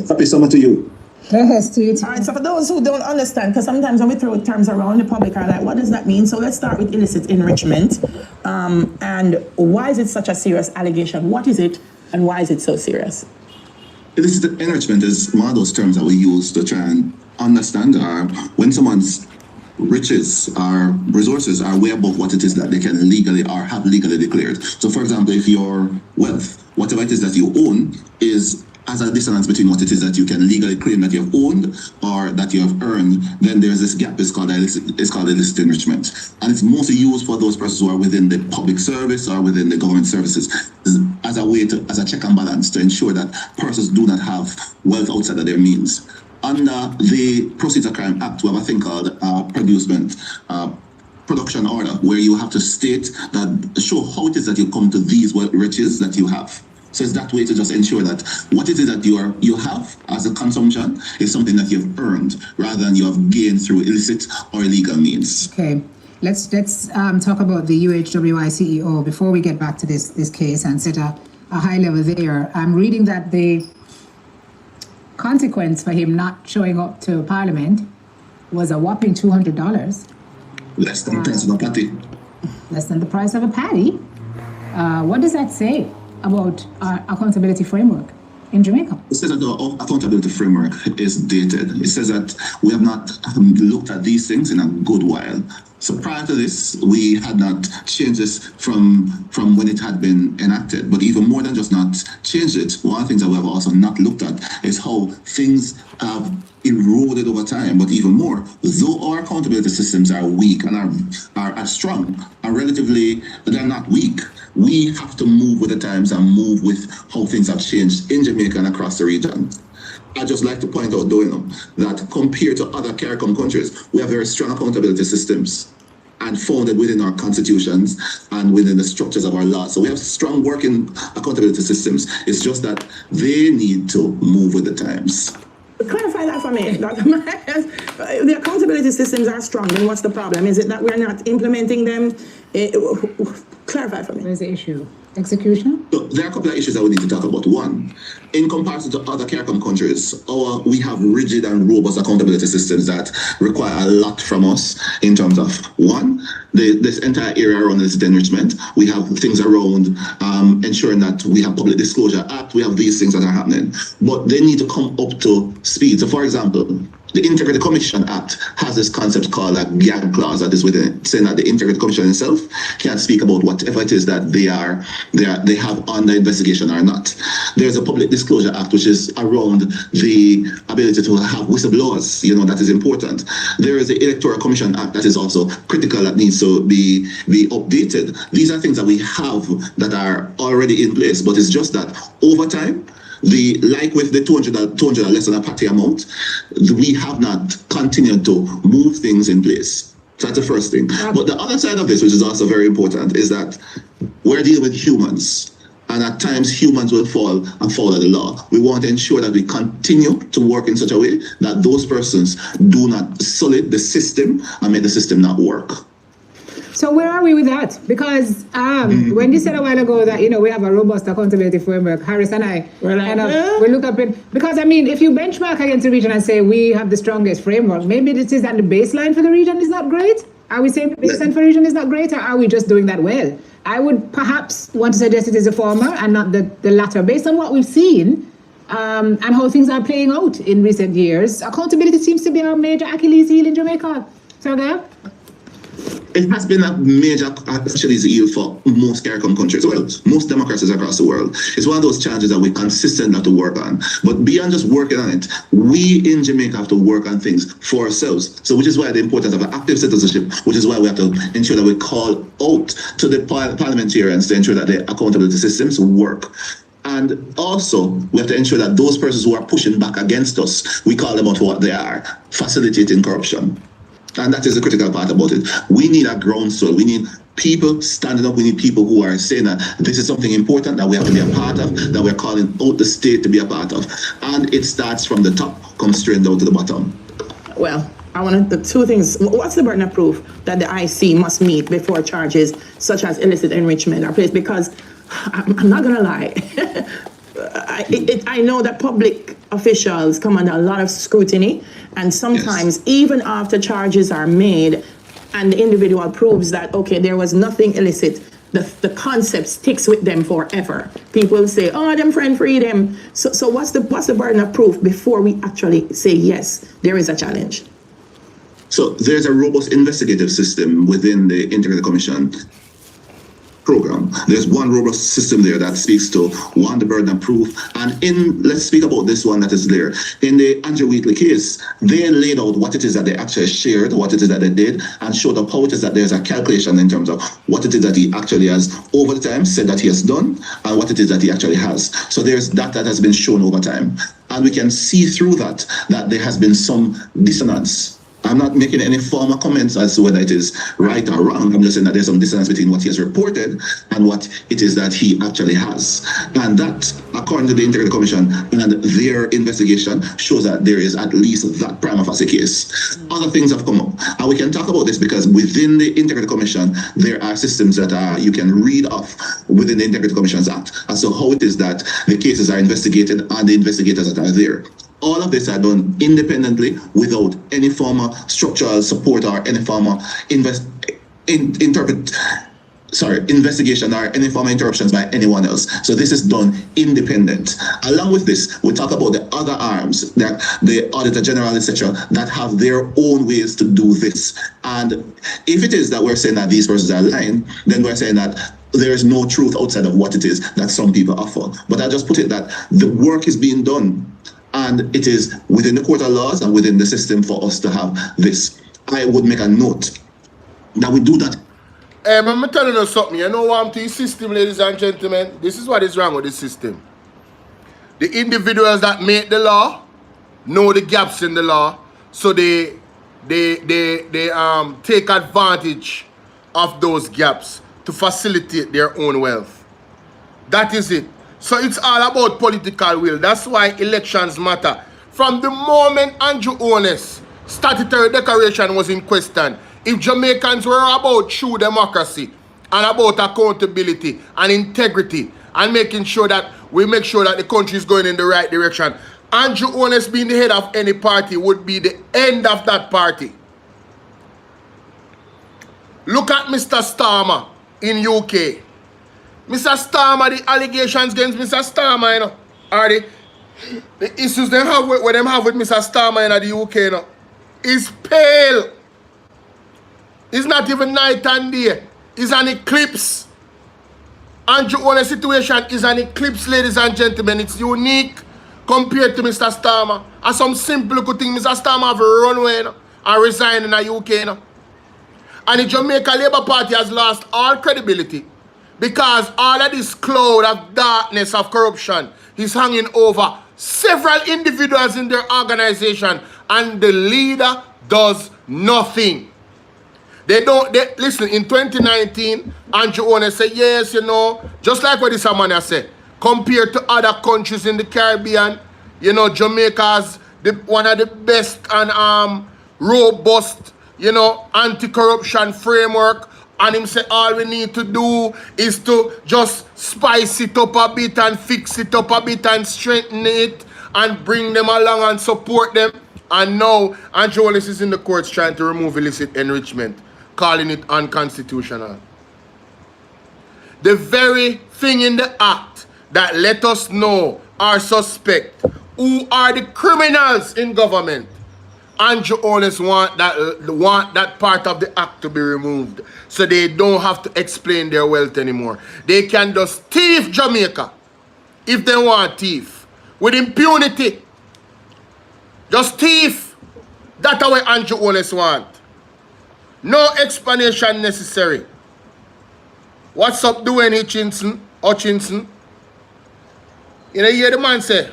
Happy summer to you. Yes, to you too. All right, so for those who don't understand, because sometimes when we throw terms around, the public are like, what does that mean? So let's start with illicit enrichment. And why is it such a serious allegation? What is it, and why is it so serious? Illicit enrichment is one of those terms that we use to try and understand when someone's riches or resources are way above what it is that they can legally or have legally declared. So for example, if your wealth, whatever it is that you own, is as a dissonance between what it is that you can legally claim that you have owned or that you have earned, then there's this gap. It's called illicit enrichment. And it's mostly used for those persons who are within the public service or within the government services as a way to, as a check and balance to ensure that persons do not have wealth outside of their means. Under the Proceeds of Crime Act, we have a thing called production order, where you have to state that, show how it is that you come to these riches that you have. So it's that way to just ensure that what it is that you have as a consumption is something that you've earned rather than you have gained through illicit or illegal means. Okay, let's talk about the UHWI CEO before we get back to this case and set a high level there. I'm reading that the consequence for him not showing up to Parliament was a whopping $200. Less than the price of a patty. Less than the price of a patty. What does that say about our accountability framework in Jamaica? It says that the accountability framework is dated. It says that we have not looked at these things in a good while. So prior to this, we had not changed this from when it had been enacted. But even more than just not changed it, one of the things that we have also not looked at is how things have eroded over time. But even more, though our accountability systems are weak and are strong, and relatively, they're not weak. We have to move with the times and move with how things have changed in Jamaica and across the region. I'd just like to point out, though, that compared to other CARICOM countries, we have very strong accountability systems and founded within our constitutions and within the structures of our laws. So we have strong working accountability systems. It's just that they need to move with the times. Clarify that for me, Dr. Myers. The accountability systems are strong, then what's the problem? Is it that we're not implementing them? Clarify for me. Where's the issue? Execution? So there are a couple of issues that we need to talk about. One, in comparison to other CARICOM countries, we have rigid and robust accountability systems that require a lot from us in terms of, one, this entire area around illicit enrichment. We have things around ensuring that we have Public Disclosure Act. We have these things that are happening, but they need to come up to speed. So for example, the Integrity Commission Act has this concept called a gag clause that is within it, saying that the Integrity Commission itself can speak about whatever it is that they have under investigation or not. There's a Public Disclosure Act, which is around the ability to have whistleblowers, that is important. There is the Electoral Commission Act that is also critical, that needs to be updated. These are things that we have that are already in place, but it's just that over time, Like with the 200 less than a party amount, we have not continued to move things in place. So that's the first thing. But the other side of this, which is also very important, is that we're dealing with humans. And at times humans will fall and follow the law. We want to ensure that we continue to work in such a way that those persons do not sully the system and make the system not work. So where are we with that? Because when you said a while ago that, we have a robust accountability framework, Harris and I, we look up in, because I mean, if you benchmark against the region and say we have the strongest framework, maybe this is that the baseline for the region is not great? Are we saying the baseline for the region is not great, or are we just doing that well? I would perhaps want to suggest it is the former and not the latter, based on what we've seen and how things are playing out in recent years. Accountability seems to be our major Achilles heel in Jamaica. So there? It has been a major Achilles heel for most CARICOM countries, well, most democracies across the world. It's one of those challenges that we consistently have to work on. But beyond just working on it, we in Jamaica have to work on things for ourselves. So which is why the importance of active citizenship, which is why we have to ensure that we call out to the parliamentarians to ensure that the accountability systems work. And also, we have to ensure that those persons who are pushing back against us, we call them out for what they are, facilitating corruption. And that is the critical part about it. We need a groundswell. We need people standing up. We need people who are saying that this is something important that we have to be a part of, that we're calling out the state to be a part of. And it starts from the top, comes straight down to the bottom. Well, I want the two things. What's the burden of proof that the IC must meet before charges such as illicit enrichment are placed? Because I'm not going to lie. I know that public officials come under a lot of scrutiny, and sometimes even after charges are made and the individual proves that, okay, there was nothing illicit, the concept sticks with them forever. People say, oh, them friend freedom. So what's the burden of proof before we actually say, yes, there is a challenge? So there's a robust investigative system within the Integrity Commission program. There's one robust system there that speaks to one, the burden of proof. And let's speak about this one that is there. In the Andrew Wheatley case, they laid out what it is that they actually shared, what it is that they did, and showed up how it is that there's a calculation in terms of what it is that he actually has over the time said that he has done and what it is that he actually has. So there's that has been shown over time. And we can see through that there has been some dissonance. I'm not making any formal comments as to whether it is right or wrong. I'm just saying that there's some dissonance between what he has reported and what it is that he actually has. And that, according to the Integrity Commission and their investigation, shows that there is at least that prima facie case. Other things have come up. And we can talk about this because within the Integrity Commission, there are systems that you can read off within the Integrity Commissions Act as to how it is that the cases are investigated and the investigators that are there. All of this are done independently without any form of structural support or any form of investigation or any form of interruptions by anyone else. So this is done independent. Along with this, we talk about the other arms, that the Auditor General, etc., that have their own ways to do this. And if it is that we're saying that these persons are lying, then we're saying that there is no truth outside of what it is that some people offer. But I just put it that the work is being done. And it is within the court of laws and within the system for us to have this. I would make a note that we do that. I'm telling you something. You know what I'm to the system, ladies and gentlemen? This is what is wrong with the system. The individuals that make the law know the gaps in the law, so they take advantage of those gaps to facilitate their own wealth. That is it. So it's all about political will. That's why elections matter. From the moment Andrew Honest statutory declaration was in question, if Jamaicans were about true democracy and about accountability and integrity and making sure that the country is going in the right direction, Andrew Honest being the head of any party would be the end of that party. Look at Mr. Starmer in UK. Mr. Starmer, the allegations against Mr. Starmer, you know, are the issues they have with Mr. Starmer in the UK, you know, is pale. It's not even night and day. It's an eclipse. Andrew Honest's situation is an eclipse, ladies and gentlemen. It's unique compared to Mr. Starmer. And some simple good thing, Mr. Starmer have run away, you know, and resign in the UK, you know. And the Jamaica Labour Party has lost all credibility. Because all of this cloud of darkness of corruption is hanging over several individuals in their organization, and the leader does nothing. Listen, in 2019, Andrew Owens said, yes, you know, just like what this man has said, compared to other countries in the Caribbean, you know, Jamaica's one of the best and robust, you know, anti-corruption framework. And him say all we need to do is to just spice it up a bit and fix it up a bit and strengthen it and bring them along and support them. And now Andrew Wallace is in the courts trying to remove illicit enrichment, calling it unconstitutional. The very thing in the act that let us know or suspect who are the criminals in government, Andrew Owens want that part of the act to be removed so they don't have to explain their wealth anymore. They can just thief Jamaica if they want thief with impunity. Just thief. That's what Andrew Owens want. No explanation necessary. What's up doing Hutchinson? You know, you hear the man say,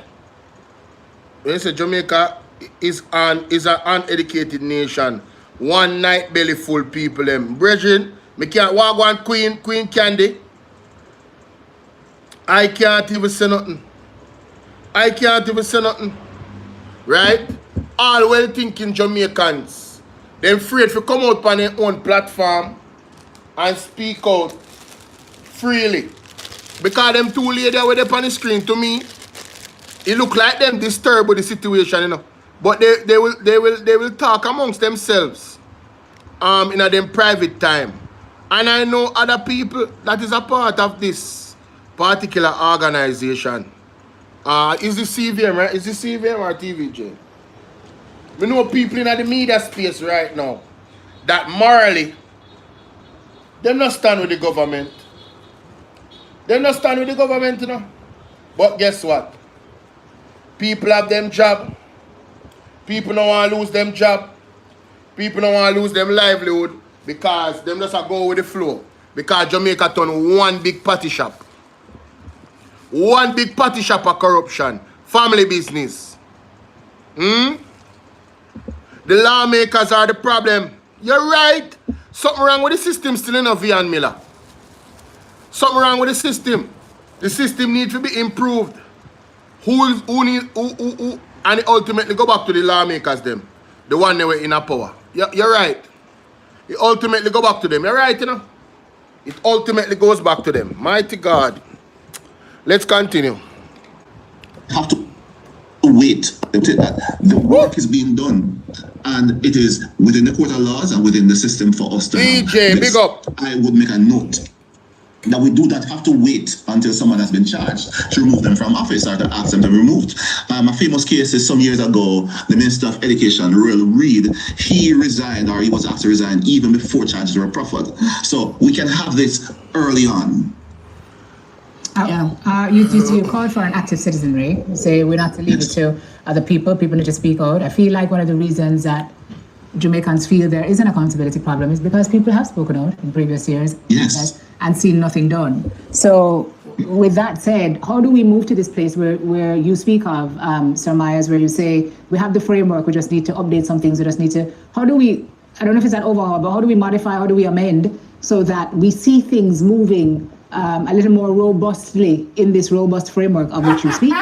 when he say Jamaica is an uneducated nation, one night belly full people them. Brethren, me can't walk one Queen Candy. I can't even say nothing. Right? All well thinking Jamaicans, them afraid to come out on their own platform and speak out freely. Because them two ladies were up on the screen, to me, it look like them disturbed with the situation, you know. But they will talk amongst themselves in a them private time. And I know other people that is a part of this particular organization. Is the CVM, right? Is the CVM or TVJ? We know people in the media space right now that morally, them not stand with the government. They not stand with the government, you know. But guess what? People have them job. People don't want to lose them job. People don't want to lose them livelihood because them just go with the flow. Because Jamaica turn one big party shop. One big party shop of corruption. Family business. The lawmakers are the problem. You're right. Something wrong with the system still in a V&R Miller. Something wrong with the system. The system needs to be improved. Who and it ultimately go back to the lawmakers them. The one that were in a power. You're right. It ultimately go back to them. You're right, you know. It ultimately goes back to them. Mighty God. Let's continue. Have to wait. The work is being done, and it is within the court of laws and within the system for us to DJ, big up. I would make a note that we do not have to wait until someone has been charged to remove them from office or to ask them to be removed. A famous case is some years ago, the Minister of Education, Royal Reid, he resigned, or he was asked to resign even before charges were proffered. So we can have this early on. You called for an active citizenry. You say we're not to leave it to other people. People need to speak out. I feel like one of the reasons that Jamaicans feel there is an accountability problem is because people have spoken out in previous years and seen nothing done. So with that said, how do we move to this place where you speak of, Sir Myers, where you say we have the framework, we just need to update some things, we just need to, how do we, I don't know if it's an overhaul, but how do we modify, how do we amend so that we see things moving a little more robustly in this robust framework of which you speak?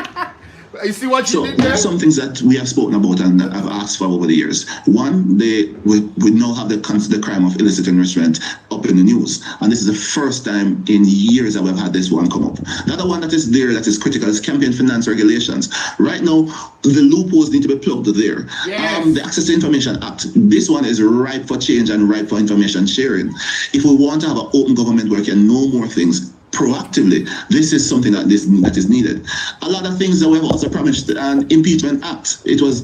You see what you did there? Some things that we have spoken about and that I've asked for over the years. One, we now have the crime of illicit enrichment up in the news. And this is the first time in years that we've had this one come up. The other one that is there that is critical is campaign finance regulations. Right now, the loopholes need to be plugged there. Yes. The Access to Information Act, this one is ripe for change and ripe for information sharing. If we want to have an open government where we can know more things proactively, this is something that is needed. A lot of things that we have also promised, an impeachment act, it has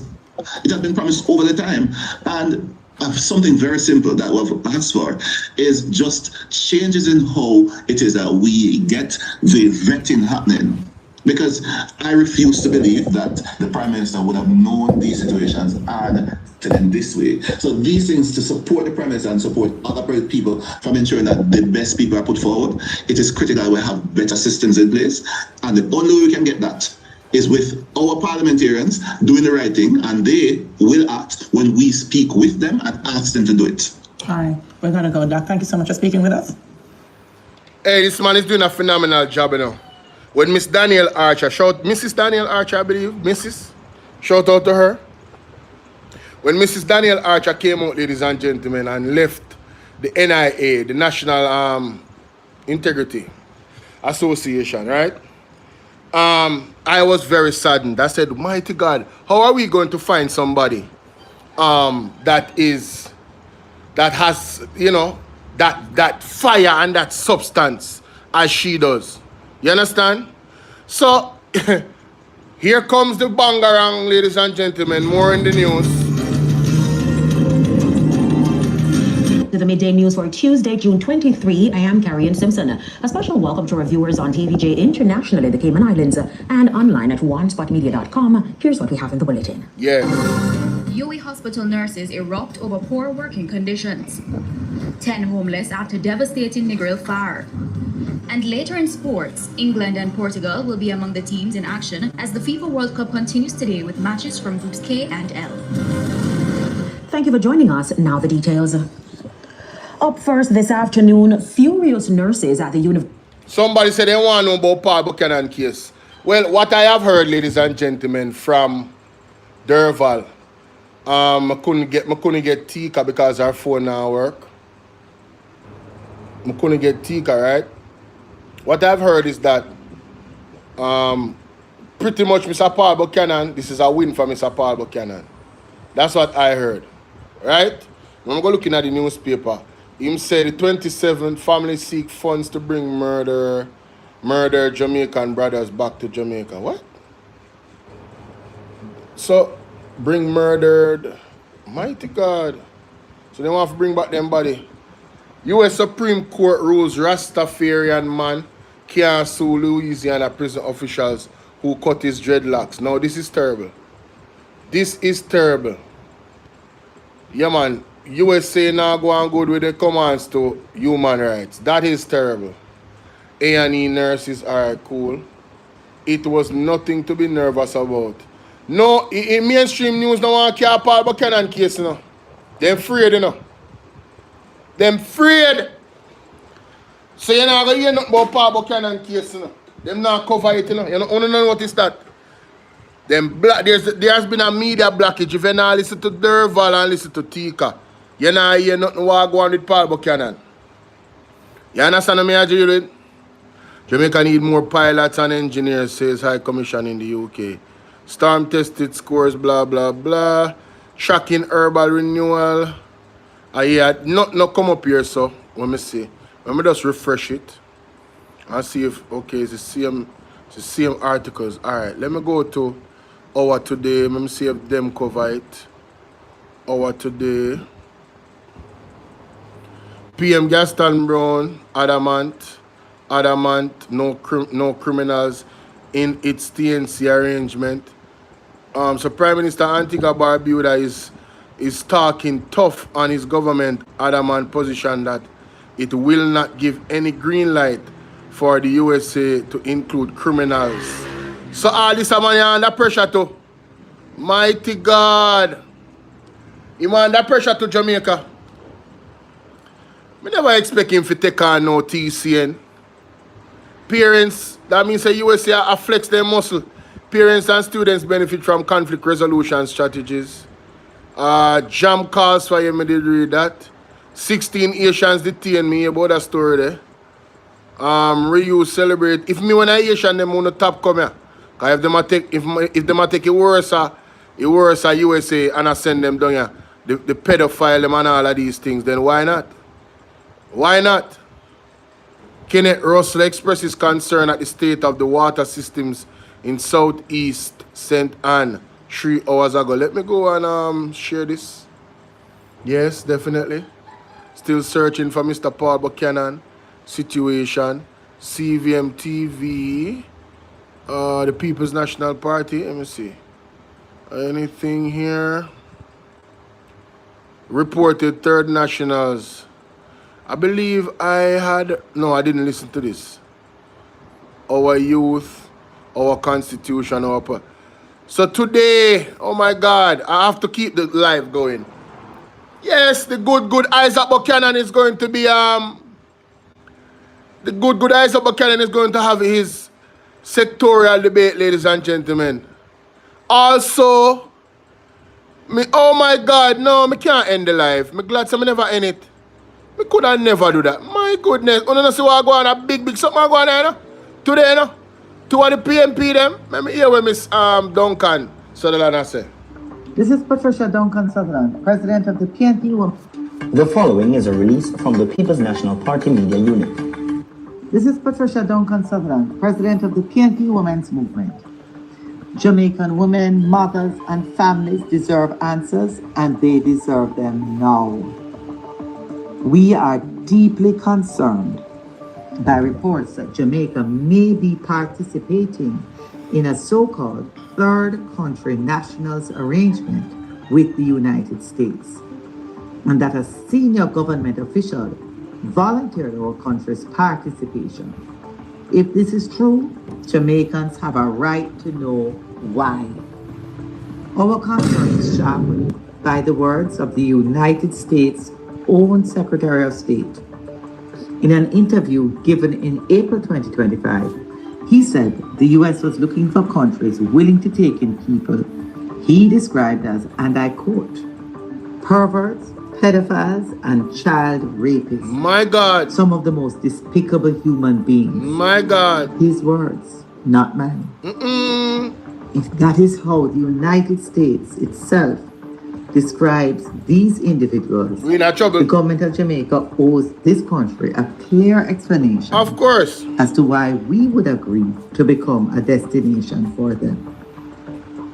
been promised over the time, and something very simple that we've asked for is just changes in how it is that we get the vetting happening Because I refuse to believe that the Prime Minister would have known these situations and to them this way. So these things, to support the Prime Minister and support other people from ensuring that the best people are put forward, it is critical we have better systems in place. And the only way we can get that is with our parliamentarians doing the right thing, and they will act when we speak with them and ask them to do it. All right, we're going to go, Doc. Thank you so much for speaking with us. Hey, this man is doing a phenomenal job, you know. When Miss Danielle Archer, Mrs. Danielle Archer, I believe, Mrs. Shout out to her. When Mrs. Danielle Archer came out, ladies and gentlemen, and left the NIA, the National Integrity Association, right? I was very saddened. I said, mighty God, how are we going to find somebody that has, you know, that fire and that substance as she does? You understand? So, here comes the bangarang, ladies and gentlemen. More in the news. To the midday news for Tuesday, June 23, I am Carrie Simpson. A special welcome to our viewers on TVJ internationally, the Cayman Islands, and online at onespotmedia.com. Here's what we have in the bulletin. Yeah. UWI hospital nurses erupt over poor working conditions. 10 homeless after devastating Negril fire. And later in sports, England and Portugal will be among the teams in action as the FIFA World Cup continues today with matches from Groups K and L. Thank you for joining us. Now the details. Up first this afternoon, furious nurses at the university. Somebody said they want to know about Paul Buchanan case. Well, what I have heard, ladies and gentlemen, from Derval, I couldn't get Tika because our phone now work. I couldn't get Tika, right? What I've heard is that pretty much Mr. Paul Buchanan, this is a win for Mr. Paul Buchanan. That's what I heard, right? When I'm looking at the newspaper, him said the 27th family seek funds to bring murdered Jamaican brothers back to Jamaica. What? So, bring murdered, mighty God. So they want to bring back them body. U.S. Supreme Court rules Rastafarian man can't sue Louisiana prison officials who cut his dreadlocks. Now this is terrible. This is terrible. Yeah man, USA now go on good with the commands to human rights. That is terrible. A&E nurses are cool. It was nothing to be nervous about. No, in mainstream news no one care Paul Buchanan case, you know. They're afraid, you know. Them afraid. So you're not going to hear nothing about Paul Buchanan case, you know. Them not cover it, you know. You don't know what is that. Them black, there has been a media blockage. If you not listen to Derval and listen to Tika, you not hear nothing what go on with Paul Buchanan. You understand what I'm doing? Jamaica need more pilots and engineers, says High Commission in the UK. Storm tested scores, blah, blah, blah. Tracking herbal renewal. Yeah, not come up here, so let me see. Let me just refresh it and see if okay, it's the same articles. Alright, let me go to Our Today. Let me see if them cover it. Our Today. PM Gaston Brown, adamant, no criminals in its TNC arrangement. So Prime Minister Antigua Barbuda is talking tough on his government adamant position that it will not give any green light for the USA to include criminals. So all this man under pressure to mighty God. He under pressure to Jamaica. I never expect him to take on no TCN. Parents, that means the USA are flex their muscle. Parents and students benefit from conflict resolution strategies. Jam calls for you, I did read that. 16 Asians detained me about that story there. Reuse celebrate. If me when I Asian them on the top come here. Cause if them take it worse USA and I send them down here, the pedophile them and all of these things, then why not? Why not? Kenneth Russell expresses concern at the state of the water systems in Southeast St. Anne 3 hours ago. Let me go and share this. Yes, definitely. Still searching for Mr. Paul Buchanan situation. CVM TV. The People's National Party. Let me see. Anything here? Reported third nationals. I believe I didn't listen to this. Our youth, our constitution, so today, oh my God, I have to keep the live going. Yes, the good Isaac Buchanan is going to be the good Isaac Buchanan is going to have his sectorial debate, ladies and gentlemen. Also, oh my God, no, I can't end the live. I'm glad I never end it. I could have never do that. My goodness. You don't see what I go on, a big something I go on there, no? Today, no? To the PMP them, let me hear what Miss Duncan Sutherland say. This is Patricia Duncan Sutherland, President of the PNP Women. The following is a release from the People's National Party Media Unit. This is Patricia Duncan Sutherland, President of the PNP Women's Movement. Jamaican women, mothers, and families deserve answers, and they deserve them now. We are deeply concerned by reports that Jamaica may be participating in a so-called third country nationals arrangement with the United States, and that a senior government official volunteered our country's participation. If this is true, Jamaicans have a right to know why. Our concern is sharpened by the words of the United States' own Secretary of State. In an interview given in April 2025, he said the U.S. was looking for countries willing to take in people he described as, and I quote, perverts, pedophiles, and child rapists. My God. Some of the most despicable human beings. My God. His words, not mine. If that is how the United States itself describes these individuals, we're in trouble. The government of Jamaica owes this country a clear explanation, of course, as to why we would agree to become a destination for them.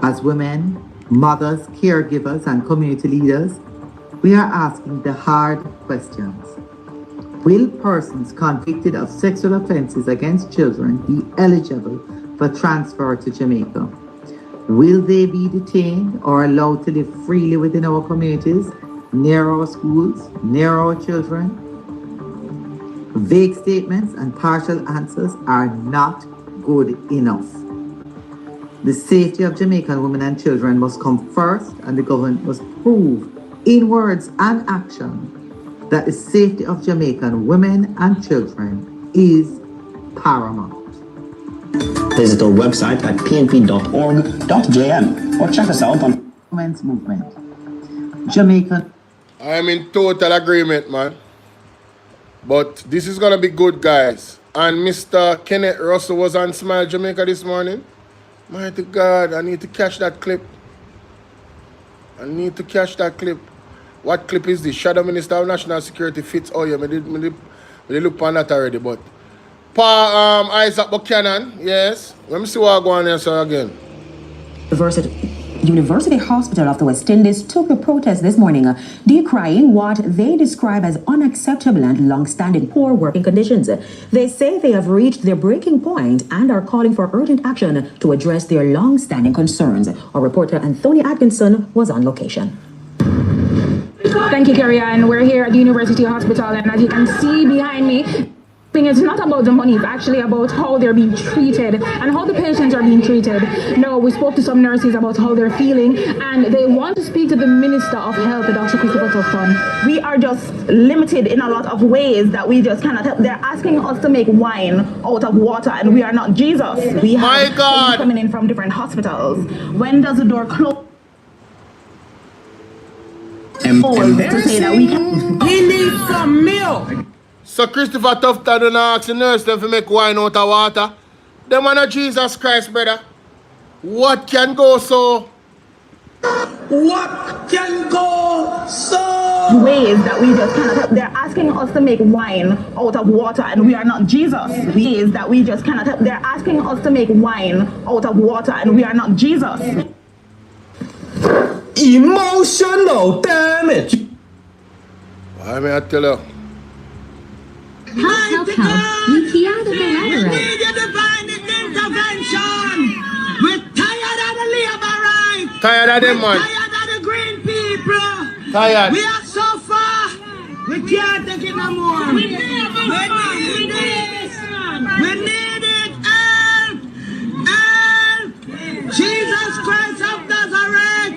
As women, mothers, caregivers, and community leaders, we are asking the hard questions. Will persons convicted of sexual offenses against children be eligible for transfer to Jamaica? Will they be detained or allowed to live freely within our communities, near our schools, near our children? Vague statements and partial answers are not good enough. The safety of Jamaican women and children must come first, and the government must prove in words and action that the safety of Jamaican women and children is paramount. Visit our website at pnp.org.jm or check us out on Women's Movement. Jamaican. I'm in total agreement, man. But this is gonna be good, guys. And Mr. Kenneth Russell was on Smile Jamaica this morning. Mighty God, I need to catch that clip. What clip is this? Shadow Minister of National Security Fitz. Oh yeah, me look on that already, but Isaac Buchanan, yes. Let me see what I go on here so again. University Hospital of the West Indies took the protest this morning, decrying what they describe as unacceptable and long-standing poor working conditions. They say they have reached their breaking point and are calling for urgent action to address their long-standing concerns. Our reporter Anthony Atkinson was on location. Thank you, Carrie Ann. We're here at the University Hospital, and as you can see behind me, it's not about the money, it's actually about how they're being treated and how the patients are being treated. No, we spoke to some nurses about how they're feeling, and they want to speak to the Minister of Health, Dr. Christopher Tufton. We are just limited in a lot of ways that we just cannot help. They're asking us to make wine out of water, and we are not Jesus. We have patients coming in from different hospitals. When does the door close? To say that we can. We need some milk. So Christopher Tufton don't ask the nurse them to make wine out of water. Them are not Jesus Christ, brother. What can go so? What can go so? Ways that we just cannot help. They're asking us to make wine out of water, and we are not Jesus. Ways that we just cannot help. They're asking us to make wine out of water, and we are not Jesus. Emotional damage. I mean, I tell you. Help, help, help. You key out of the We need your divine intervention. Tired of them, man. Tired of the green people. Tired. We are so far. We can't take it no more. We need it. Help! Help! Jesus Christ of Nazareth.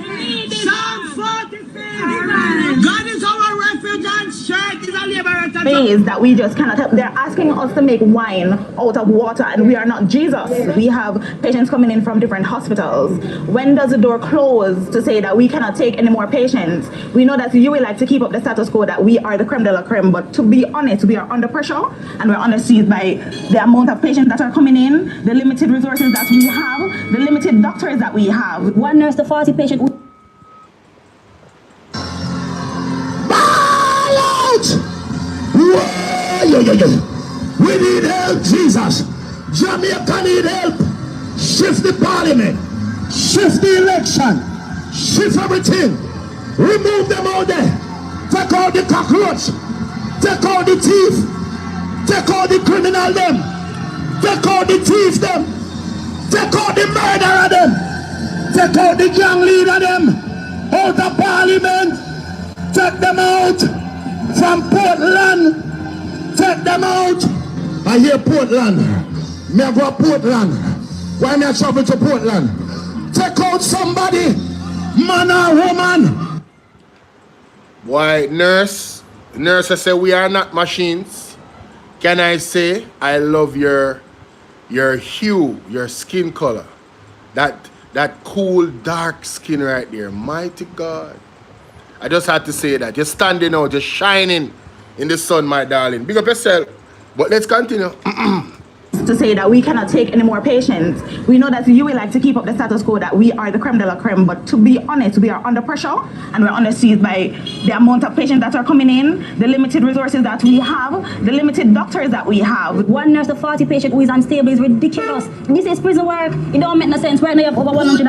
Psalm 45. God is our refuge and strength. Is a liberator. Ways that we just cannot help. They're asking us to make wine out of water, and we are not Jesus. We have patients coming in from different hospitals. When does the door close to say that we cannot take any more patients? We know that you will like to keep up the status quo that we are the creme de la creme, but to be honest, we are under pressure and we're under siege by the amount of patients that are coming in, the limited resources that we have, the limited doctors that we have. One nurse to 40 patients. We need help, Jesus. Jamaica need help. Shift the parliament. Shift the election. Shift everything. Remove them all there. Take out the cockroach. Take out the thief. Take out the criminal them. Take out the thief them. Take out the murderer them. Take out the gang leader them. Out of parliament. Take them out. From Portland. Take them out. I hear Portland. Me I go to Portland. Why me I travel to Portland? Take out somebody. Man or woman. Why, nurse? Nurse, I say we are not machines. Can I say I love your hue, your skin color. That cool, dark skin right there. Mighty God. I just had to say that. You're standing out, just shining in the sun, my darling. Big up yourself. But let's continue. To say that we cannot take any more patients. We know that you will like to keep up the status quo that we are the creme de la creme, but to be honest, we are under pressure and we're under siege by the amount of patients that are coming in, the limited resources that we have, the limited doctors that we have. One nurse to 40 patients who is unstable is ridiculous. This is prison work. It don't make no sense. Right now you have over 100.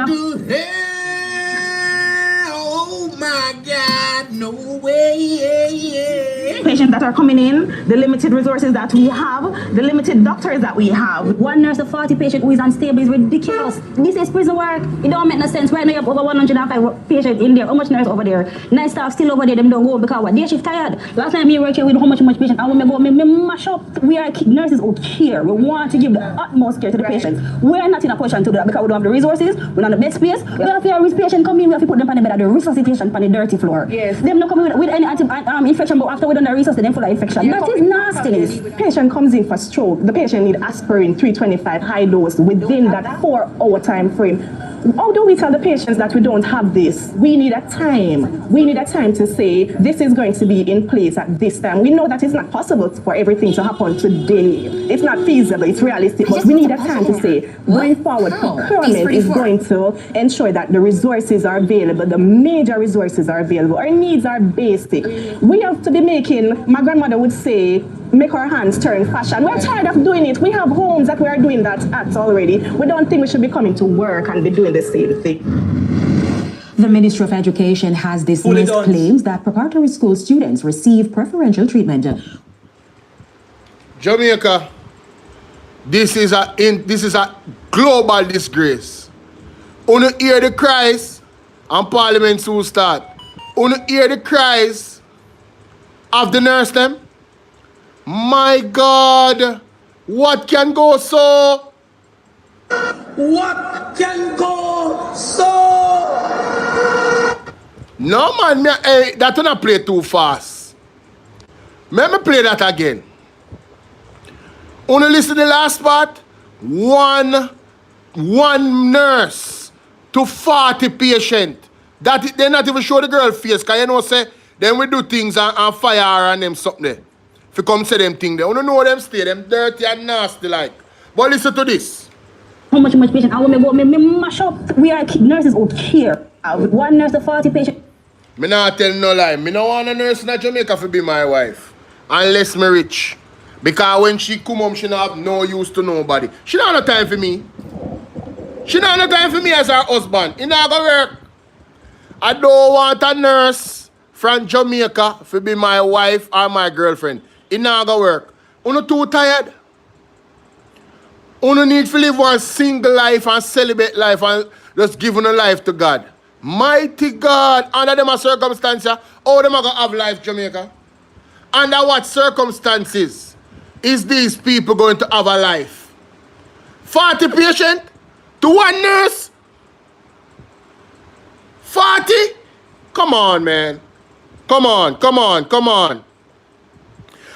Oh my God, no way. Patients that are coming in, the limited resources that we have, the limited doctors that we have. One nurse to 40 patients who is unstable is ridiculous. This is prison work. It don't make no sense. Right now you have over 105 patients in there. How much nurse over there? 9 staff still over there. Them don't go because what? They shift tired. Last time we worked here, we know how much patients. And when we go, me mash up. We are nurses who care. We want to give the utmost care to the patients. We are not in a position to do that because we don't have the resources. We don't have the bed space. We have to risk patient come in. We have to put them on the bed at the resuscitation on the dirty floor. Yes. Them not coming with any infection, but after we done the resources, then full of infection. That is nastiness. Patient comes in for stroke. The patient need aspirin 325 high dose within that 4-hour time frame. How do we tell the patients that we don't have this? We need a time. We need a time to say this is going to be in place at this time. We know that it's not possible for everything to happen today. It's not feasible, it's realistic, but we need a time to say going forward, procurement is going to ensure that the resources are available, the major resources are available. Our needs are basic. We have to be making, my grandmother would say, make our hands turn fashion. We're tired of doing it. We have homes that we are doing that at already. We don't think we should be coming to work and be doing the same thing. The Ministry of Education has dismissed claims that preparatory school students receive preferential treatment. Jamaica, this is a global disgrace. Uno hear the cries and Parliament soon start. Uno hear the cries of the nurse them. My God, what can go so? What can go so? No man, that don't play too fast. Let me play that again. Only listen to the last part. One nurse to 40 patients. That they not even show the girl face, cause you know say then we do things and fire her and them something there. If you come say them thing there, you don't know them stay, them dirty and nasty like. But listen to this. How much patient? I want me go me mash up. We are nurses who care. One nurse to 40 patients. Me not tell no lie. Me no want a nurse in Jamaica to be my wife. Unless me rich. Because when she come home, she not have no use to nobody. She not have no time for me. She not have no time for me as her husband. It not gonna work. I don't want a nurse from Jamaica to be my wife or my girlfriend. It not gonna work. Uno too tired. Uno need to live one single life and celebrate life and just give a life to God. Mighty God, under them circumstances, how them are going to have life, Jamaica? Under what circumstances is these people going to have a life? 40 patients to one nurse? 40? Come on, man. Come on.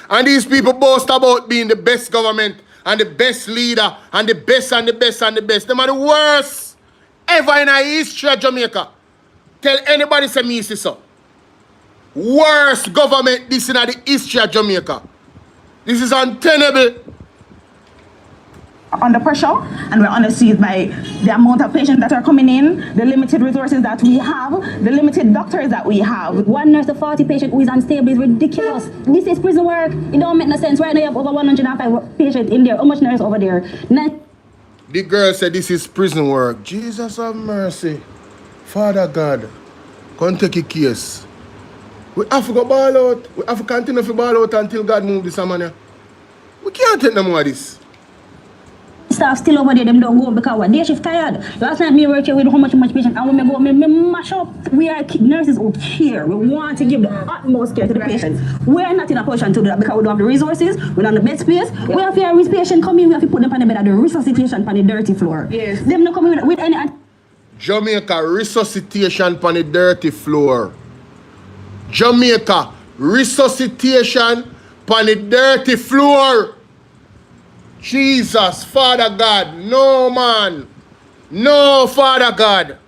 And these people boast about being the best government and the best leader and the best and the best and the best. Them are the worst ever in the history of Jamaica. Tell anybody say me see so. Worst government this in the history of Jamaica. This is untenable. Under pressure, and we're underseized by the amount of patients that are coming in, the limited resources that we have, the limited doctors that we have. One nurse to 40 patient who is unstable is ridiculous. This is prison work. It don't make no sense. Right now you have over 105 patients in there. How much nurse over there? The girl said this is prison work. Jesus have mercy. Father God, come take a case. We have to go ball out. We have to continue to ball out until God move this man. We can't take no more of this. Staff still over there, them don't go because what? Day shift tired. Last night me work here with how much patient, and when me go, me mash up. We are nurses who care. We want to give the utmost care to the patients. We are not in a position to do that because we don't have the resources, we don't have the bed space. We have to have patient come in, we have to put them on the bed at the resuscitation on the dirty floor. Yes. Them not coming with any. Jamaica resuscitation on the dirty floor. Jamaica resuscitation on the dirty floor. Jesus, Father God, no man. No, Father God.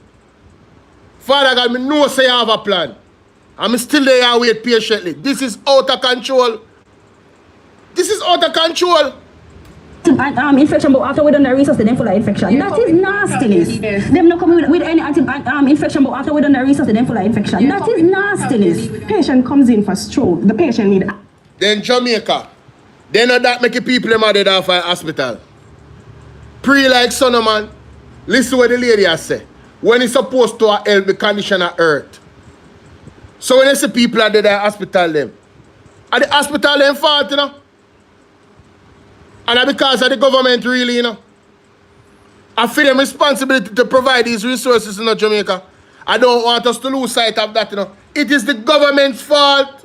Father God, me know say you have a plan. I'm still there and wait patiently. This is out of control. This is out of control. Infection, but after we done the resource, they then full of infection. That is nastiness. Them not coming with any infection, but after we done the resource, they then full of infection. That is nastiness. Patient comes in for stroke. The patient need. Then Jamaica. They know that make people them out of the hospital. Pray like son of man. Listen what the lady has said. When it's supposed to help the condition of earth. So when they see people at the hospital them. At the hospital them fault, you know. And that's because of the government really, you know. I feel them responsibility to provide these resources in Jamaica. I don't want us to lose sight of that, you know. It is the government's fault.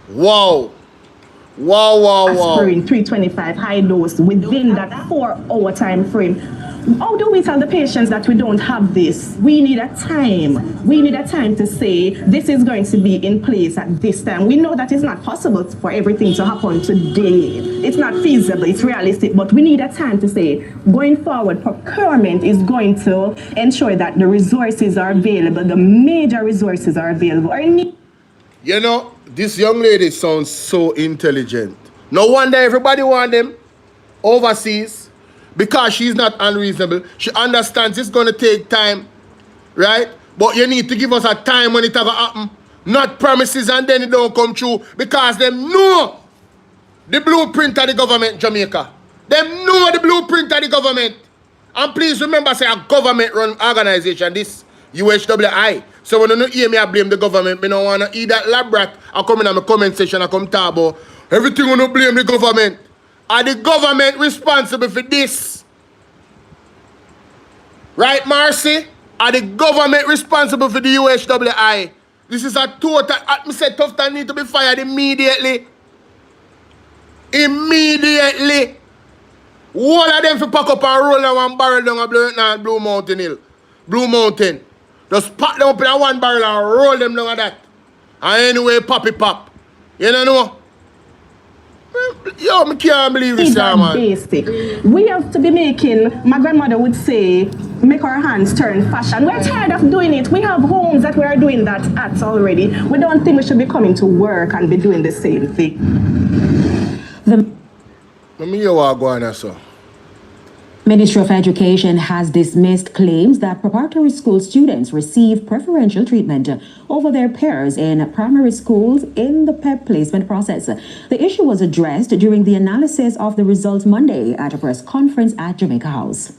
Wow. Aspirin 325 high dose within that 4-hour time frame. How do we tell the patients that we don't have this? We need a time. We need a time to say this is going to be in place at this time. We know that it's not possible for everything to happen today. It's not feasible, it's realistic, but we need a time to say going forward, procurement is going to ensure that the resources are available, the major resources are available. You know, this young lady sounds so intelligent. No wonder everybody want them overseas because she's not unreasonable. She understands it's going to take time, right? But you need to give us a time when it ever happen. Not promises and then it don't come true because them know the blueprint of the government, Jamaica. Them know the blueprint of the government. And please remember, say a government-run organization, this UHWI. So when you hear me, I blame the government. I don't want to eat that lab rat. I come in my comment section, I come talk about everything when you blame the government. Are the government responsible for this? Right, Marcy? Are the government responsible for the UHWI? This is a total, I said Tufton need to be fired immediately. Immediately. All of them for pack up and roll down one barrel down Blue Mountain Hill. Blue Mountain. Just pack them up in one barrel and roll them down that. And anyway, poppy pop. You know? Yo, I can't believe this, man. Basic. We have to be making, my grandmother would say, make our hands turn fashion. We're tired of doing it. We have homes that we are doing that at already. We don't think we should be coming to work and be doing the same thing. Let me hear what going on, so. Ministry of Education has dismissed claims that preparatory school students receive preferential treatment over their peers in primary schools in the PEP placement process. The issue was addressed during the analysis of the results Monday at a press conference at Jamaica House.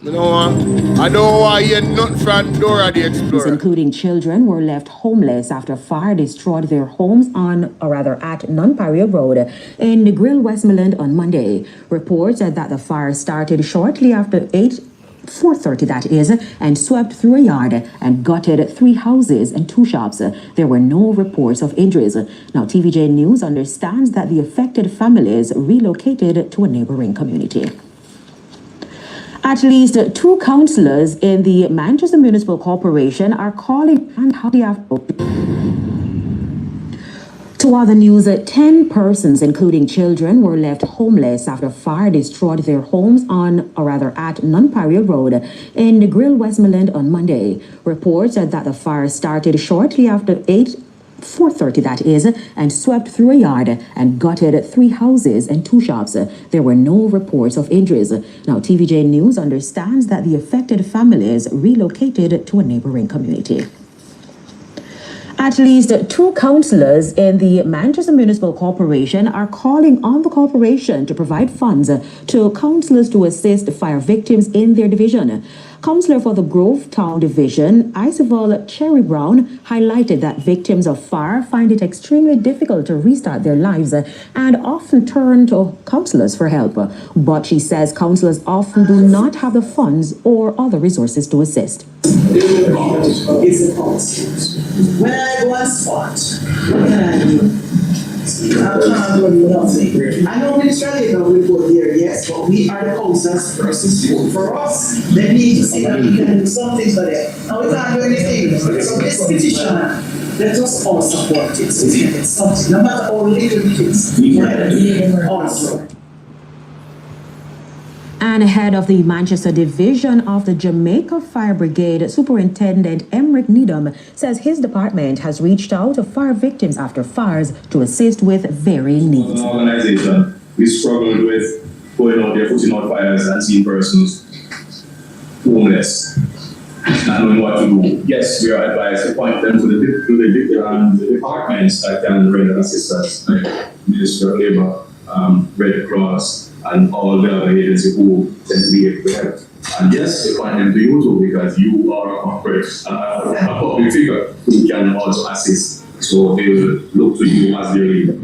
You know what? I don't want to hear nothing from Dora the Explorer. Including children were left homeless after fire destroyed their homes at Nonpario Road in Negril, Westmoreland on Monday. Reports said that the fire started shortly after 8 4:30 that is, and swept through a yard and gutted 3 houses and 2 shops. There were no reports of injuries. Now, TVJ News understands that the affected families relocated to a neighboring community. At least 2 councillors in the Manchester Municipal Corporation are calling and how they have. To other news, 10 persons, including children, were left homeless after fire destroyed their homes at Nunparry Road in Grill, Westmoreland on Monday. Reports that the fire started shortly after 4:30 that is, and swept through a yard and gutted 3 houses and 2 shops. There were no reports of injuries. Now, TVJ News understands that the affected families relocated to a neighboring community. At least 2 councillors in the Manchester Municipal Corporation are calling on the corporation to provide funds to councillors to assist fire victims in their division. Councillor for the Grove Town Division, Isabel Cherry Brown, highlighted that victims of fire find it extremely difficult to restart their lives and often turn to councillors for help. But she says councillors often do not have the funds or other resources to assist. It's a policy. When I go and spot, what can I do? I can't do nothing. I know Minister Labour will go there, yes, but we are the council's first support for us. They need to see that we can do something for them. And we can't do anything. So this petition, let us all support it. So we can get something. No matter how little it is, we can do also. And head of the Manchester Division of the Jamaica Fire Brigade, Superintendent Emric Needham, says his department has reached out to fire victims after fires to assist with varying needs. As an organization, we struggled with going out there, putting out fires and seeing persons homeless, not knowing what to do. Yes, we are advised to point them to the departments that can render assistance, like Ministry of Labour, Red Cross, and all the other agencies who tend to be able to help. And yes, they point them to you too, because you are a corporate, a public figure who can also assist. So they will look to you as their leader.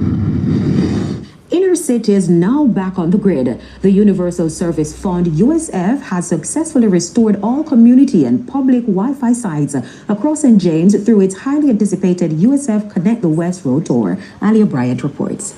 Inner City is now back on the grid. The Universal Service Fund, USF, has successfully restored all community and public Wi-Fi sites across St. James through its highly anticipated USF Connect the West Road Tour. Alia Bryant reports.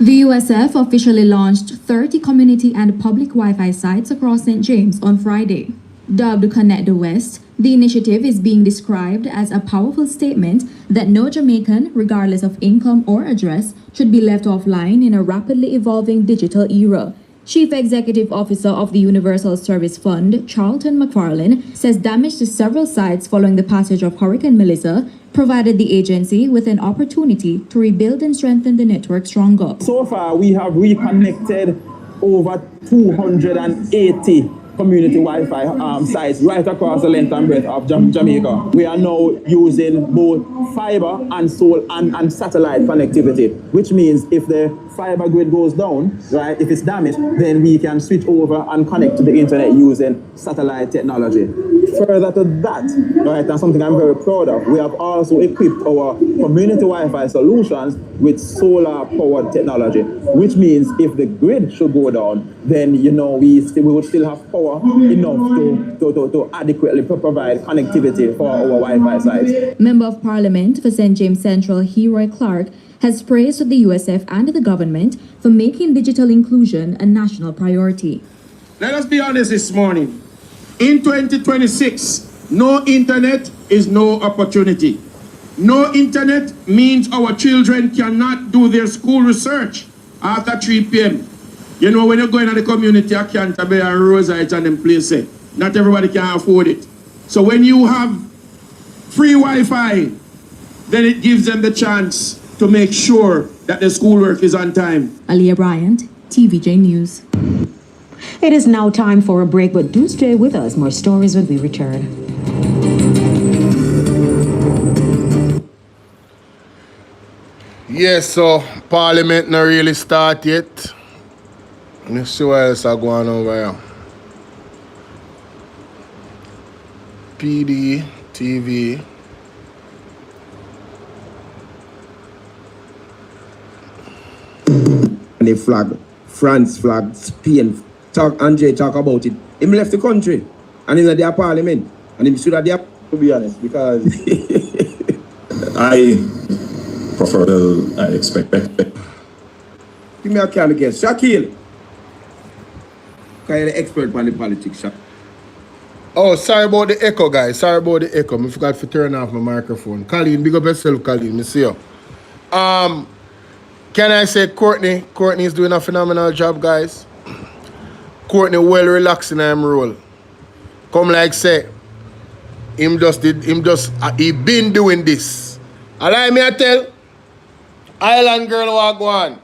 The USF officially launched 30 community and public Wi-Fi sites across St. James on Friday. Dubbed Connect the West, the initiative is being described as a powerful statement that no Jamaican, regardless of income or address, should be left offline in a rapidly evolving digital era. Chief Executive Officer of the Universal Service Fund, Charlton McFarlane, says damage to several sites following the passage of Hurricane Melissa provided the agency with an opportunity to rebuild and strengthen the network stronger. So far, we have reconnected over 280 community Wi-Fi sites right across the length and breadth of Jamaica. We are now using both fiber and satellite connectivity, which means if the fiber grid goes down, right, if it's damaged, then we can switch over and connect to the internet using satellite technology. Further to that, right, and something I'm very proud of, we have also equipped our community Wi-Fi solutions with solar-powered technology, which means if the grid should go down, then we would still have power enough to adequately provide connectivity for our Wi-Fi sites. Member of Parliament for St. James Central, Heroy Clark, has praised the USF and the government for making digital inclusion a national priority. Let us be honest this morning. In 2026, no internet is no opportunity. No internet means our children cannot do their school research after 3 p.m. You know, when you're going to the community, I Canterbury and Rosite and them places, not everybody can afford it. So when you have free Wi-Fi, then it gives them the chance to make sure that the schoolwork is on time. Alia Bryant, TVJ News. It is now time for a break, but do stay with us. More stories when we return. Yes, so Parliament not really start yet. Let's see what else are going on over here. PD, TV. The flag, France flag, Spain talk about it. Him left the country and in their parliament. And him should have their, to be honest, because I prefer I expect. give me a can guess. Shaquille. Because you're the expert on the politics, Shaq. Oh, sorry about the echo, guys. Sorry about the echo. I forgot to turn off my microphone. Colleen, big up yourself, Colleen. I see you. Can I say Courtney? Courtney is doing a phenomenal job, guys. Courtney well relaxed in him role. Come like say, he been doing this. Allow me to tell, Island girl walk on.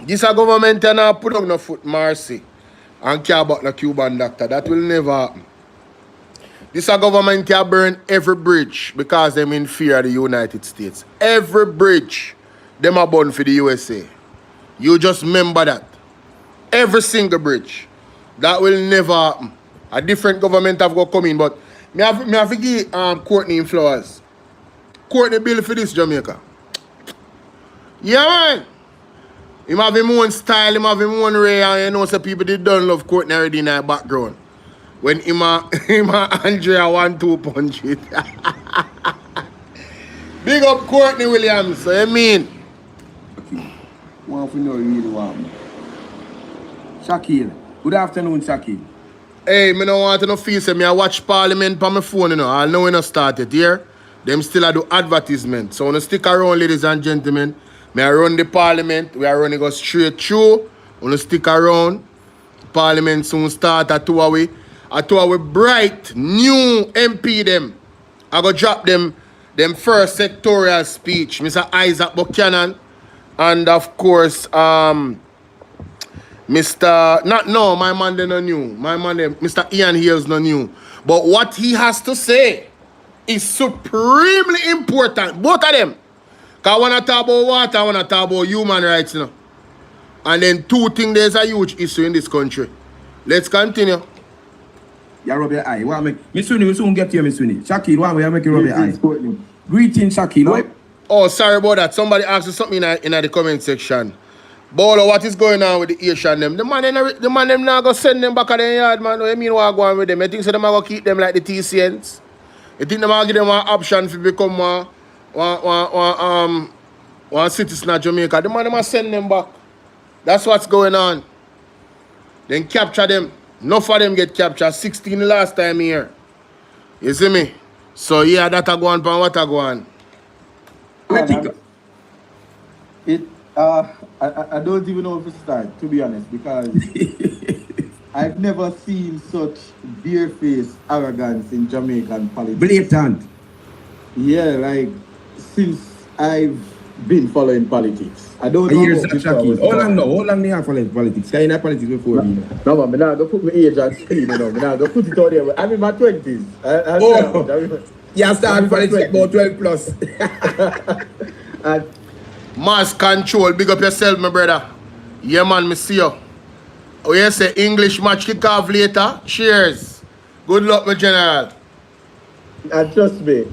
This a government and now put up no foot mercy and care about the Cuban doctor. That will never happen. This a government can burn every bridge because them in fear of the United States. Every bridge them are burn for the USA. You just remember that. Every single bridge. That will never happen. A different government have got come in, but me have to give Courtney flowers. Courtney bill for this Jamaica. Yeah, man. Him have him own style, him have him own way, and you know some people did don't love Courtney already in the background. When him and Andrea 1-2 punch it. Big up Courtney Williams, so you mean? Okay. One for no really want. Shaquille. Good afternoon, Shaquille. Hey, me no want to no feel say me I watch Parliament on my phone, you know. I know we not started here. Them still a do advertisement. So when stick around, ladies and gentlemen. Me I run the Parliament. We are running go straight through. Wanna stick around. Parliament soon start at 2 away. At 2 away bright new MP them. I go drop them first sectorial speech. Mr. Isaac Buchanan. And of course, my man they no new. My man Mr. Ian Hales no new. But what he has to say is supremely important. Both of them. Because I want to talk about water, I want to talk about human rights, you know. And then two things, there's a huge issue in this country. Let's continue. You rub your eye. Miss Sweeney, we soon get to you, Miss Sweeney. Shaquille, why you make you rub your eye? Greetings, Shaquille. Oh, sorry about that. Somebody asked you something in the comment section. Bolo, what is going on with the Asian them? The man them now go send them back at the yard, man. What you mean what go on with them? You think so them are going to keep them like the TCNs? You think them are going to give them an option to become one citizen of Jamaica? The man them are send them back. That's what's going on. Then capture them. Enough of them get captured. 16 the last time here. You see me? So yeah, that a go on pan what a go on. I don't even know if to start, to be honest, because I've never seen such bare-faced arrogance in Jamaican politics. Blatant. Yeah, like, since I've been following politics. I don't know about this. How long do you have following politics? Because you're in politics before me. No, man, I'm not going to put my age on screen, you know. I'm not going to put it out there. I'm in my 20s. You started politics about 12 plus. Mass control, big up yourself, my brother. Yeah, man, me see you. Oh, you say English match kick off later? Cheers. Good luck, my general. And trust me,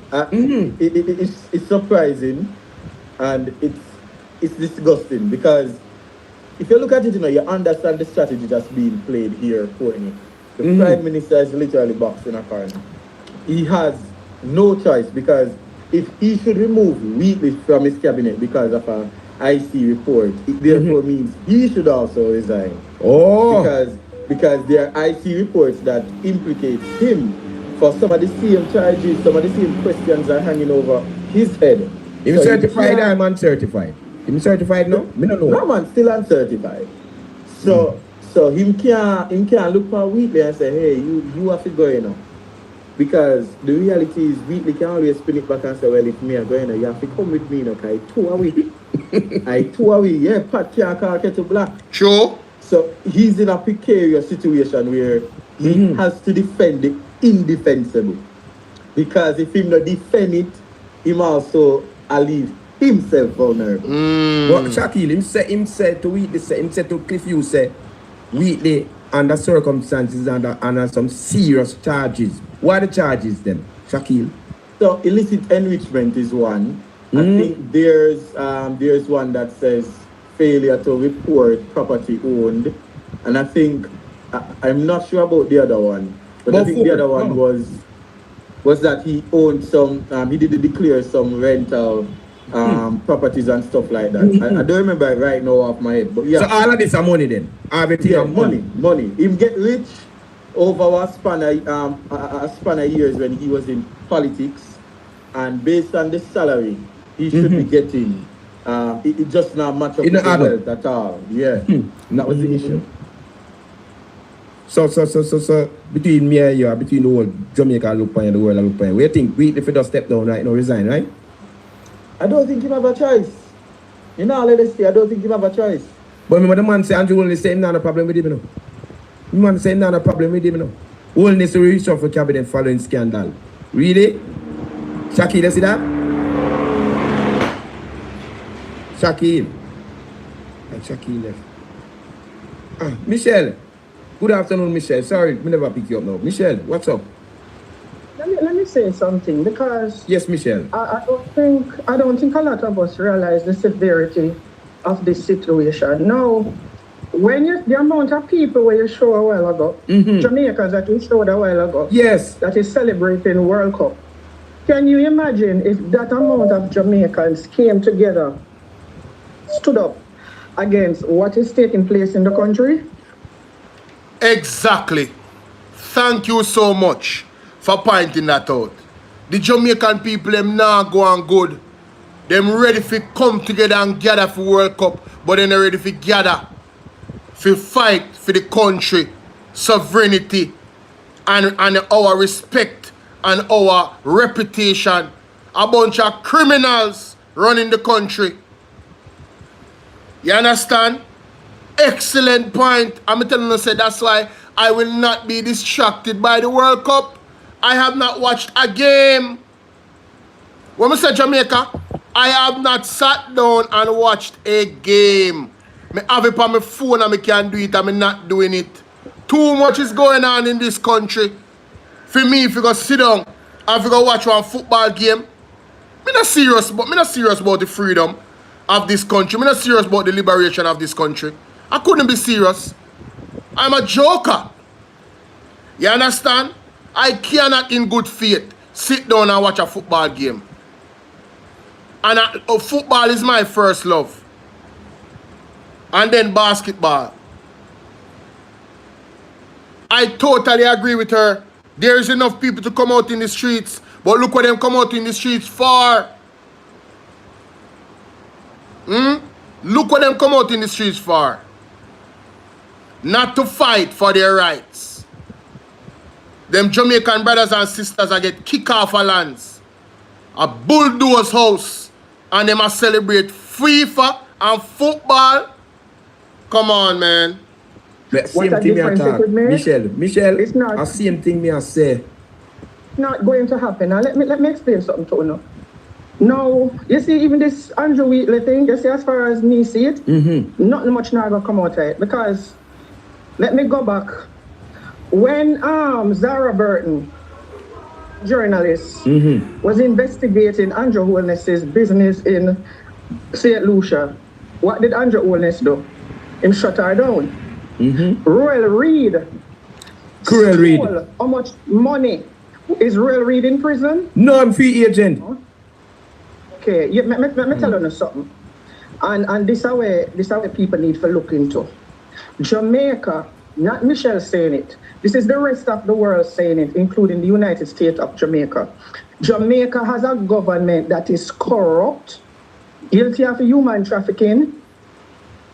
it's surprising and it's disgusting because if you look at it, you know, you understand the strategy that's being played here for me. The Prime Minister is literally boxing a corner. He has no choice because if he should remove Wheatley from his cabinet because of an IC report, it therefore means he should also resign. Oh! Because there are IC reports that implicate him for some of the same charges, some of the same questions are hanging over his head. Him so certified or man certified? Him certified now? Me don't know. No man, still uncertified. So him can't look for Wheatley and say, hey, you have to go, you know. Because the reality is Wheatley can always spin it back and say, well, if me are going, you have to come with me, you know, because I two away. Yeah, Pat can't call Kettle Black. Sure. So he's in a precarious situation where he has to defend the indefensible. Because if him not defend it, him also leave himself vulnerable. But Shaquille, him said to Wheatley, him said to Cliff, you say, Wheatley under circumstances under some serious charges. What are the charges then, Shaquille? So illicit enrichment is one. I think there's one that says failure to report property owned, and I think I'm not sure about the other one, but I think the other one was that he owned some. He did declare some rental properties and stuff like that. I don't remember it right now off my head, but yeah. So all of this are money then? Money. He get rich over a span of years when he was in politics, and based on the salary he should be getting, it just not match up with the wealth at all. Yeah, that was the issue. So between me and you, between the whole Jamaica look and the world look and we think we if we just step down right now, resign, right? I don't think he have a choice. In all honesty, I don't think he have a choice. But remember the man say Andrew only say him not a problem with him, you know. The man say him not a problem with him, you know. Only to reshuffle cabinet following scandal. Really? Shaquille, you see that? Shaquille. And Shaquille left. Michelle. Good afternoon, Michelle. Sorry, we never pick you up now. Michelle, what's up? Let me say something, because yes, Michelle. I don't think a lot of us realize the severity of this situation. Now, when the amount of people where you show a while ago, Jamaicans that we showed a while ago, yes, that is celebrating World Cup. Can you imagine if that amount of Jamaicans came together, stood up against what is taking place in the country? Exactly. Thank you so much for pointing that out. The Jamaican people, them now go on good. Them ready to come together and gather for World Cup, but they're not ready to gather to fight for the country, sovereignty, and our respect and our reputation. A bunch of criminals running the country. You understand? Excellent point. I'm telling you, that's why I will not be distracted by the World Cup. I have not watched a game. When I say Jamaica, I have not sat down and watched a game. I have it on my phone and I can do it and I'm not doing it. Too much is going on in this country. For me, if you go sit down and if you go watch one football game, I'm not serious about the freedom of this country. I'm not serious about the liberation of this country. I couldn't be serious. I'm a joker. You understand? I cannot in good faith sit down and watch a football game. And football is my first love. And then basketball. I totally agree with her. There is enough people to come out in the streets. But look what them come out in the streets for. Look what them come out in the streets for. Not to fight for their rights. Them Jamaican brothers and sisters are get kicked off of lands. A bulldoze house. And they must celebrate FIFA and football. Come on, man. Same thing I talk. Michelle, it's not the same thing me I say. Not going to happen. Now let me explain something to you. Now, you see, even this Andrew Wheatley thing, you see, as far as me see it, not much now gonna come out of it. Because let me go back. When Zara Burton, journalist, was investigating Andrew Holness's business in St. Lucia, what did Andrew Holness do? Him shut her down. Royal Reid. How much money is Royal Reid in prison? No, I'm free agent. Okay, let me tell you something. And this is where people need to look into. Jamaica, not Michelle saying it. This is the rest of the world saying it, including the United States of Jamaica. Jamaica has a government that is corrupt, guilty of human trafficking,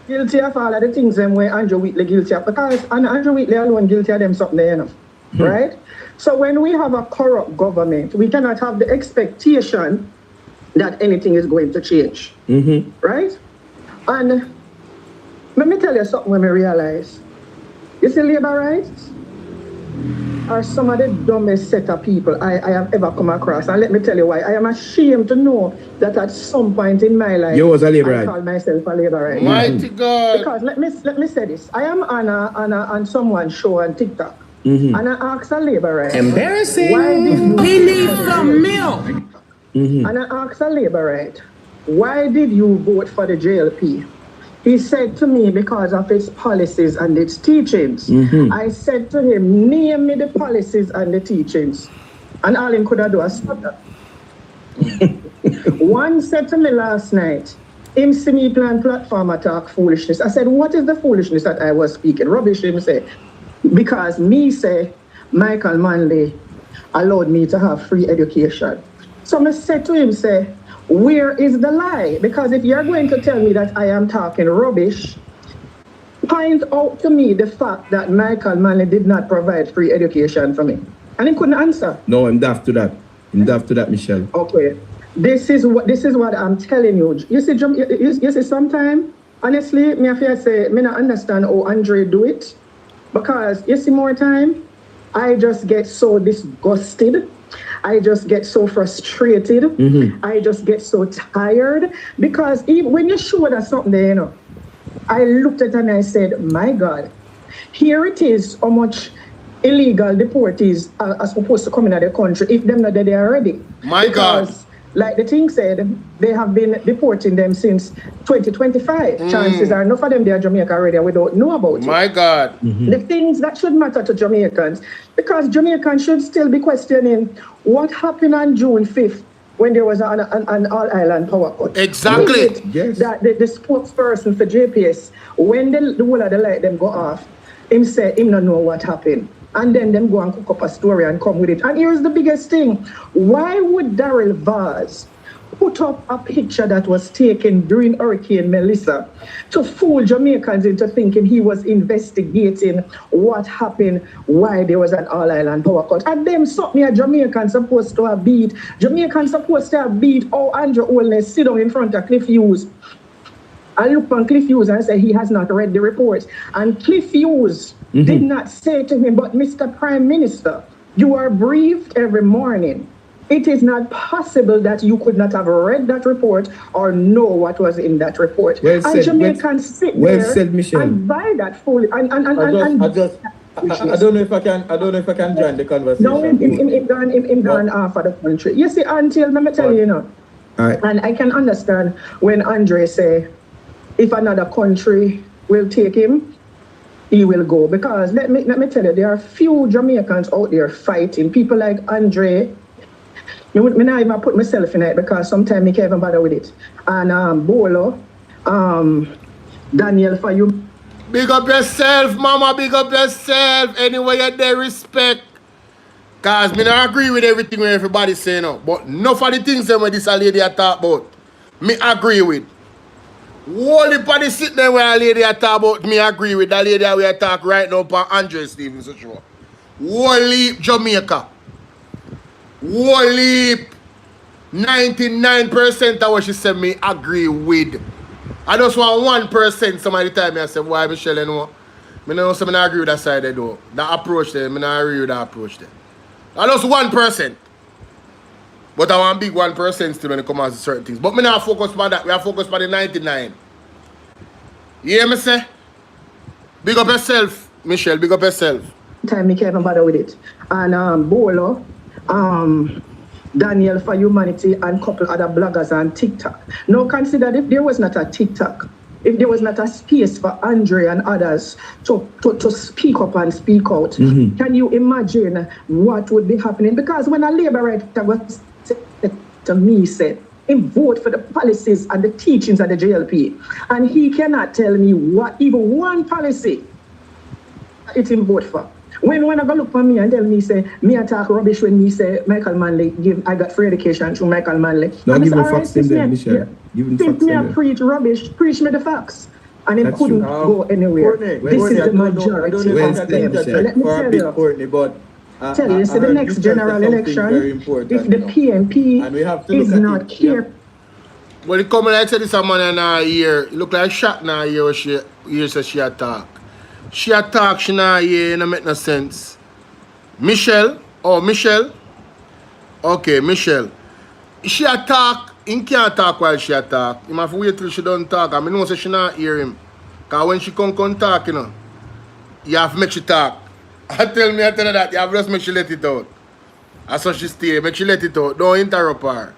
guilty of all of the things them where Andrew Wheatley guilty of. Because Andrew Wheatley alone guilty of them something there, you know. Right? So when we have a corrupt government, we cannot have the expectation that anything is going to change. Right? And let me tell you something when we realize. You see labor rights are some of the dumbest set of people I have ever come across. And let me tell you why. I am ashamed to know that at some point in my life, you was a labor I call myself a labor right. Mighty God. Because let me say this. I am on someone's show on TikTok. And I asked a labor right. Embarrassing. Why did you We need some milk. And I asked a labor right. Why did you vote for the JLP? He said to me, because of its policies and its teachings, I said to him, name me the policies and the teachings. And all him could have done was stutter. One said to me last night, him see me plan platform attack foolishness. I said, what is the foolishness that I was speaking? Rubbish, him say. Because me say, Michael Manley allowed me to have free education. So I said to him, say, where is the lie? Because if you're going to tell me that I am talking rubbish, point out to me the fact that Michael Manley did not provide free education for me. And he couldn't answer. No, I'm daft to that. I'm daft to that, Michelle. Okay. This is what I'm telling you. You see, sometimes, honestly, me have to say, me not understand how Andre do it. Because you see, more time, I just get so disgusted. I just get so frustrated. I just get so tired. Because even when you showed us something there, you know, I looked at it and I said, my God, here it is, how much illegal deportees are supposed to come into the country if them not there already. My God. Like the thing said, they have been deporting them since 2025. Chances are enough of them there in Jamaica already and we don't know about it. My God. The things that should matter to Jamaicans, because Jamaicans should still be questioning what happened on June 5th when there was an all-island power cut. Exactly. Yes. That the spokesperson for JPS, when the whole of the light them go off, him say him not know what happened. And then them go and cook up a story and come with it. And here's the biggest thing. Why would Daryl Vaz put up a picture that was taken during Hurricane Melissa to fool Jamaicans into thinking he was investigating what happened, why there was an all-island power cut? And them something a Jamaican supposed to have beat. Jamaicans supposed to have beat Andrew Holness sit down in front of Cliff Hughes. I look on Cliff Hughes and I say he has not read the report. And Cliff Hughes did not say to him, but Mr. Prime Minister, you are briefed every morning. It is not possible that you could not have read that report or know what was in that report. Well said, and Jamaicans sit there said, Michelle. and buy that fully. I don't know if I can join the conversation. No, him gone off of the country. You see, until let me tell you, you know. Right. And I can understand when Andre say, if another country will take him, he will go. Because let me tell you, there are few Jamaicans out there fighting. People like Andre. Me not even put myself in it because sometimes I can't even bother with it. And Bolo, Daniel, for you. Big up yourself, mama, big up yourself. Anyway, you there respect. Cause me not agree with everything where everybody say now. But enough of the things that when this lady I talk about, me agree with. Whole heap of the sit there where a lady I talk about, me agree with. The lady we talk right now for Andre Stevens, so sure. Whole heap Jamaica. Whole heap 99% of what she said me agree with. I just want 1% some of the time I say, why Michelle, you know? I know some I agree with that side they do. That approach there, I not agree with that approach there. I just 1%. But I want big 1% still when it comes to certain things. But me not focus on that. We are focused on the 99. You hear me say? Big up yourself, Michelle. Big up yourself. Time me can't even bother with it. And Bolo, Daniel for Humanity and couple other bloggers on TikTok. Now consider if there was not a TikTok, if there was not a space for Andre and others to speak up and speak out, can you imagine what would be happening? Because when a labor writer was to me said, him vote for the policies and the teachings of the JLP, and he cannot tell me what even one policy it's him vote for. When I go look for me and tell me, say, me attack rubbish when me say Michael Manley, I got free education through Michael Manley. Now give him facts in there, Michelle. Give him facts in there. Preach rubbish, preach me the facts. And it couldn't go anywhere. This is the majority of them. Let me tell you. Courtney, but tell you, so the next general election, if the PNP is not here. When it comes like I said, this a man in a year, it look like shot in a year where she says she attack. She attack, she not here, it don't make no sense. Michelle? Oh, Michelle? Okay, Michelle. She attack, he can't talk while she attack. He have to wait till she don't talk. I mean, no say she not hear him. Because when she come talk, you know, you have to make she talk. I tell her that, you have to just make she let it out. That's how she stay, make she let it out. Don't interrupt her.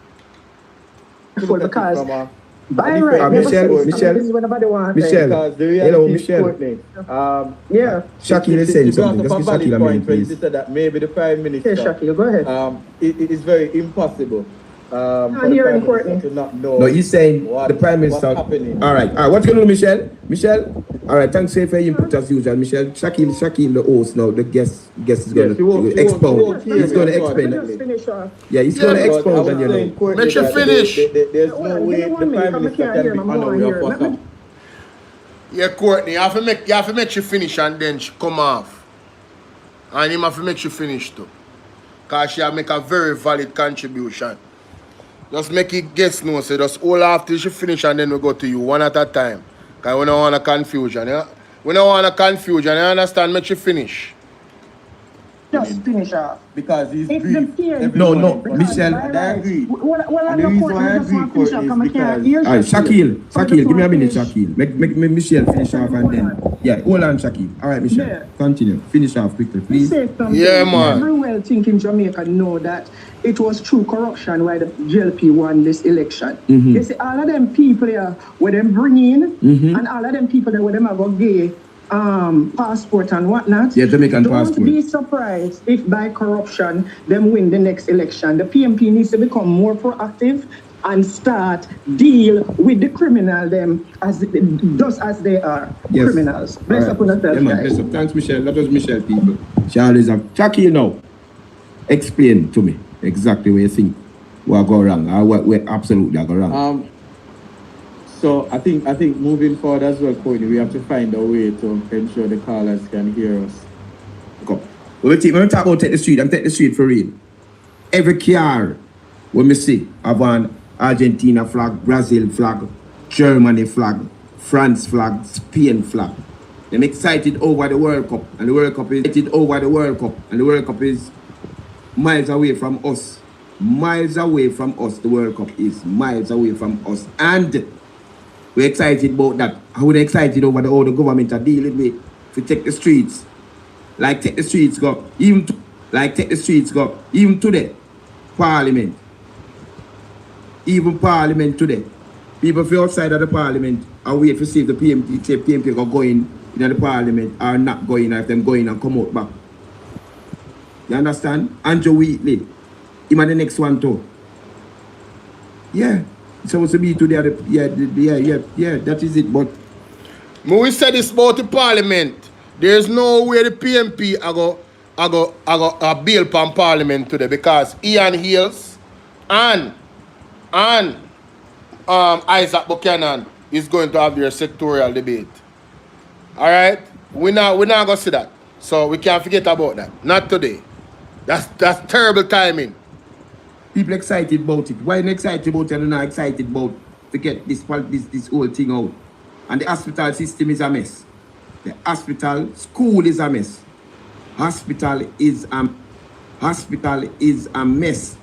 Because By right, Michelle, this is what nobody wants. Michelle, Because the hello, reality is, Michelle. Courtney, Yeah. Shakil is you saying brought something. up a Just give valid Shakil a point minute, when you please. said that maybe the Prime Minister, Okay, Shakil, go ahead. it is very impossible for the hear Prime him, Courtney. Minister to not know. No, he's saying the Prime Minister. What's happening? All right. What's going on, Michelle? Michelle? All right. Thanks for your input as usual, Michelle. Shakil, the host now. The guest is going to expound. He's going to explain. Just finish off. Yeah, he's going to expound on you know. Make sure finish. There's no way the Prime Minister can be unaware of what's happening. Yeah, Courtney, you have to make you finish and then she come off. And him have to make you finish too. Because she have make a very valid contribution. Just make it guess no, so just hold off till she finish and then we go to you one at a time. Because we don't want a confusion, yeah? We don't want a confusion, you understand? Make you finish. Just finish off. Because he's It's brief. the fear. No, Michelle. I agree. Well, And the reason why I agree, Courtney, is because... All right, Shakil, give me a minute, Shakil. Make Michelle finish off and then. Yeah, hold on, Shakil. All right, Michelle, Yeah. continue. Finish off quickly, please. Say something. Yeah, man. Every well-thinking Jamaica know that it was through corruption why the JLP won this election. Mhm. You see, all of them people here, where them bring in, Mhm. and all of them people there, where them have a gay passport and whatnot. Yeah, Jamaican Don't passport. be surprised if by corruption them win the next election. The PMP needs to become more proactive and start deal with the criminal them as they are Yes. criminals. Bless up on yourself, Yeah, man, guys. bless up. Thanks, Michelle. That was Michelle, people. Charles, Shakil now. Explain to me exactly where you think what go wrong or what absolutely go wrong. So I think moving forward as well, Courtney, we have to find a way to ensure the callers can hear us. Go. When we talk about take the street, I'm take the street for real. Every car when we see have an Argentina flag, Brazil flag, Germany flag, France flag, Spain flag. I'm excited over the World Cup, and the World Cup is excited over the World Cup, and the World Cup is miles away from us. Miles away from us. The World Cup is miles away from us, and we're excited about that. We're excited over how the government are dealing with to take the streets. Like take the streets go, even today. Parliament. Even Parliament today. People feel outside of the Parliament and wait to see if the PMP are going in the Parliament or not going, or if them going and come out back. You understand? Andrew Wheatley. Him and the next one too. Yeah. It's supposed to be today. Yeah, that is it. But when we said this about the Parliament, there's no way the PMP I go bail upon Parliament today because Ian Hills and Isaac Buchanan is going to have their sectorial debate. Alright? We're not gonna see that. So we can't forget about that. Not today. That's terrible timing. people excited about it. Why not excited about it and not excited about to get this whole thing out? And the hospital system is a mess. The hospital school is a mess. Hospital is a mess.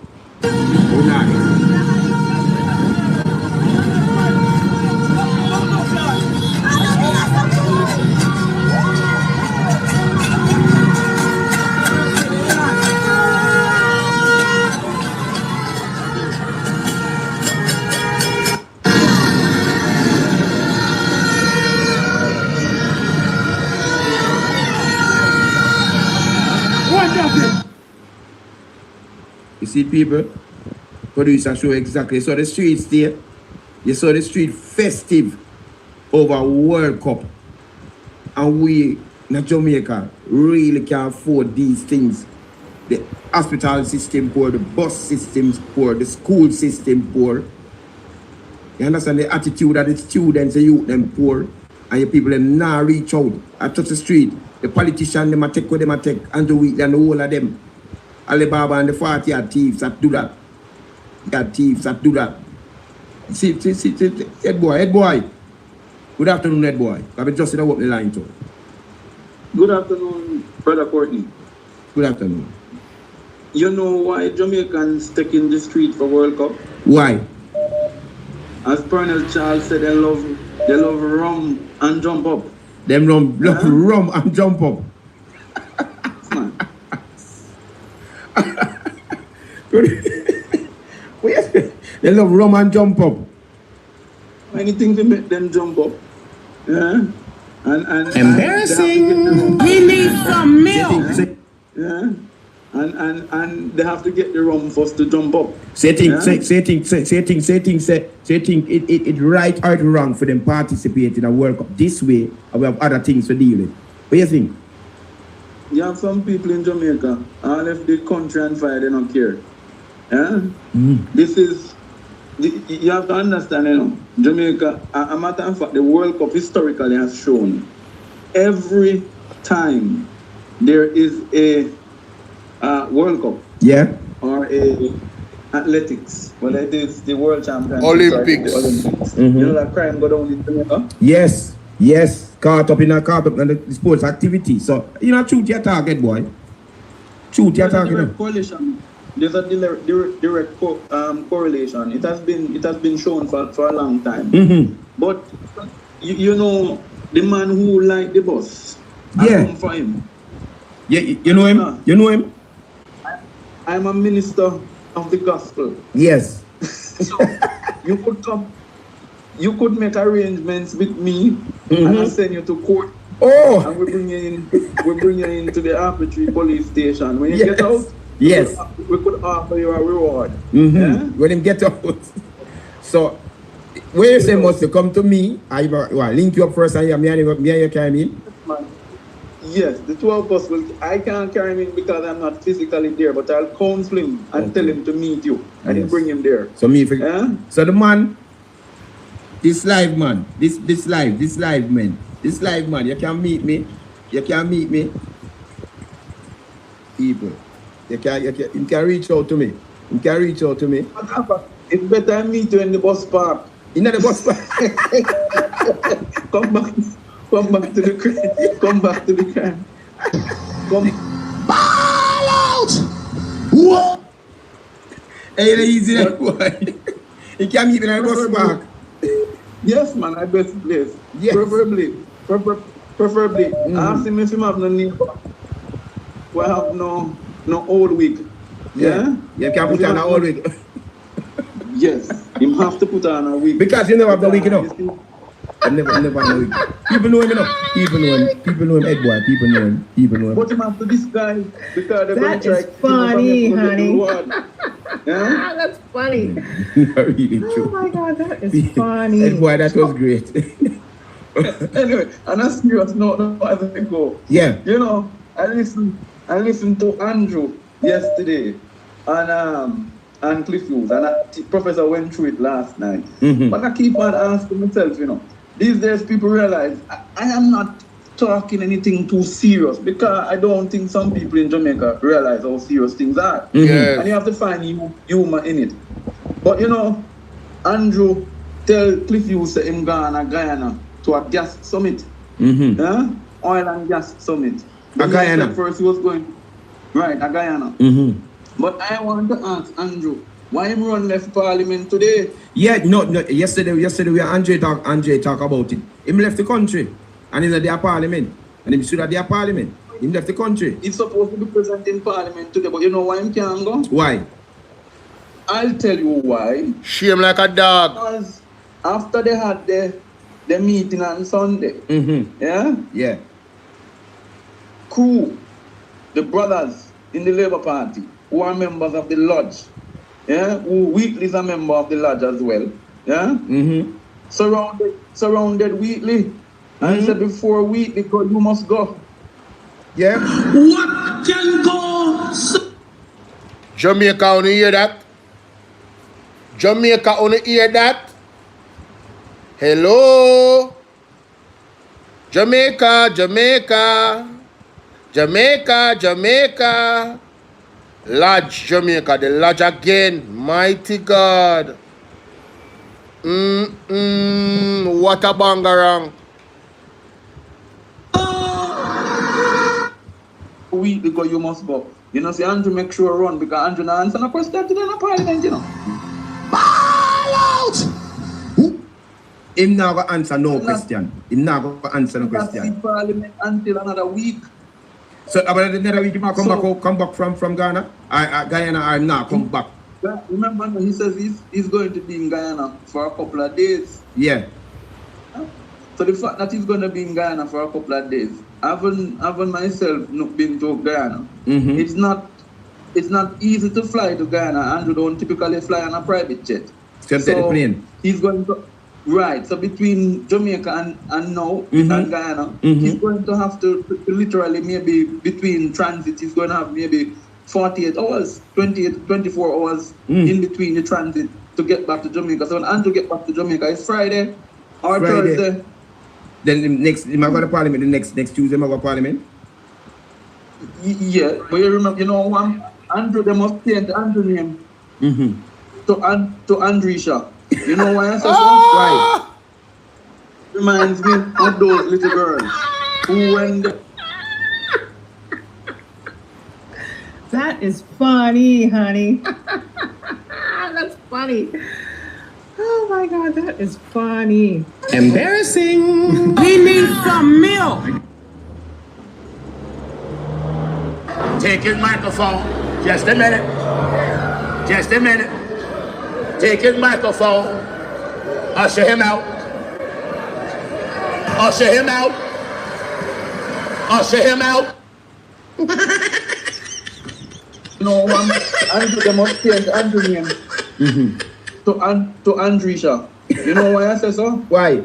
You see people? Producer show exactly. So the streets there. You saw the street festive over World Cup. And we in Jamaica really can't afford these things. The hospital system poor, the bus systems poor, the school system poor. You understand the attitude of the students, the youth them poor, and your people them now reach out. I touch the street. The politicians them a take what them a take, and the weak and the whole of them. Alibaba and the 40 are thieves that do that. They are thieves that do that. See, head boy. Good afternoon, head boy. I've just in the line too. Good afternoon, Brother Courtney. Good afternoon. You know why Jamaicans take in the street for World Cup? Why? As Colonel Charles said, they love rum and jump up. Them love rum and jump up. They love rum and jump up. anything to make them jump up. Yeah? And Embarrassing. We need some milk. Yeah? And they have to get the rum first to jump up. Say it right or wrong for them participate in a World Cup this way, and we have other things to deal with. What do you think? You have some people in Jamaica, all left the country and fire, they don't care. Yeah? This is, you have to understand, you know, Jamaica, a matter of fact, the World Cup historically has shown every time there is a World Cup. Yeah. Or a athletics, whether it is the World Championship. Olympics. Or the Olympics. You know that crime go down in Jamaica? Yes. Caught up in the sports activity. So, you know, truth your target, boy. Truth your target. Correlation. There's a direct correlation. It has been shown for a long time. But you know, the man who liked the bus, I come for him. Yeah, you know him? You know him? I'm a minister of the gospel. Yes. So you could come. You could make arrangements with me and I'll send you to court. Oh! And we bring you into the arbitrary police station. When you get out, we could offer you a reward. Yeah? When him get out. So, where you say must you come to me, I link you up first and me and you carry him in? Yes, the two of us will. I can't carry him in because I'm not physically there, but I'll counsel him and tell him to meet you and bring him there. So so the man, this live man, this live man, you can meet me. People, you can reach out to me. It's better I meet you in the bus park. In the bus park. Come back to the crime. Ball out! What? Hey, easy that boy. You can meet me in the bus park. Yes, man, I best place. Yes. Preferably. Ask him if he have no neighbor. We have no old wig. Yeah? You can put on an old wig. Yes, you have to put on a wig. Because you never have the wig, you know. I never have the wig. People know him, you know. People know him, Ed boy. People know him. But him have to disguise because they're going to try. That's funny, honey. Yeah? That's funny. Not really true. Oh my God, that is funny. Ed boy, that was great. Anyway, and that's serious. No, I think go. Yeah. You know, I listened to Andrew yesterday and Cliff Hughes, and the professor went through it last night. But I keep on asking myself, you know, these days people realize I am not talking anything too serious because I don't think some people in Jamaica realize how serious things are. Yes. And you have to find humor in it. But you know, Andrew tell Cliff Hughes in Guyana to a gas summit. Yeah? Oil and gas summit. A Guyana. First he was going, right, a Guyana. But I want to ask Andrew, why him run left parliament today? Yeah, no. Yesterday we Andre talk about it. Him left the country and he's at their parliament. And him stood at their parliament. He left the country. He's supposed to be present in parliament today, but you know why he can't go? Why? I'll tell you why. Shame like a dog. Because after they had the meeting on Sunday, Yeah. Crew, the brothers in the Labour Party, who are members of the lodge, who Wheatley is a member of the lodge as well, surrounded Wheatley, and said before Wheatley go, you must go. Yeah. What can go? Jamaica, only hear that? Jamaica, only hear that? Hello? Jamaica. Lodge, Jamaica, the lodge again. Mighty God. What a bangarang. Week because you must go. You know, see Andrew make sure run because Andrew not answer no question today in the parliament, you know. Ball out! Him not going to answer no question. Him not going to answer no question. Parliament until another week. So about another week, he might come back from Ghana? Guyana or not come back? remember he says he's going to be in Guyana for a couple of days. Yeah. So the fact that he's going to be in Guyana for a couple of days, having myself not been to Guyana, it's not easy to fly to Guyana. Andrew don't typically fly on a private jet. Just take the plane. He's going to, right, so between Jamaica and now, and Guyana, he's going to have to literally maybe between transit, he's going to have maybe 48 hours, 24 hours in between the transit to get back to Jamaica. So when Andrew get back to Jamaica, it's Friday or Thursday. Then the next, he might go to Parliament, the next Tuesday, he might go to Parliament? Yeah, but you remember, you know what? Andrew, they must change the Andrew name to Andrisha. You know why I said so? Right. Reminds me of those little girls who when the... That is funny, honey. That's funny. Oh my God, that is funny. Embarrassing. We need some milk. Take his microphone. Just a minute. Just a minute. Take his microphone. Usher him out. Usher him out. Usher him out. No, Andrew, they must change Andrew name to Andrisha. You know why I say so? Why?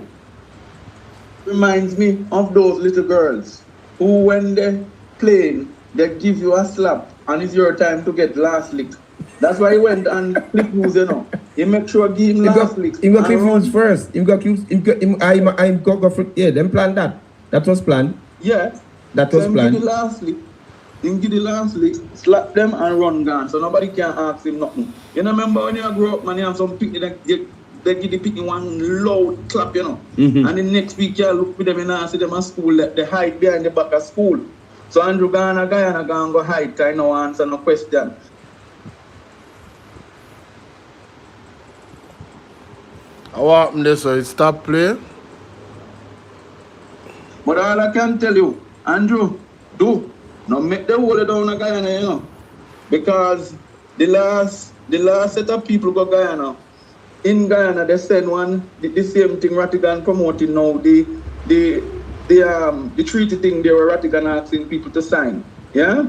Reminds me of those little girls who when they're playing, they give you a slap and it's your time to get last lick. That's why he went and click moves, you know. He make sure give him last lick. He got click moves first. He got yeah, them planned that. That was planned. Yeah. That was planned. Give the last lick. Him give the last lick, slap them and run gone. So nobody can ask him nothing. You know, remember when you grow up, man, you have some picnic, they give the picnic one loud clap, you know. And the next week you look with them and see them at school, they hide behind the back of school. So Andrew Guyana go hide, I no answer no question. What happened there, so it stopped playing? But all I can tell you, Andrew, now make the whole down a Guyana, you know. Because the last set of people go Guyana. In Guyana, they send the same thing Rattigan promoting now, the treaty thing they were Rattigan asking people to sign. Yeah?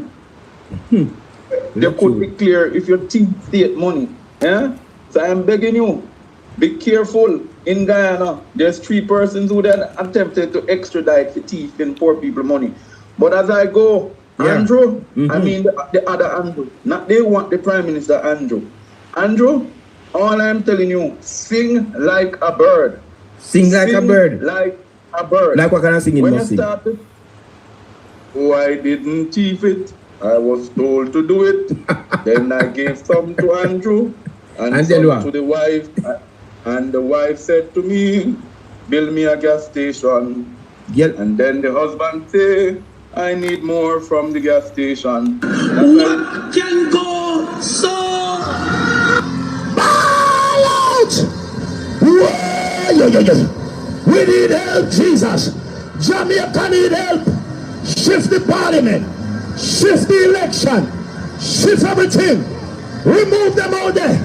They could be clear if you thief state money. Yeah? So I'm begging you, be careful. In Guyana, there's 3 persons who then attempted to extradite for thief in poor people money. But as I go, Andrew, I mean the other Andrew, not they want the Prime Minister Andrew. Andrew, all I'm telling you, sing like a bird. Sing like a bird. Like a bird. Like what kind of singing when must you sing? started, I didn't thief it. I was told to do it. Then I gave some to Andrew and some to the wife. And the wife said to me, build me a gas station. And then the husband said, I need more from the gas station. What can go so? We need help, Jesus. Jamaica need help. Shift the parliament. Shift the election. Shift everything. Remove them out there.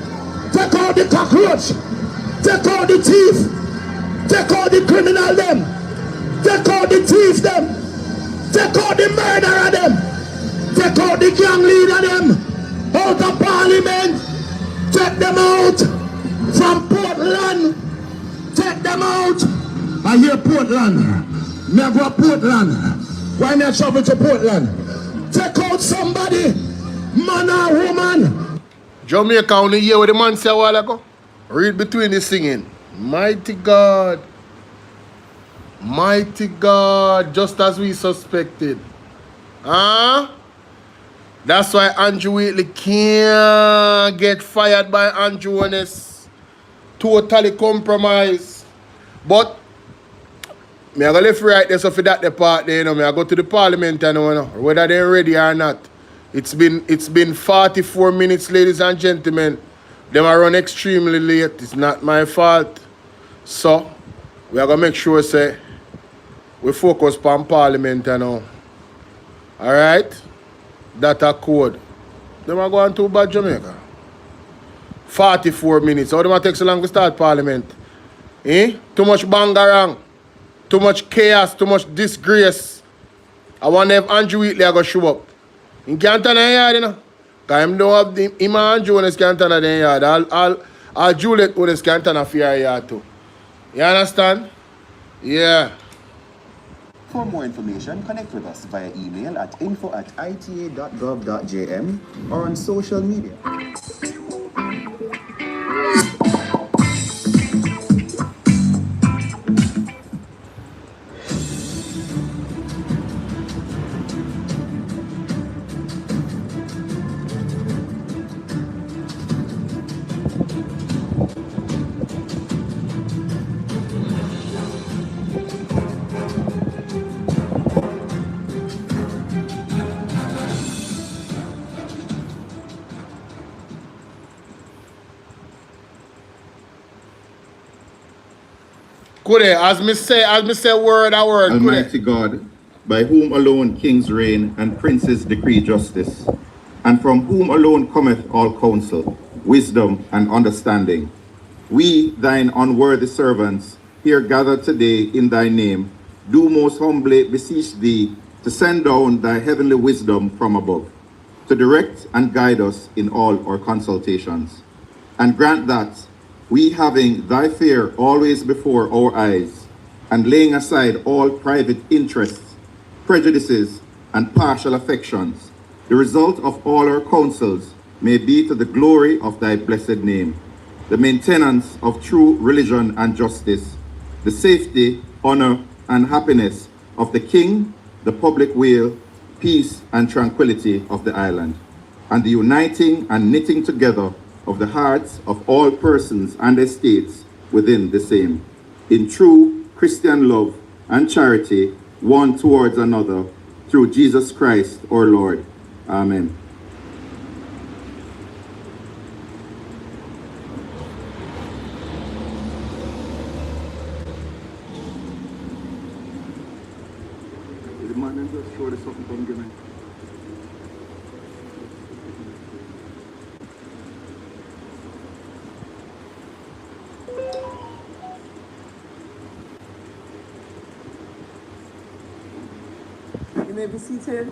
Take out the cockroach. Take out the thief. Take out the criminal them. Take out the thief them. Take out the murderer them. Take out the gang leader them. Out of parliament. Take them out from Portland. Take them out. I hear Portland. Me I go to Portland. Why me I travel to Portland? Take out somebody. Man or woman. Jamaica only hear what the man said a while ago. Read between the singing. Mighty God. Mighty God. Just as we suspected. Huh? That's why Andrew Wheatley can't get fired by Andrew Honest. Totally compromised. But me I go left right there, so for that the part there, you know, me I go to the parliament and you know, whether they're ready or not. It's been 44 minutes, ladies and gentlemen. Them are run extremely late. It's not my fault. So we are gonna make sure say we focus on parliament and now. Alright? That a code. Them are going to bad Jamaica. 44 minutes. How do I take so long to start Parliament? Eh? Too much bangarang. Too much chaos. Too much disgrace. I wonder if Andrew Wheatley are going to show up. In Canton yard, you know. Because him don't have him and Andrew when he's Canton at the yard. I'll Juliet when he's Canton at fear yard too. You understand? Yeah. For more information, connect with us via email at info@ita.gov.jm or on social media. Could as me say word a word. Almighty God, by whom alone kings reign and princes decree justice, and from whom alone cometh all counsel, wisdom, and understanding. We, thine unworthy servants, here gathered today in thy name, do most humbly beseech thee to send down thy heavenly wisdom from above, to direct and guide us in all our consultations, and grant that, we having thy fear always before our eyes, and laying aside all private interests, prejudices, and partial affections, the result of all our counsels may be to the glory of thy blessed name, the maintenance of true religion and justice, the safety, honor, and happiness of the king, the public weal, peace and tranquility of the island, and the uniting and knitting together of the hearts of all persons and estates within the same, in true Christian love and charity one towards another, through Jesus Christ our Lord. Amen. You may be seated.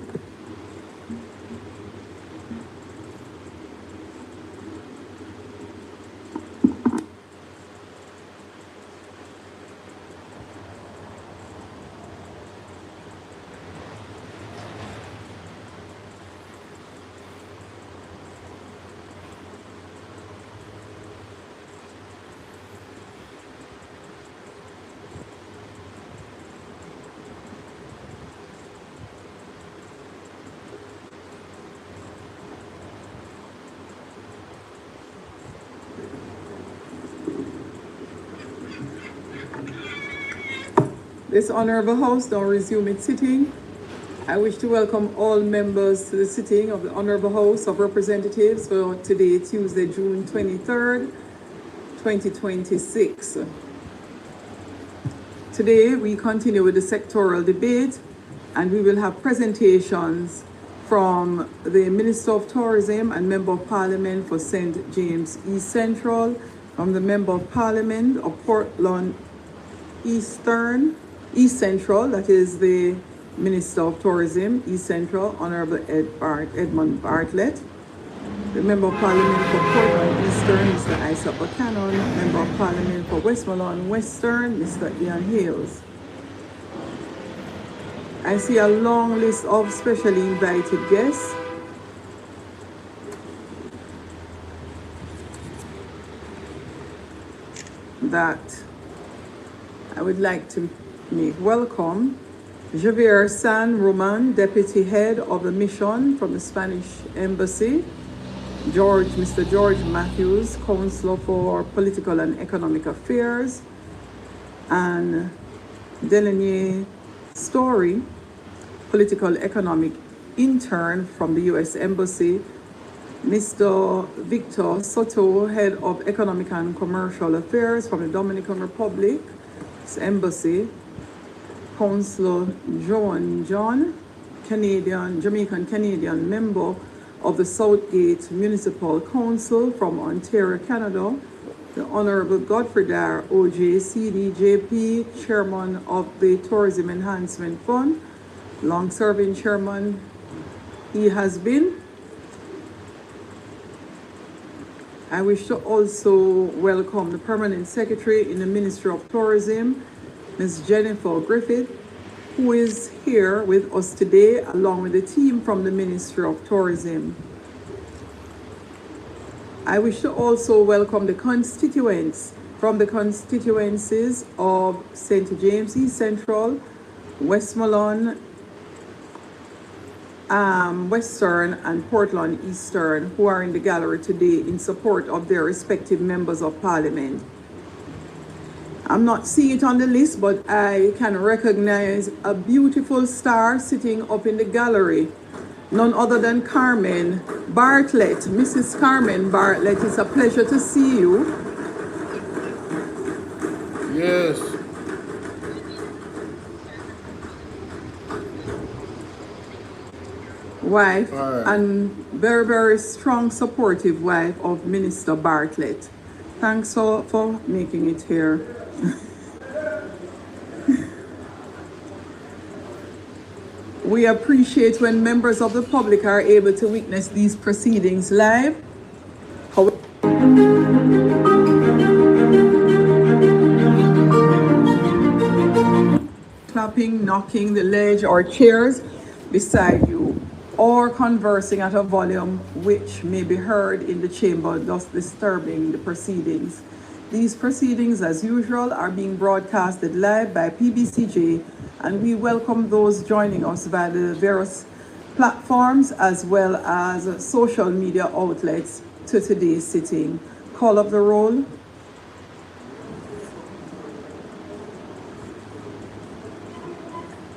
This Honorable House now resume its sitting. I wish to welcome all members to the sitting of the Honorable House of Representatives for today, Tuesday, June 23rd, 2026. Today, we continue with the sectoral debate, and we will have presentations from the Minister of Tourism and Member of Parliament for St. James East Central, from the Member of Parliament of Portland East Central, that is the Minister of Tourism, East Central, Honorable Edmund Bartlett. The Member of Parliament for Portland Eastern, Mr. Isaac Buchanan. Member of Parliament for Westmoreland Western, Mr. Ian Hales. I see a long list of specially invited guests. That I would like to make welcome. Javier San Roman, Deputy Head of the Mission from the Spanish Embassy. Mr. George Matthews, Counselor for Political and Economic Affairs. And Delaney Story, Political Economic Intern from the U.S. Embassy. Mr. Victor Soto, Head of Economic and Commercial Affairs from the Dominican Republic Embassy. Councillor John, Jamaican Canadian member of the Southgate Municipal Council from Ontario, Canada, the Honorable Godfrey Dar, OJ, CDJP, Chairman of the Tourism Enhancement Fund, long-serving chairman he has been. I wish to also welcome the Permanent Secretary in the Ministry of Tourism, Ms. Jennifer Griffith, who is here with us today, along with the team from the Ministry of Tourism. I wish to also welcome the constituents from the constituencies of St. James East Central, Westmoreland, Western and Portland Eastern, who are in the gallery today in support of their respective members of Parliament. I'm not seeing it on the list, but I can recognize a beautiful star sitting up in the gallery. None other than Carmen Bartlett. Mrs. Carmen Bartlett, it's a pleasure to see you. Yes. Wife, and very, very strong, supportive wife of Minister Bartlett. Thanks for making it here. We appreciate when members of the public are able to witness these proceedings live. Clapping, knocking the ledge or chairs beside you, or conversing at a volume which may be heard in the chamber, thus disturbing the proceedings. These proceedings, as usual, are being broadcasted live by PBCJ, and we welcome those joining us via the various platforms as well as social media outlets to today's sitting. Call up the roll.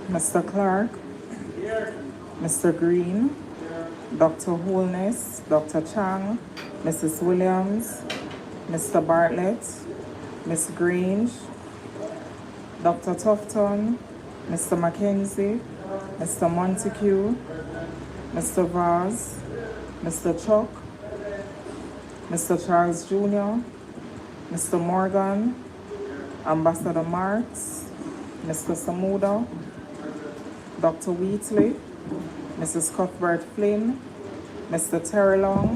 Mr. Clark. Here. Mr. Green. Here. Dr. Holness, Dr. Chang, Mrs. Williams, Mr. Bartlett, Ms. Grange, Dr. Tufton, Mr. Mackenzie, Mr. Montague, Mr. Vaz, Mr. Chuck, Mr. Charles Jr., Mr. Morgan, Ambassador Marks, Mr. Samuda, Dr. Wheatley, Mrs. Cuthbert Flynn, Mr. Terry Long,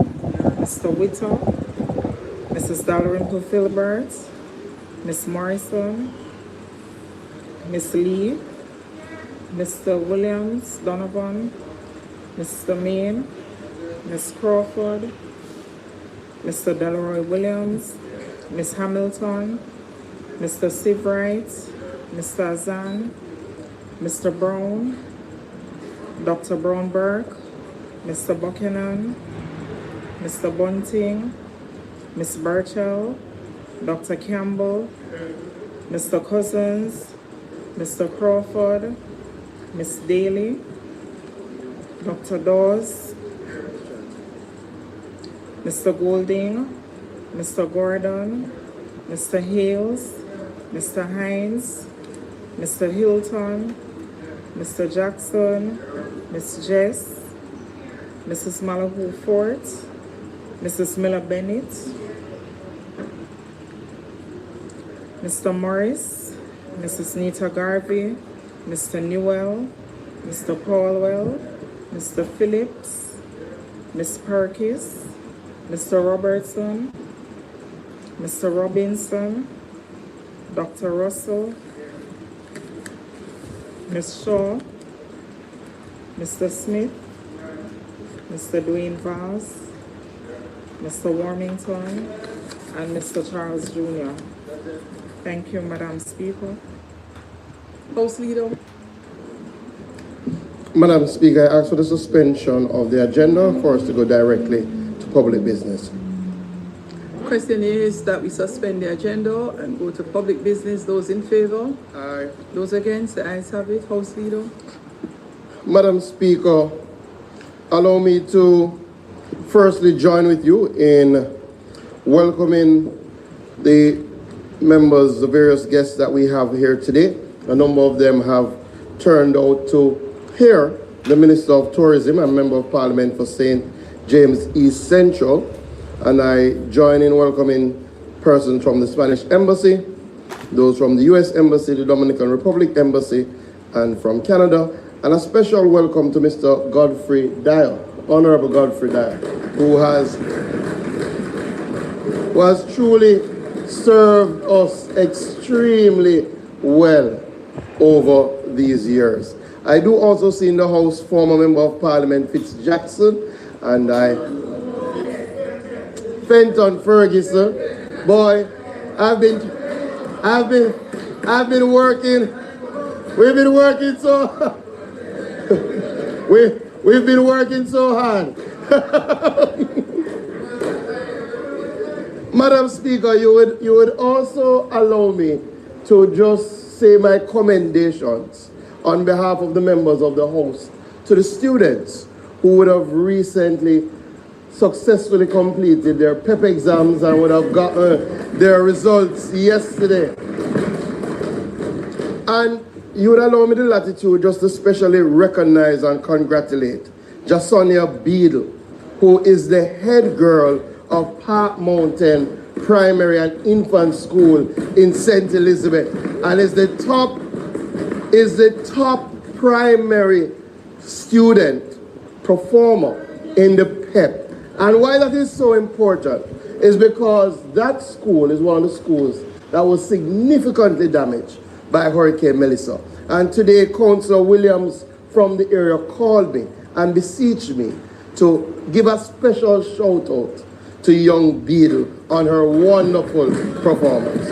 Mr. Whittle, Mrs. Dalrymple Filbert, Miss Morrison, Miss Lee, Mr. Williams Donovan, Mr. Main, Miss Crawford, Mr. Delroy Williams, Miss Hamilton, Mr. Sivright, Mr. Azan, Mr. Brown, Dr. Brownberg, Mr. Buchanan, Mr. Bunting, Miss Burchell, Dr. Campbell, Mr. Cousins, Mr. Crawford, Miss Daly, Dr. Dawes, Mr. Golding, Mr. Gordon, Mr. Hales, Mr. Hines, Mr. Hilton, Mr. Jackson, Miss Jess, Mrs. Malahoo Fort, Mrs. Miller Bennett, Mr. Morris, Mrs. Nita Garvey, Mr. Newell, Mr. Paulwell, Mr. Phillips, Miss Perkis, Mr. Robertson, Mr. Robinson, Dr. Russell, Miss Shaw, Mr. Smith, Mr. Dwayne Vaz, Mr. Warmington, and Mr. Charles Jr. Thank you, Madam Speaker. House Leader. Madam Speaker, I ask for the suspension of the agenda for us to go directly to public business. Question is that we suspend the agenda and go to public business. Those in favor? Aye. Those against? The ayes have it. House Leader. Madam Speaker, allow me to firstly join with you in welcoming the members, the various guests that we have here today. A number of them have turned out to hear the Minister of Tourism and Member of Parliament for St. James East Central, and I join in welcoming persons from the Spanish Embassy, those from the US Embassy, the Dominican Republic Embassy, and from Canada, and a special welcome to Mr. Godfrey Dyer, Honorable Godfrey Dyer, who has truly served us extremely well over these years. I do also see in the House former Member of Parliament Fitz Jackson, and Fenton Ferguson. Boy, I've been working. We've been working so. we've been working so hard. Madam Speaker, you would also allow me to just say my commendations on behalf of the members of the House to the students who would have recently successfully completed their PEP exams and would have gotten their results yesterday. And you would allow me the latitude just to specially recognize and congratulate Jasonia Beadle, who is the head girl of Park Mountain Primary and Infant School in St. Elizabeth, and is the top primary student performer in the PEP. And why that is so important is because that school is one of the schools that was significantly damaged by Hurricane Melissa. And today, Councillor Williams from the area called me and beseeched me to give a special shout out to young Beadle on her wonderful performance.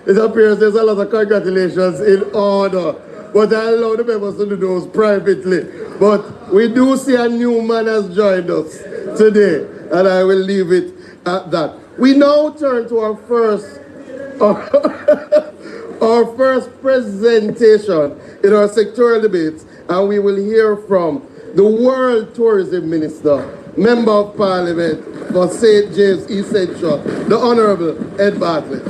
It appears there's a lot of congratulations in order, but I allow the members to do those privately. But we do see a new man has joined us today, and I will leave it at that. We now turn to our first presentation in our sectoral debates, and we will hear from the World Tourism Minister, Member of Parliament for St. James East Central, the Honorable Ed Bartlett.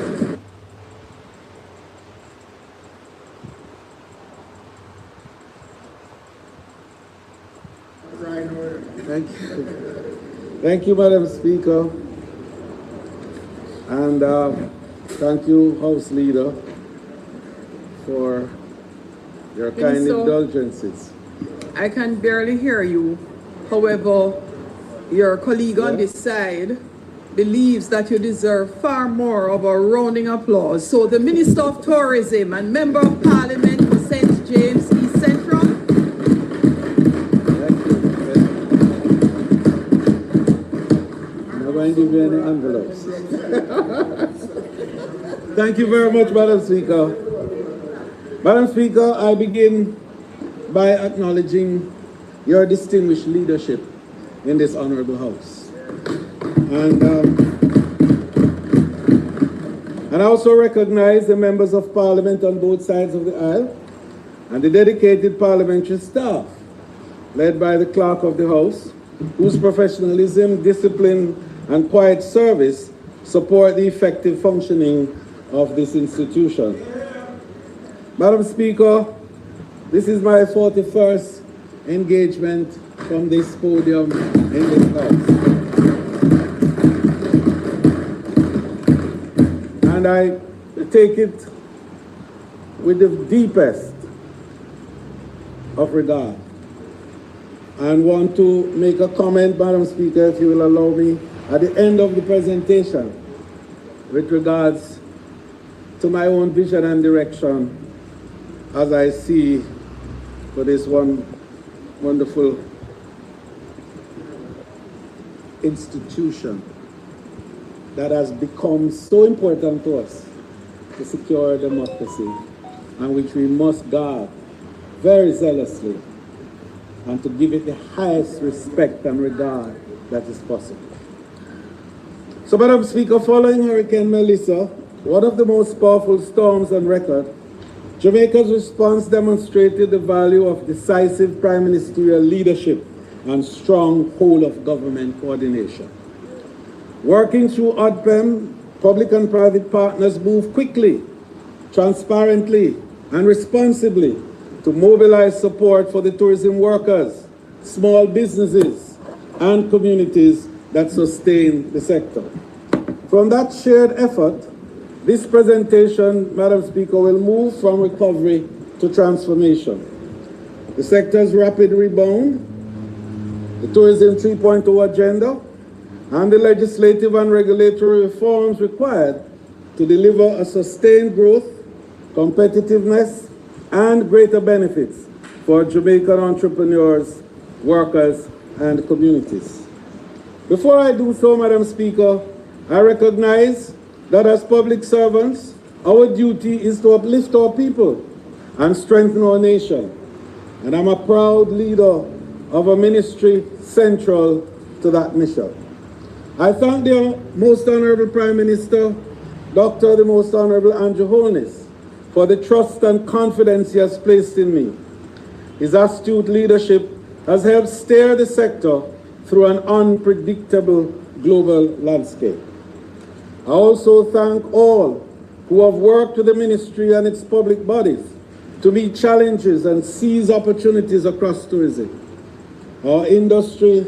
Thank you, Madam Speaker, and thank you, House Leader, for your kind indulgences. I can barely hear you. However, your colleague on this side believes that you deserve far more of a rounding applause. So the Minister of Tourism and Member of Parliament for St. James East Central. I'm going to give you any envelopes. Thank you very much, Madam Speaker. Madam Speaker, I begin by acknowledging your distinguished leadership in this honorable House. And I also recognize the members of Parliament on both sides of the aisle and the dedicated parliamentary staff led by the Clerk of the House, whose professionalism, discipline, and quiet service support the effective functioning of this institution. Madam Speaker, this is my 41st engagement from this podium in this House. And I take it with the deepest of regard and want to make a comment, Madam Speaker, if you will allow me, at the end of the presentation with regards to my own vision and direction as I see for this wonderful institution that has become so important to us to secure democracy, and which we must guard very zealously and to give it the highest respect and regard that is possible. So, Madam Speaker, following Hurricane Melissa, one of the most powerful storms on record, Jamaica's response demonstrated the value of decisive prime ministerial leadership and strong whole-of-government coordination. Working through ODPEM, public and private partners moved quickly transparently and responsibly to mobilize support for the tourism workers, small businesses, and communities that sustain the sector. From that shared effort, this presentation, Madam Speaker, will move from recovery to transformation. The sector's rapid rebound, the Tourism 3.0 agenda, and the legislative and regulatory reforms required to deliver a sustained growth, competitiveness, and greater benefits for Jamaican entrepreneurs, workers, and communities. Before I do so, Madam Speaker, I recognize that as public servants, our duty is to uplift our people and strengthen our nation. And I'm a proud leader of a ministry central to that mission. I thank the Most Honorable Prime Minister, Dr. the Most Honorable Andrew Holness, for the trust and confidence he has placed in me. His astute leadership has helped steer the sector through an unpredictable global landscape. I also thank all who have worked with the ministry and its public bodies to meet challenges and seize opportunities across tourism. Our industry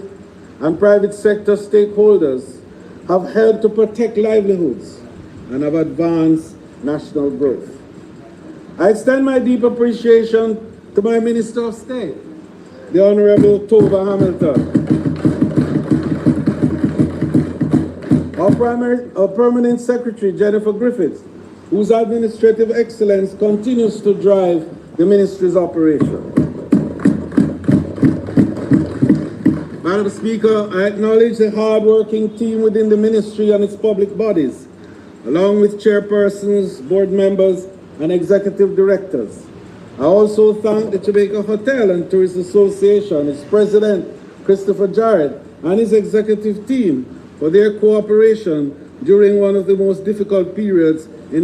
and private sector stakeholders have helped to protect livelihoods and have advanced national growth. I extend my deep appreciation to my Minister of State, the Honorable Tova Hamilton, our Permanent Secretary, Jennifer Griffiths, whose administrative excellence continues to drive the ministry's operation. Madam Speaker, I acknowledge the hard-working team within the ministry and its public bodies, along with chairpersons, board members, and executive directors. I also thank the Jamaica Hotel and Tourist Association, its president, Christopher Jarrett, and his executive team for their cooperation during one of the most difficult periods in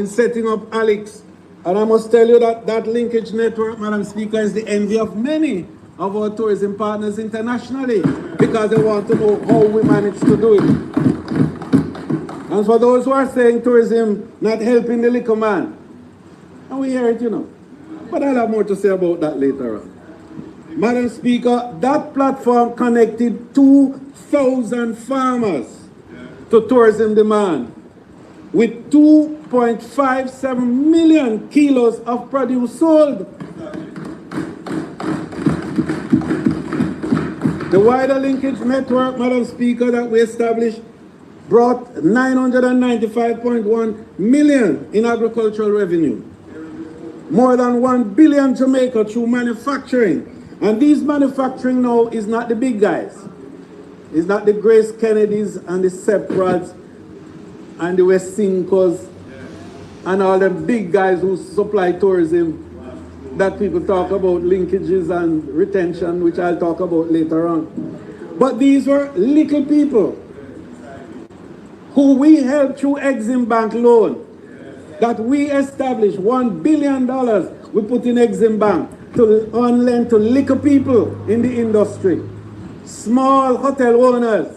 setting up Alex. And I must tell you that that linkage network, Madam Speaker, is the envy of many of our tourism partners internationally, because they want to know how we manage to do it. And for those who are saying tourism not helping the liquor man, and we hear it, you know, but I'll have more to say about that later on. Madam Speaker, that platform connected 2,000 farmers to tourism demand, with 2.57 million kilos of produce sold. The wider linkage network, Madam Speaker, that we established brought 995.1 million in agricultural revenue. More than 1 billion Jamaica through manufacturing. And these manufacturing now is not the big guys. It's not the Grace Kennedys and the Seprads and the West Sincos and all the big guys who supply tourism that people talk about, linkages and retention, which I'll talk about later on. But these were little people who we helped through Exim Bank loan that we established. $1 billion we put in Exim Bank on lend to little people in the industry, small hotel owners.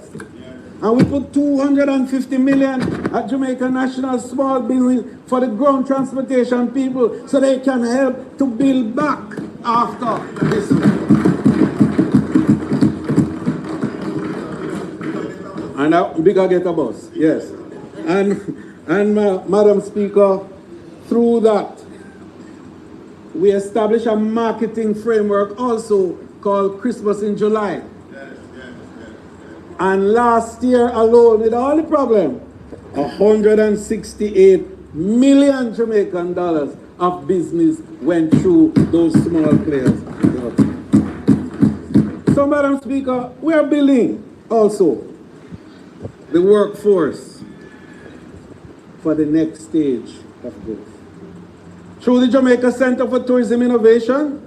And we put 250 million at Jamaica National Small Business for the ground transportation people so they can help to build back after this. And bigger get a bus, yes. And Madam Speaker, through that, we established a marketing framework also called Christmas in July. And last year alone, with all the problem, 168 million Jamaican dollars of business went through those small players. So, Madam Speaker, we are building also the workforce for the next stage of growth. Through the Jamaica Center for Tourism Innovation,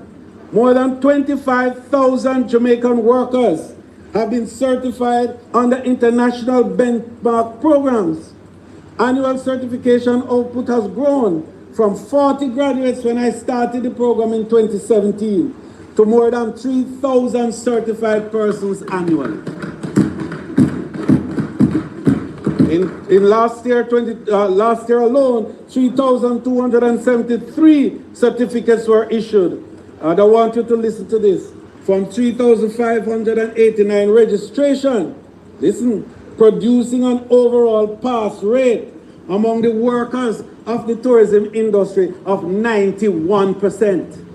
more than 25,000 Jamaican workers have been certified under international benchmark programs. Annual certification output has grown from 40 graduates when I started the program in 2017 to more than 3,000 certified persons annually. In last year, last year alone, 3,273 certificates were issued. And I want you to listen to this. From 3,589 registration, listen, producing an overall pass rate among the workers of the tourism industry of 91%.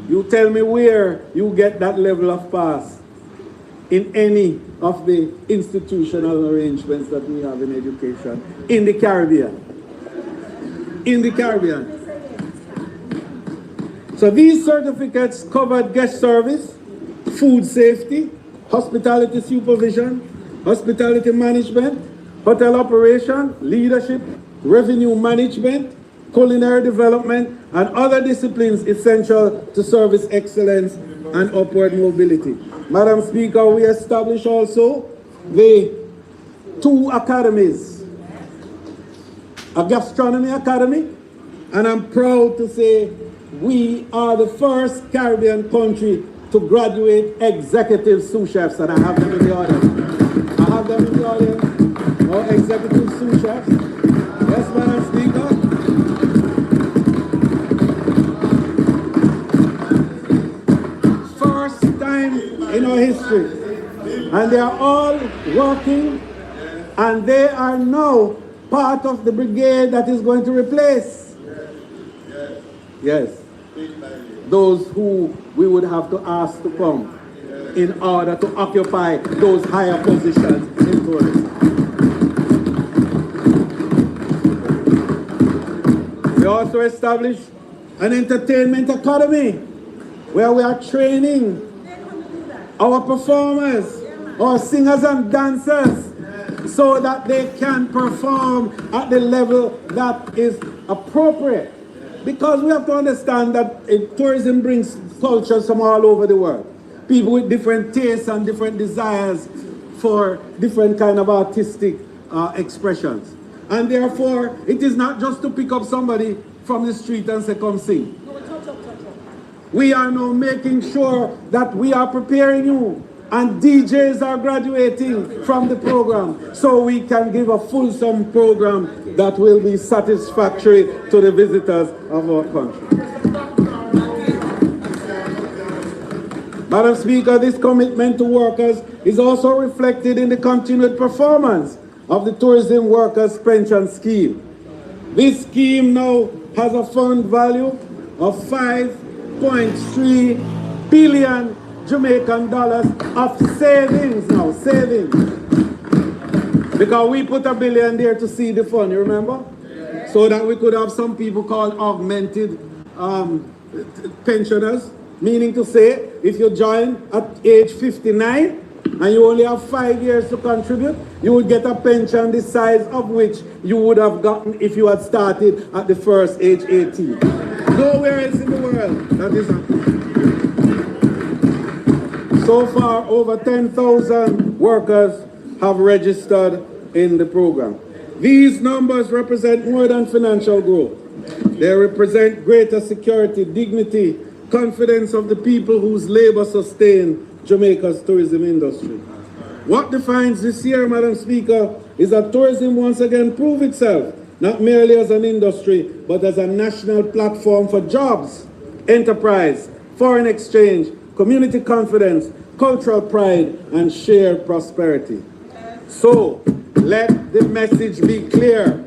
You tell me where you get that level of pass in any of the institutional arrangements that we have in education in the Caribbean. In the Caribbean. So these certificates covered guest service, food safety, hospitality supervision, hospitality management, hotel operation, leadership, revenue management, culinary development, and other disciplines essential to service excellence and upward mobility. Madam Speaker, we established also the 2 academies, a gastronomy academy, and I'm proud to say we are the first Caribbean country to graduate executive sous chefs, and I have them in the audience. I have them in the audience, our executive sous chefs. Yes, Madam Speaker. First time in our history. And they are all working, and they are now part of the brigade that is going to replace. Yes. Those who we would have to ask to come in order to occupy those higher positions in tourism. We also established an entertainment academy where we are training our performers, our singers and dancers, so that they can perform at the level that is appropriate. Because we have to understand that tourism brings cultures from all over the world. People with different tastes and different desires for different kind of artistic expressions. And therefore, it is not just to pick up somebody from the street and say, come sing. We are now making sure that we are preparing you, and DJs are graduating from the program, so we can give a fulsome program that will be satisfactory to the visitors of our country. Madam Speaker, this commitment to workers is also reflected in the continued performance of the Tourism Workers Pension Scheme. This scheme now has a fund value of 5.3 billion Jamaican dollars of savings now, savings. Because we put $1 billion there to seed the fund, you remember? Yeah. So that we could have some people called augmented pensioners, meaning to say, if you join at age 59 and you only have 5 years to contribute, you would get a pension the size of which you would have gotten if you had started at the first age 18. Nowhere else in the world that is happening. So far, over 10,000 workers have registered in the program. These numbers represent more than financial growth. They represent greater security, dignity, confidence of the people whose labor sustain Jamaica's tourism industry. What defines this year, Madam Speaker, is that tourism once again proved itself, not merely as an industry, but as a national platform for jobs, enterprise, foreign exchange, community confidence, cultural pride, and shared prosperity. So, let the message be clear.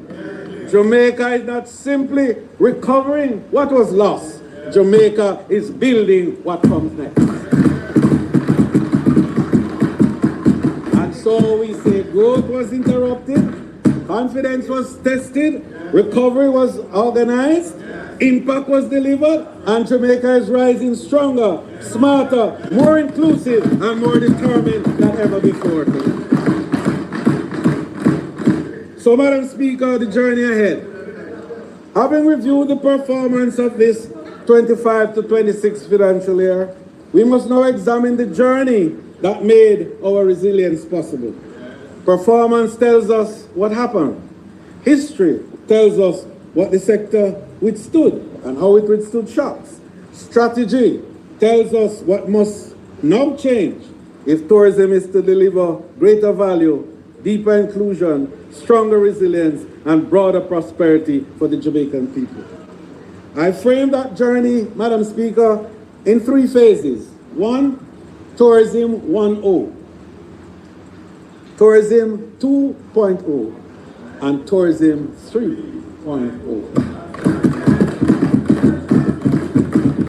Jamaica is not simply recovering what was lost. Jamaica is building what comes next. And so we say growth was interrupted, confidence was tested, recovery was organized, impact was delivered, and Jamaica is rising stronger, smarter, more inclusive, and more determined than ever before. So, Madam Speaker, the journey ahead. Having reviewed the performance of this 25 to 26 financial year, we must now examine the journey that made our resilience possible. Performance tells us what happened. History tells us what the sector withstood and how it withstood shocks. Strategy tells us what must now change if tourism is to deliver greater value deeper inclusion, stronger resilience, and broader prosperity for the Jamaican people. I framed that journey, Madam Speaker, in 3 phases. 1, Tourism 1.0, Tourism 2.0, and Tourism 3.0.